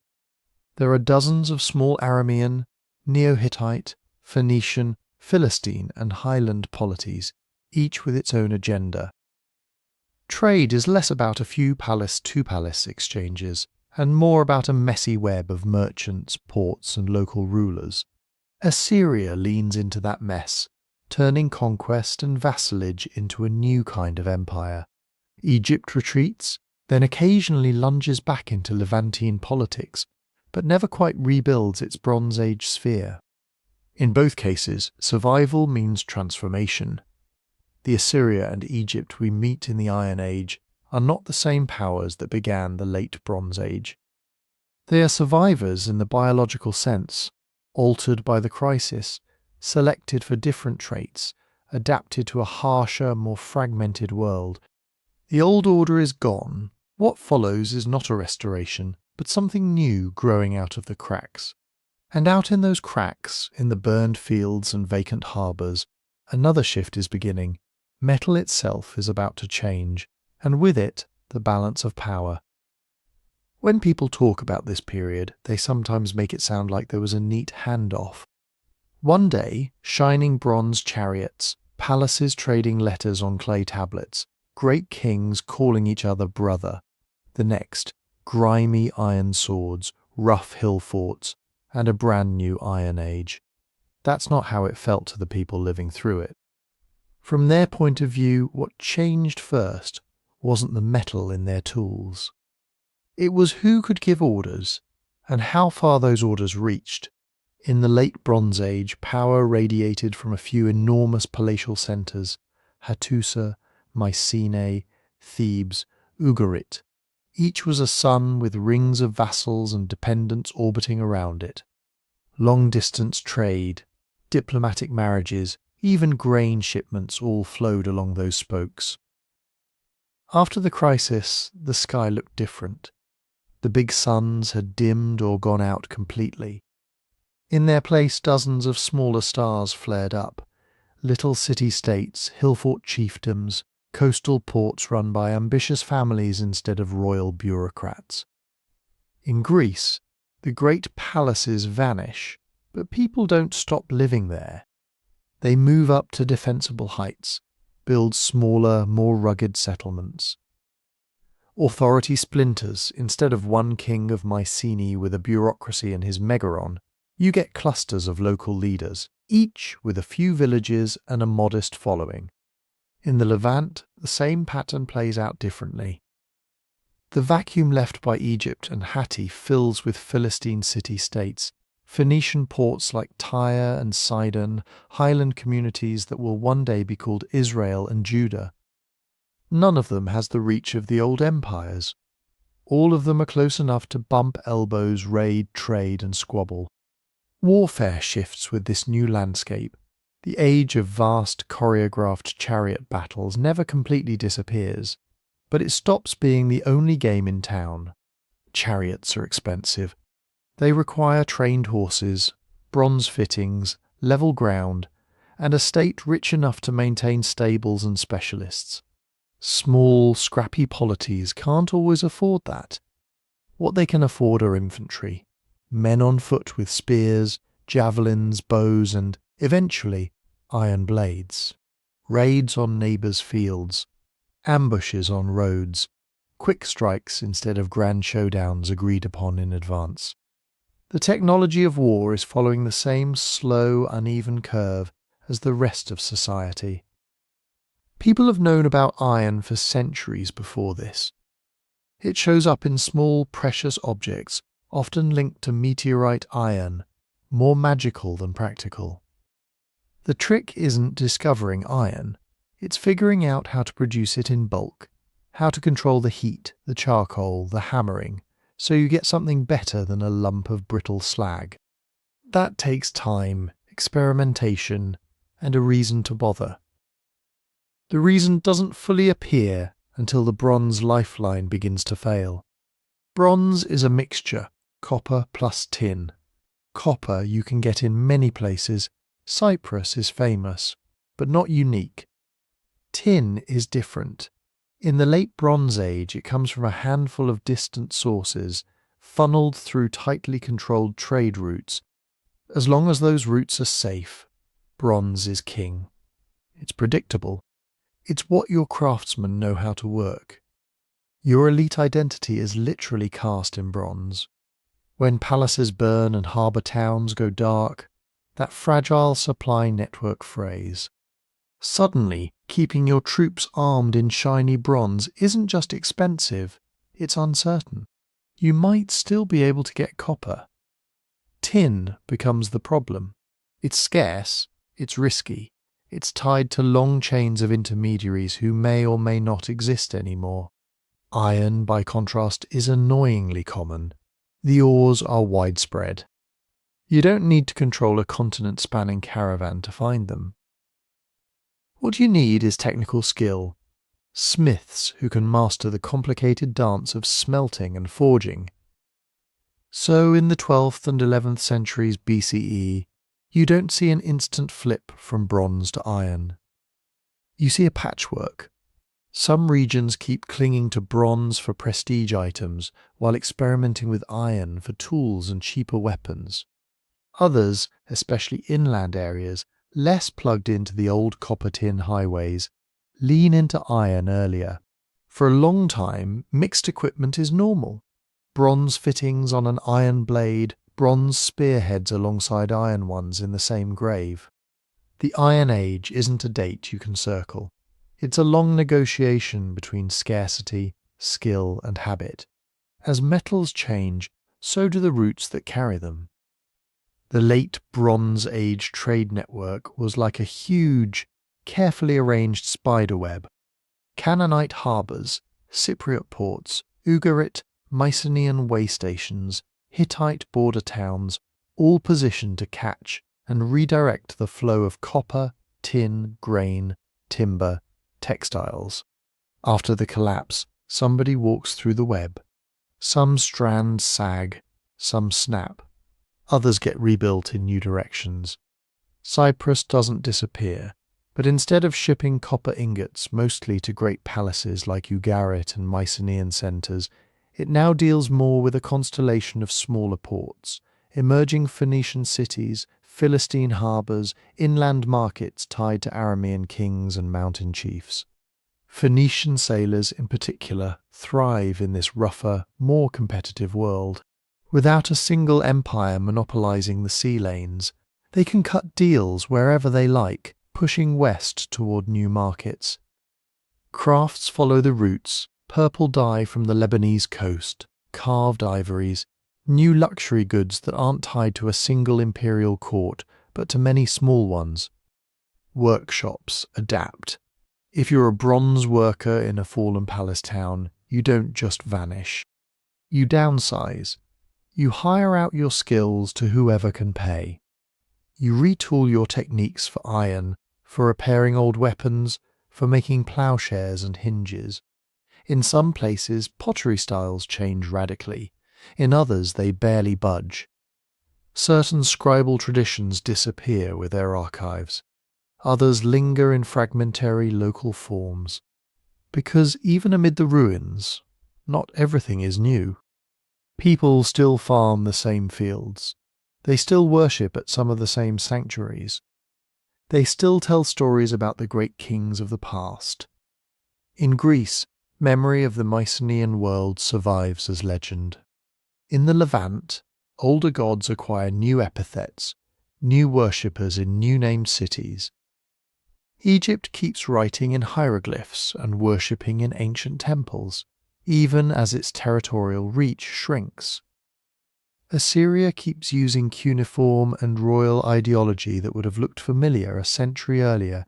There are dozens of small Aramean, Neo-Hittite, Phoenician, Philistine and Highland polities, each with its own agenda. Trade is less about a few palace-to-palace exchanges, and more about a messy web of merchants, ports and local rulers. Assyria leans into that mess, turning conquest and vassalage into a new kind of empire. Egypt retreats, then occasionally lunges back into Levantine politics, but never quite rebuilds its Bronze Age sphere. In both cases, survival means transformation. The Assyria and Egypt we meet in the Iron Age are not the same powers that began the Late Bronze Age. They are survivors in the biological sense, altered by the crisis, selected for different traits, adapted to a harsher, more fragmented world. The old order is gone. What follows is not a restoration, but something new growing out of the cracks. And out in those cracks, in the burned fields and vacant harbours, another shift is beginning. Metal itself is about to change, and with it, the balance of power. When people talk about this period, they sometimes make it sound like there was a neat handoff. One day, shining bronze chariots, palaces trading letters on clay tablets, great kings calling each other brother. The next, grimy iron swords, rough hill forts, and a brand new Iron Age. That's not how it felt to the people living through it. From their point of view, what changed first wasn't the metal in their tools. It was who could give orders, and how far those orders reached. In the Late Bronze Age, power radiated from a few enormous palatial centres: Hattusa, Mycenae, Thebes, Ugarit. Each was a sun with rings of vassals and dependents orbiting around it. Long-distance trade, diplomatic marriages, even grain shipments all flowed along those spokes. After the crisis, the sky looked different. The big suns had dimmed or gone out completely. In their place, dozens of smaller stars flared up. Little city-states, hill-fort chiefdoms, coastal ports run by ambitious families instead of royal bureaucrats. In Greece, the great palaces vanish, but people don't stop living there. They move up to defensible heights, build smaller, more rugged settlements. Authority splinters. Instead of one king of Mycenae with a bureaucracy and his megaron, you get clusters of local leaders, each with a few villages and a modest following. In the Levant, the same pattern plays out differently. The vacuum left by Egypt and Hatti fills with Philistine city-states, Phoenician ports like Tyre and Sidon, highland communities that will one day be called Israel and Judah. None of them has the reach of the old empires. All of them are close enough to bump elbows, raid, trade, and squabble. Warfare shifts with this new landscape. The age of vast, choreographed chariot battles never completely disappears, but it stops being the only game in town. Chariots are expensive. They require trained horses, bronze fittings, level ground, and a state rich enough to maintain stables and specialists. Small, scrappy polities can't always afford that. What they can afford are infantry, men on foot with spears, javelins, bows, and, eventually, iron blades. Raids on neighbours' fields, ambushes on roads, quick strikes instead of grand showdowns agreed upon in advance. The technology of war is following the same slow, uneven curve as the rest of society. People have known about iron for centuries before this. It shows up in small, precious objects, often linked to meteorite iron, more magical than practical. The trick isn't discovering iron, it's figuring out how to produce it in bulk, how to control the heat, the charcoal, the hammering, so you get something better than a lump of brittle slag. That takes time, experimentation, and a reason to bother. The reason doesn't fully appear until the bronze lifeline begins to fail. Bronze is a mixture, copper plus tin. Copper you can get in many places. Cyprus is famous, but not unique. Tin is different. In the Late Bronze Age, it comes from a handful of distant sources, funneled through tightly controlled trade routes. As long as those routes are safe, bronze is king. It's predictable. It's what your craftsmen know how to work. Your elite identity is literally cast in bronze. When palaces burn and harbour towns go dark, that fragile supply network frays. Suddenly, keeping your troops armed in shiny bronze isn't just expensive, it's uncertain. You might still be able to get copper. Tin becomes the problem. It's scarce, it's risky, it's tied to long chains of intermediaries who may or may not exist anymore. Iron, by contrast, is annoyingly common. The ores are widespread. You don't need to control a continent-spanning caravan to find them. What you need is technical skill. Smiths who can master the complicated dance of smelting and forging. So in the 12th and 11th centuries BCE, you don't see an instant flip from bronze to iron. You see a patchwork. Some regions keep clinging to bronze for prestige items while experimenting with iron for tools and cheaper weapons. Others, especially inland areas, less plugged into the old copper-tin highways, lean into iron earlier. For a long time, mixed equipment is normal. Bronze fittings on an iron blade, bronze spearheads alongside iron ones in the same grave. The Iron Age isn't a date you can circle. It's a long negotiation between scarcity, skill, and habit. As metals change, so do the routes that carry them. The late Bronze Age trade network was like a huge, carefully arranged spiderweb. Canaanite harbours, Cypriot ports, Ugarit, Mycenaean way stations, Hittite border towns, all positioned to catch and redirect the flow of copper, tin, grain, timber, textiles. After the collapse, somebody walks through the web. Some strands sag, some snap. Others get rebuilt in new directions. Cyprus doesn't disappear, but instead of shipping copper ingots mostly to great palaces like Ugarit and Mycenaean centres, it now deals more with a constellation of smaller ports, emerging Phoenician cities, Philistine harbours, inland markets tied to Aramean kings and mountain chiefs. Phoenician sailors in particular thrive in this rougher, more competitive world. Without a single empire monopolising the sea lanes, they can cut deals wherever they like, pushing west toward new markets. Crafts follow the routes, purple dye from the Lebanese coast, carved ivories, new luxury goods that aren't tied to a single imperial court, but to many small ones. Workshops adapt. If you're a bronze worker in a fallen palace town, you don't just vanish. You downsize. You hire out your skills to whoever can pay. You retool your techniques for iron, for repairing old weapons, for making ploughshares and hinges. In some places, pottery styles change radically. In others, they barely budge. Certain scribal traditions disappear with their archives. Others linger in fragmentary local forms. Because even amid the ruins, not everything is new. People still farm the same fields. They still worship at some of the same sanctuaries. They still tell stories about the great kings of the past. In Greece, memory of the Mycenaean world survives as legend. In the Levant, older gods acquire new epithets, new worshippers in new named cities. Egypt keeps writing in hieroglyphs and worshipping in ancient temples, even as its territorial reach shrinks. Assyria keeps using cuneiform and royal ideology that would have looked familiar a century earlier,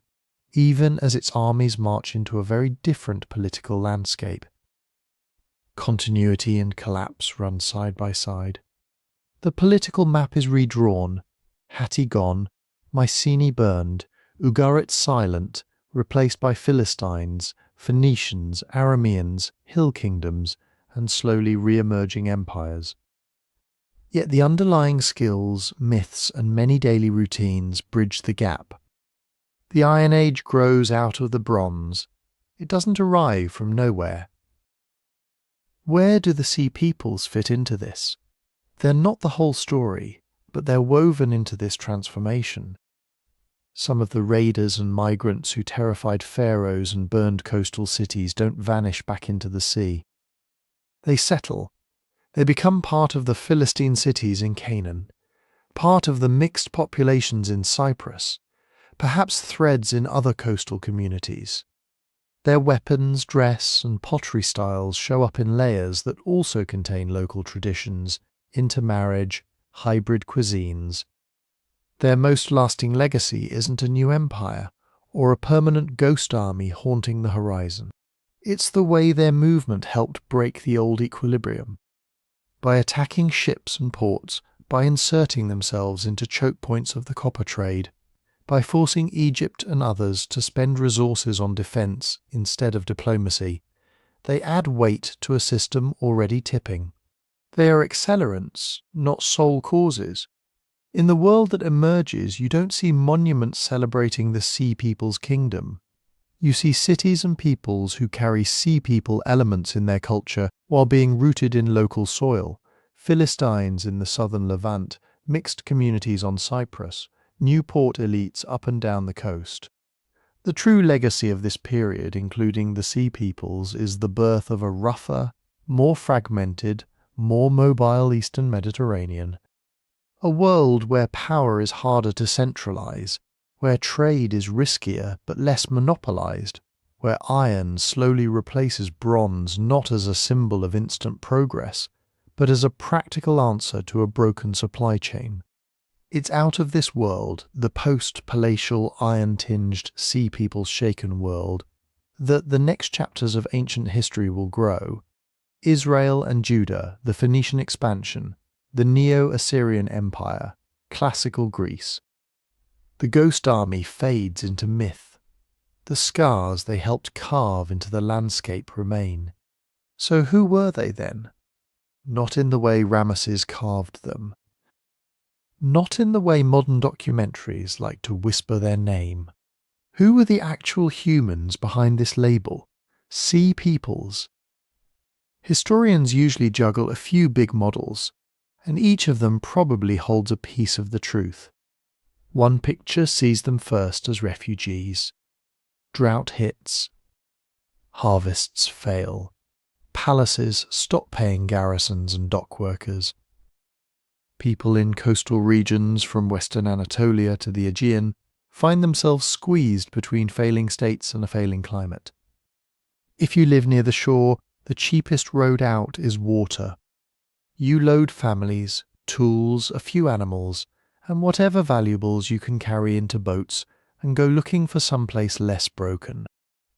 even as its armies march into a very different political landscape. Continuity and collapse run side by side. The political map is redrawn, Hatti gone, Mycenae burned, Ugarit silent, replaced by Philistines, Phoenicians, Arameans, hill kingdoms, and slowly re-emerging empires. Yet the underlying skills, myths, and many daily routines bridge the gap. The Iron Age grows out of the Bronze. It doesn't arrive from nowhere. Where do the Sea Peoples fit into this? They're not the whole story, but they're woven into this transformation. Some of the raiders and migrants who terrified pharaohs and burned coastal cities don't vanish back into the sea. They settle. They become part of the Philistine cities in Canaan, part of the mixed populations in Cyprus, perhaps threads in other coastal communities. Their weapons, dress, and pottery styles show up in layers that also contain local traditions, intermarriage, hybrid cuisines. Their most lasting legacy isn't a new empire or a permanent ghost army haunting the horizon. It's the way their movement helped break the old equilibrium. By attacking ships and ports, by inserting themselves into choke points of the copper trade, by forcing Egypt and others to spend resources on defence instead of diplomacy, they add weight to a system already tipping. They are accelerants, not sole causes. In the world that emerges, you don't see monuments celebrating the Sea People's kingdom. You see cities and peoples who carry Sea People elements in their culture while being rooted in local soil. Philistines in the southern Levant, mixed communities on Cyprus, new port elites up and down the coast. The true legacy of this period, including the Sea Peoples, is the birth of a rougher, more fragmented, more mobile Eastern Mediterranean. A world where power is harder to centralize, where trade is riskier but less monopolized, where iron slowly replaces bronze not as a symbol of instant progress, but as a practical answer to a broken supply chain. It's out of this world, the post-palatial, iron-tinged, Sea People's shaken world, that the next chapters of ancient history will grow. Israel and Judah, the Phoenician expansion, the Neo-Assyrian Empire, classical Greece. The ghost army fades into myth. The scars they helped carve into the landscape remain. So who were they then? Not in the way Ramesses carved them. Not in the way modern documentaries like to whisper their name. Who were the actual humans behind this label? Sea Peoples. Historians usually juggle a few big models, and each of them probably holds a piece of the truth. One picture sees them first as refugees. Drought hits. Harvests fail. Palaces stop paying garrisons and dock workers. People in coastal regions from western Anatolia to the Aegean find themselves squeezed between failing states and a failing climate. If you live near the shore, the cheapest road out is water. You load families, tools, a few animals, and whatever valuables you can carry into boats and go looking for someplace less broken.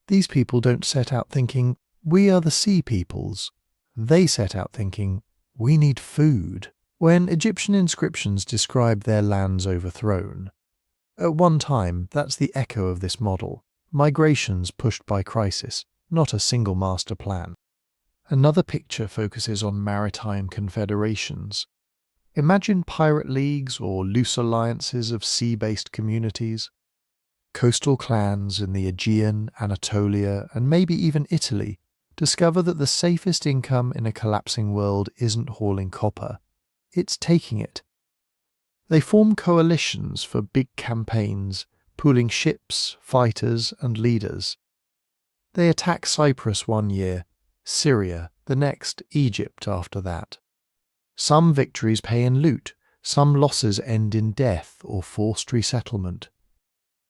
These people don't set out thinking, we are the Sea Peoples. They set out thinking, we need food. When Egyptian inscriptions describe their lands overthrown, at one time that's the echo of this model, migrations pushed by crisis, not a single master plan. Another picture focuses on maritime confederations. Imagine pirate leagues or loose alliances of sea-based communities. Coastal clans in the Aegean, Anatolia, and maybe even Italy discover that the safest income in a collapsing world isn't hauling copper. It's taking it. They form coalitions for big campaigns, pooling ships, fighters, and leaders. They attack Cyprus one year, Syria the next, Egypt after that. Some victories pay in loot, some losses end in death or forced resettlement.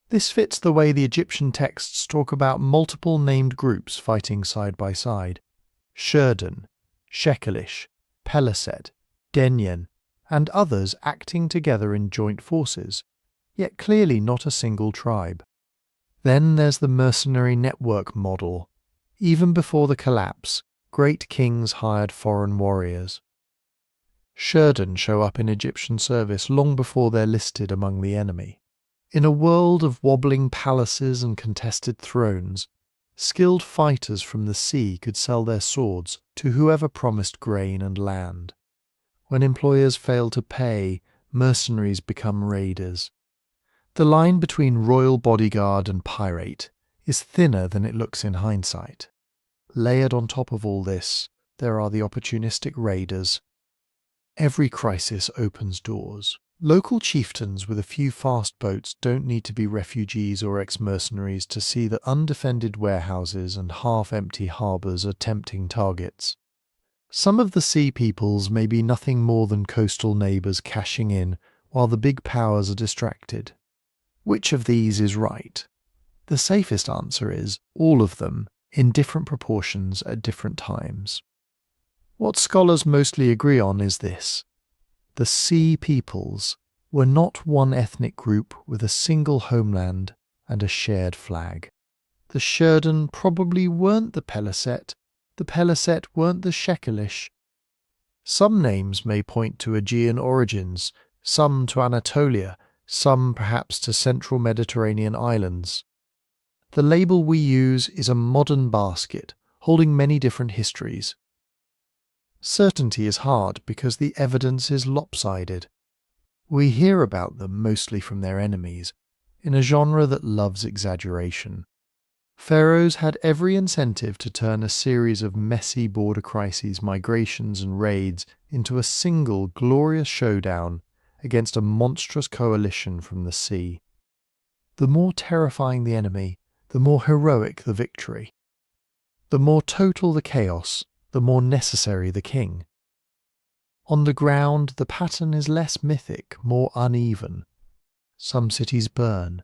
This fits the way the Egyptian texts talk about multiple named groups fighting side by side. Sherden, Shekelesh, Peleset, Denyen, and others acting together in joint forces, yet clearly not a single tribe. Then there's the mercenary network model. Even before the collapse, great kings hired foreign warriors. Sherden show up in Egyptian service long before they're listed among the enemy. In a world of wobbling palaces and contested thrones, skilled fighters from the sea could sell their swords to whoever promised grain and land. When employers fail to pay, mercenaries become raiders. The line between royal bodyguard and pirate is thinner than it looks in hindsight. Layered on top of all this, there are the opportunistic raiders. Every crisis opens doors. Local chieftains with a few fast boats don't need to be refugees or ex-mercenaries to see that undefended warehouses and half-empty harbours are tempting targets. Some of the Sea Peoples may be nothing more than coastal neighbours cashing in while the big powers are distracted. Which of these is right? The safest answer is all of them, in different proportions at different times. What scholars mostly agree on is this. The Sea Peoples were not one ethnic group with a single homeland and a shared flag. The Sherden probably weren't the Peleset weren't the Shekelesh. Some names may point to Aegean origins, some to Anatolia, some perhaps to central Mediterranean islands. The label we use is a modern basket, holding many different histories. Certainty is hard because the evidence is lopsided. We hear about them mostly from their enemies, in a genre that loves exaggeration. Pharaohs had every incentive to turn a series of messy border crises, migrations and raids into a single glorious showdown against a monstrous coalition from the sea. The more terrifying the enemy, the more heroic the victory. The more total the chaos, the more necessary the king. On the ground, the pattern is less mythic, more uneven. Some cities burn.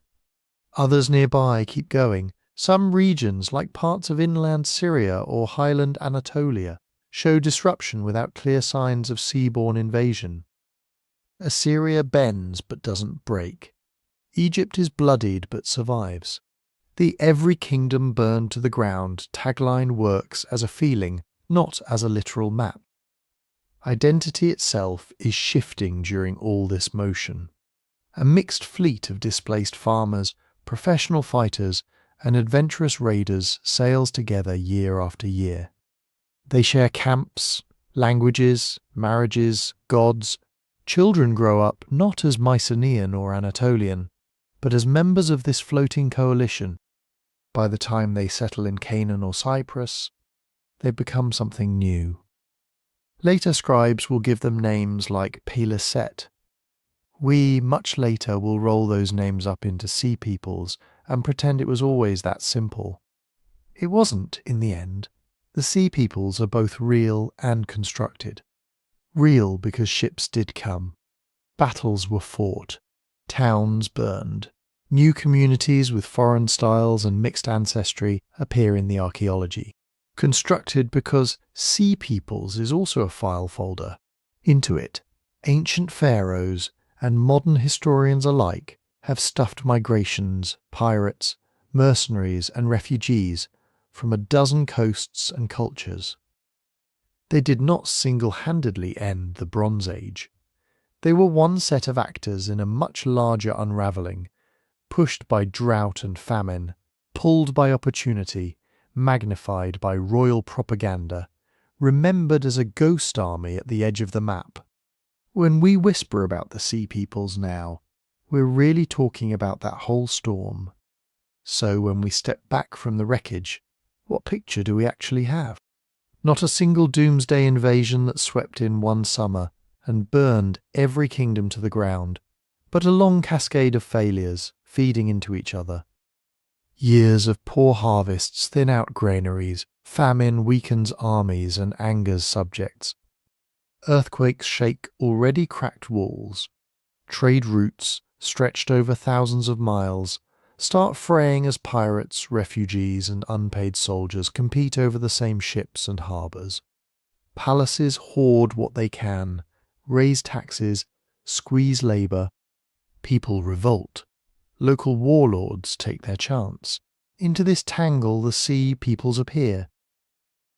Others nearby keep going. Some regions, like parts of inland Syria or highland Anatolia, show disruption without clear signs of seaborne invasion. Assyria bends but doesn't break. Egypt is bloodied but survives. The "every kingdom burned to the ground" tagline works as a feeling, not as a literal map. Identity itself is shifting during all this motion. A mixed fleet of displaced farmers, professional fighters, and adventurous raiders sails together year after year. They share camps, languages, marriages, gods. Children grow up not as Mycenaean or Anatolian, but as members of this floating coalition. By the time they settle in Canaan or Cyprus, they become something new. Later scribes will give them names like Peleset. We, much later, will roll those names up into sea peoples and pretend it was always that simple. It wasn't, in the end. The sea peoples are both real and constructed. Real because ships did come. Battles were fought. Towns burned. New communities with foreign styles and mixed ancestry appear in the archaeology. Constructed because sea peoples is also a file folder. Into it, ancient pharaohs and modern historians alike have stuffed migrations, pirates, mercenaries and refugees from a dozen coasts and cultures. They did not single-handedly end the Bronze Age. They were one set of actors in a much larger unravelling, pushed by drought and famine, pulled by opportunity, magnified by royal propaganda, remembered as a ghost army at the edge of the map. When we whisper about the sea peoples now, we're really talking about that whole storm. So when we step back from the wreckage, what picture do we actually have? Not a single doomsday invasion that swept in one summer and burned every kingdom to the ground, but a long cascade of failures feeding into each other. Years of poor harvests thin out granaries, famine weakens armies and angers subjects. Earthquakes shake already cracked walls. Trade routes, stretched over thousands of miles, start fraying as pirates, refugees and unpaid soldiers compete over the same ships and harbours. Palaces hoard what they can, raise taxes, squeeze labour. People revolt. Local warlords take their chance. Into this tangle the sea peoples appear.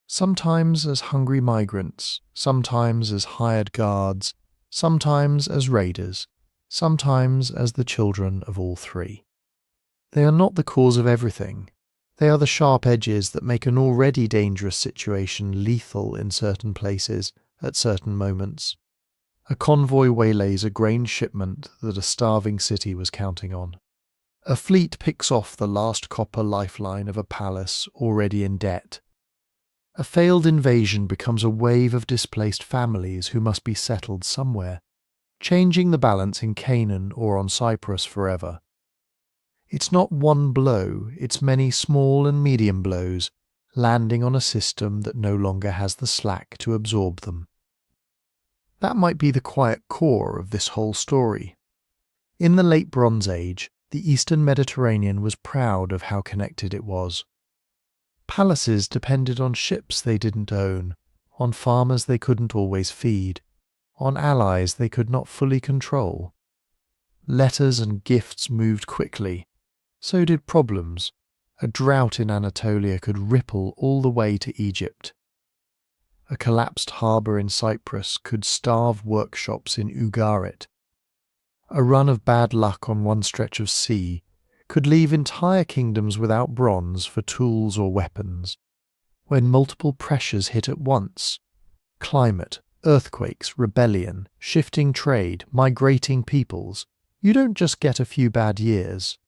Sometimes as hungry migrants, sometimes as hired guards, sometimes as raiders, sometimes as the children of all three. They are not the cause of everything. They are the sharp edges that make an already dangerous situation lethal in certain places at certain moments. A convoy waylays a grain shipment that a starving city was counting on. A fleet picks off the last copper lifeline of a palace already in debt. A failed invasion becomes a wave of displaced families who must be settled somewhere, changing the balance in Canaan or on Cyprus forever. It's not one blow, it's many small and medium blows, landing on a system that no longer has the slack to absorb them. That might be the quiet core of this whole story. In the late Bronze Age, the Eastern Mediterranean was proud of how connected it was. Palaces depended on ships they didn't own, on farmers they couldn't always feed, on allies they could not fully control. Letters and gifts moved quickly. So did problems. A drought in Anatolia could ripple all the way to Egypt. A collapsed harbour in Cyprus could starve workshops in Ugarit. A run of bad luck on one stretch of sea could leave entire kingdoms without bronze for tools or weapons. When multiple pressures hit at once — climate, earthquakes, rebellion, shifting trade, migrating peoples — you don't just get a few bad years.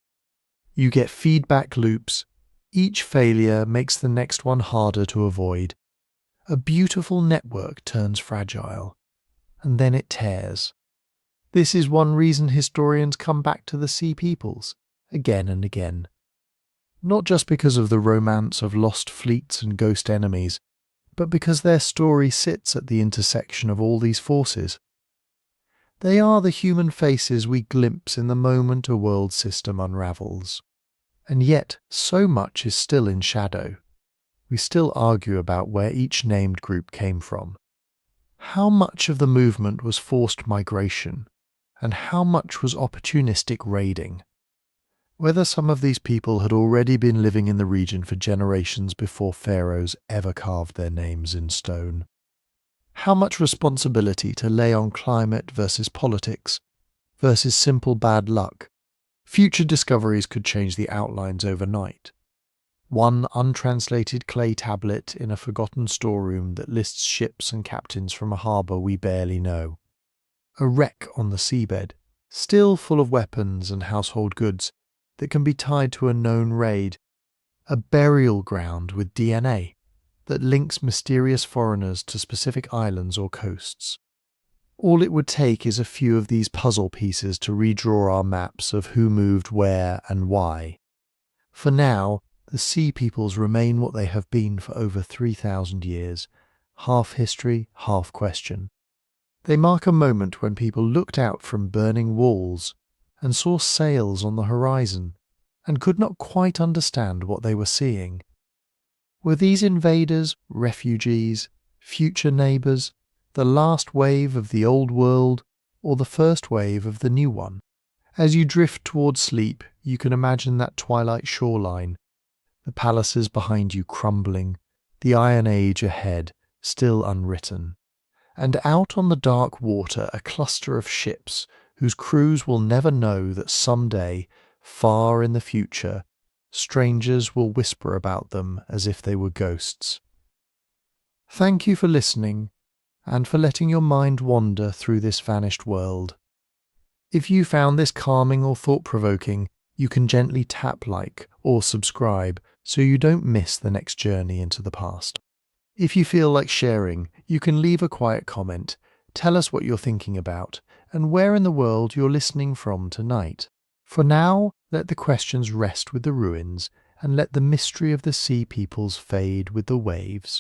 You get feedback loops. Each failure makes the next one harder to avoid. A beautiful network turns fragile, and then it tears. This is one reason historians come back to the Sea Peoples, again and again. Not just because of the romance of lost fleets and ghost enemies, but because their story sits at the intersection of all these forces. They are the human faces we glimpse in the moment a world system unravels. And yet, so much is still in shadow. We still argue about where each named group came from. How much of the movement was forced migration, and how much was opportunistic raiding? Whether some of these people had already been living in the region for generations before pharaohs ever carved their names in stone. How much responsibility to lay on climate versus politics, versus simple bad luck? Future discoveries could change the outlines overnight. One untranslated clay tablet in a forgotten storeroom that lists ships and captains from a harbour we barely know. A wreck on the seabed, still full of weapons and household goods that can be tied to a known raid. A burial ground with DNA that links mysterious foreigners to specific islands or coasts. All it would take is a few of these puzzle pieces to redraw our maps of who moved where and why. For now, the Sea Peoples remain what they have been for over 3,000 years, half history, half question. They mark a moment when people looked out from burning walls and saw sails on the horizon and could not quite understand what they were seeing. Were these invaders, refugees, future neighbours, the last wave of the old world, or the first wave of the new one? As you drift towards sleep, you can imagine that twilight shoreline, the palaces behind you crumbling, the Iron Age ahead, still unwritten. And out on the dark water a cluster of ships whose crews will never know that someday, far in the future, strangers will whisper about them as if they were ghosts. Thank you for listening, and for letting your mind wander through this vanished world. If you found this calming or thought-provoking, you can gently tap like or subscribe so you don't miss the next journey into the past. If you feel like sharing, you can leave a quiet comment, tell us what you're thinking about, and where in the world you're listening from tonight. For now, let the questions rest with the ruins, and let the mystery of the Sea Peoples fade with the waves.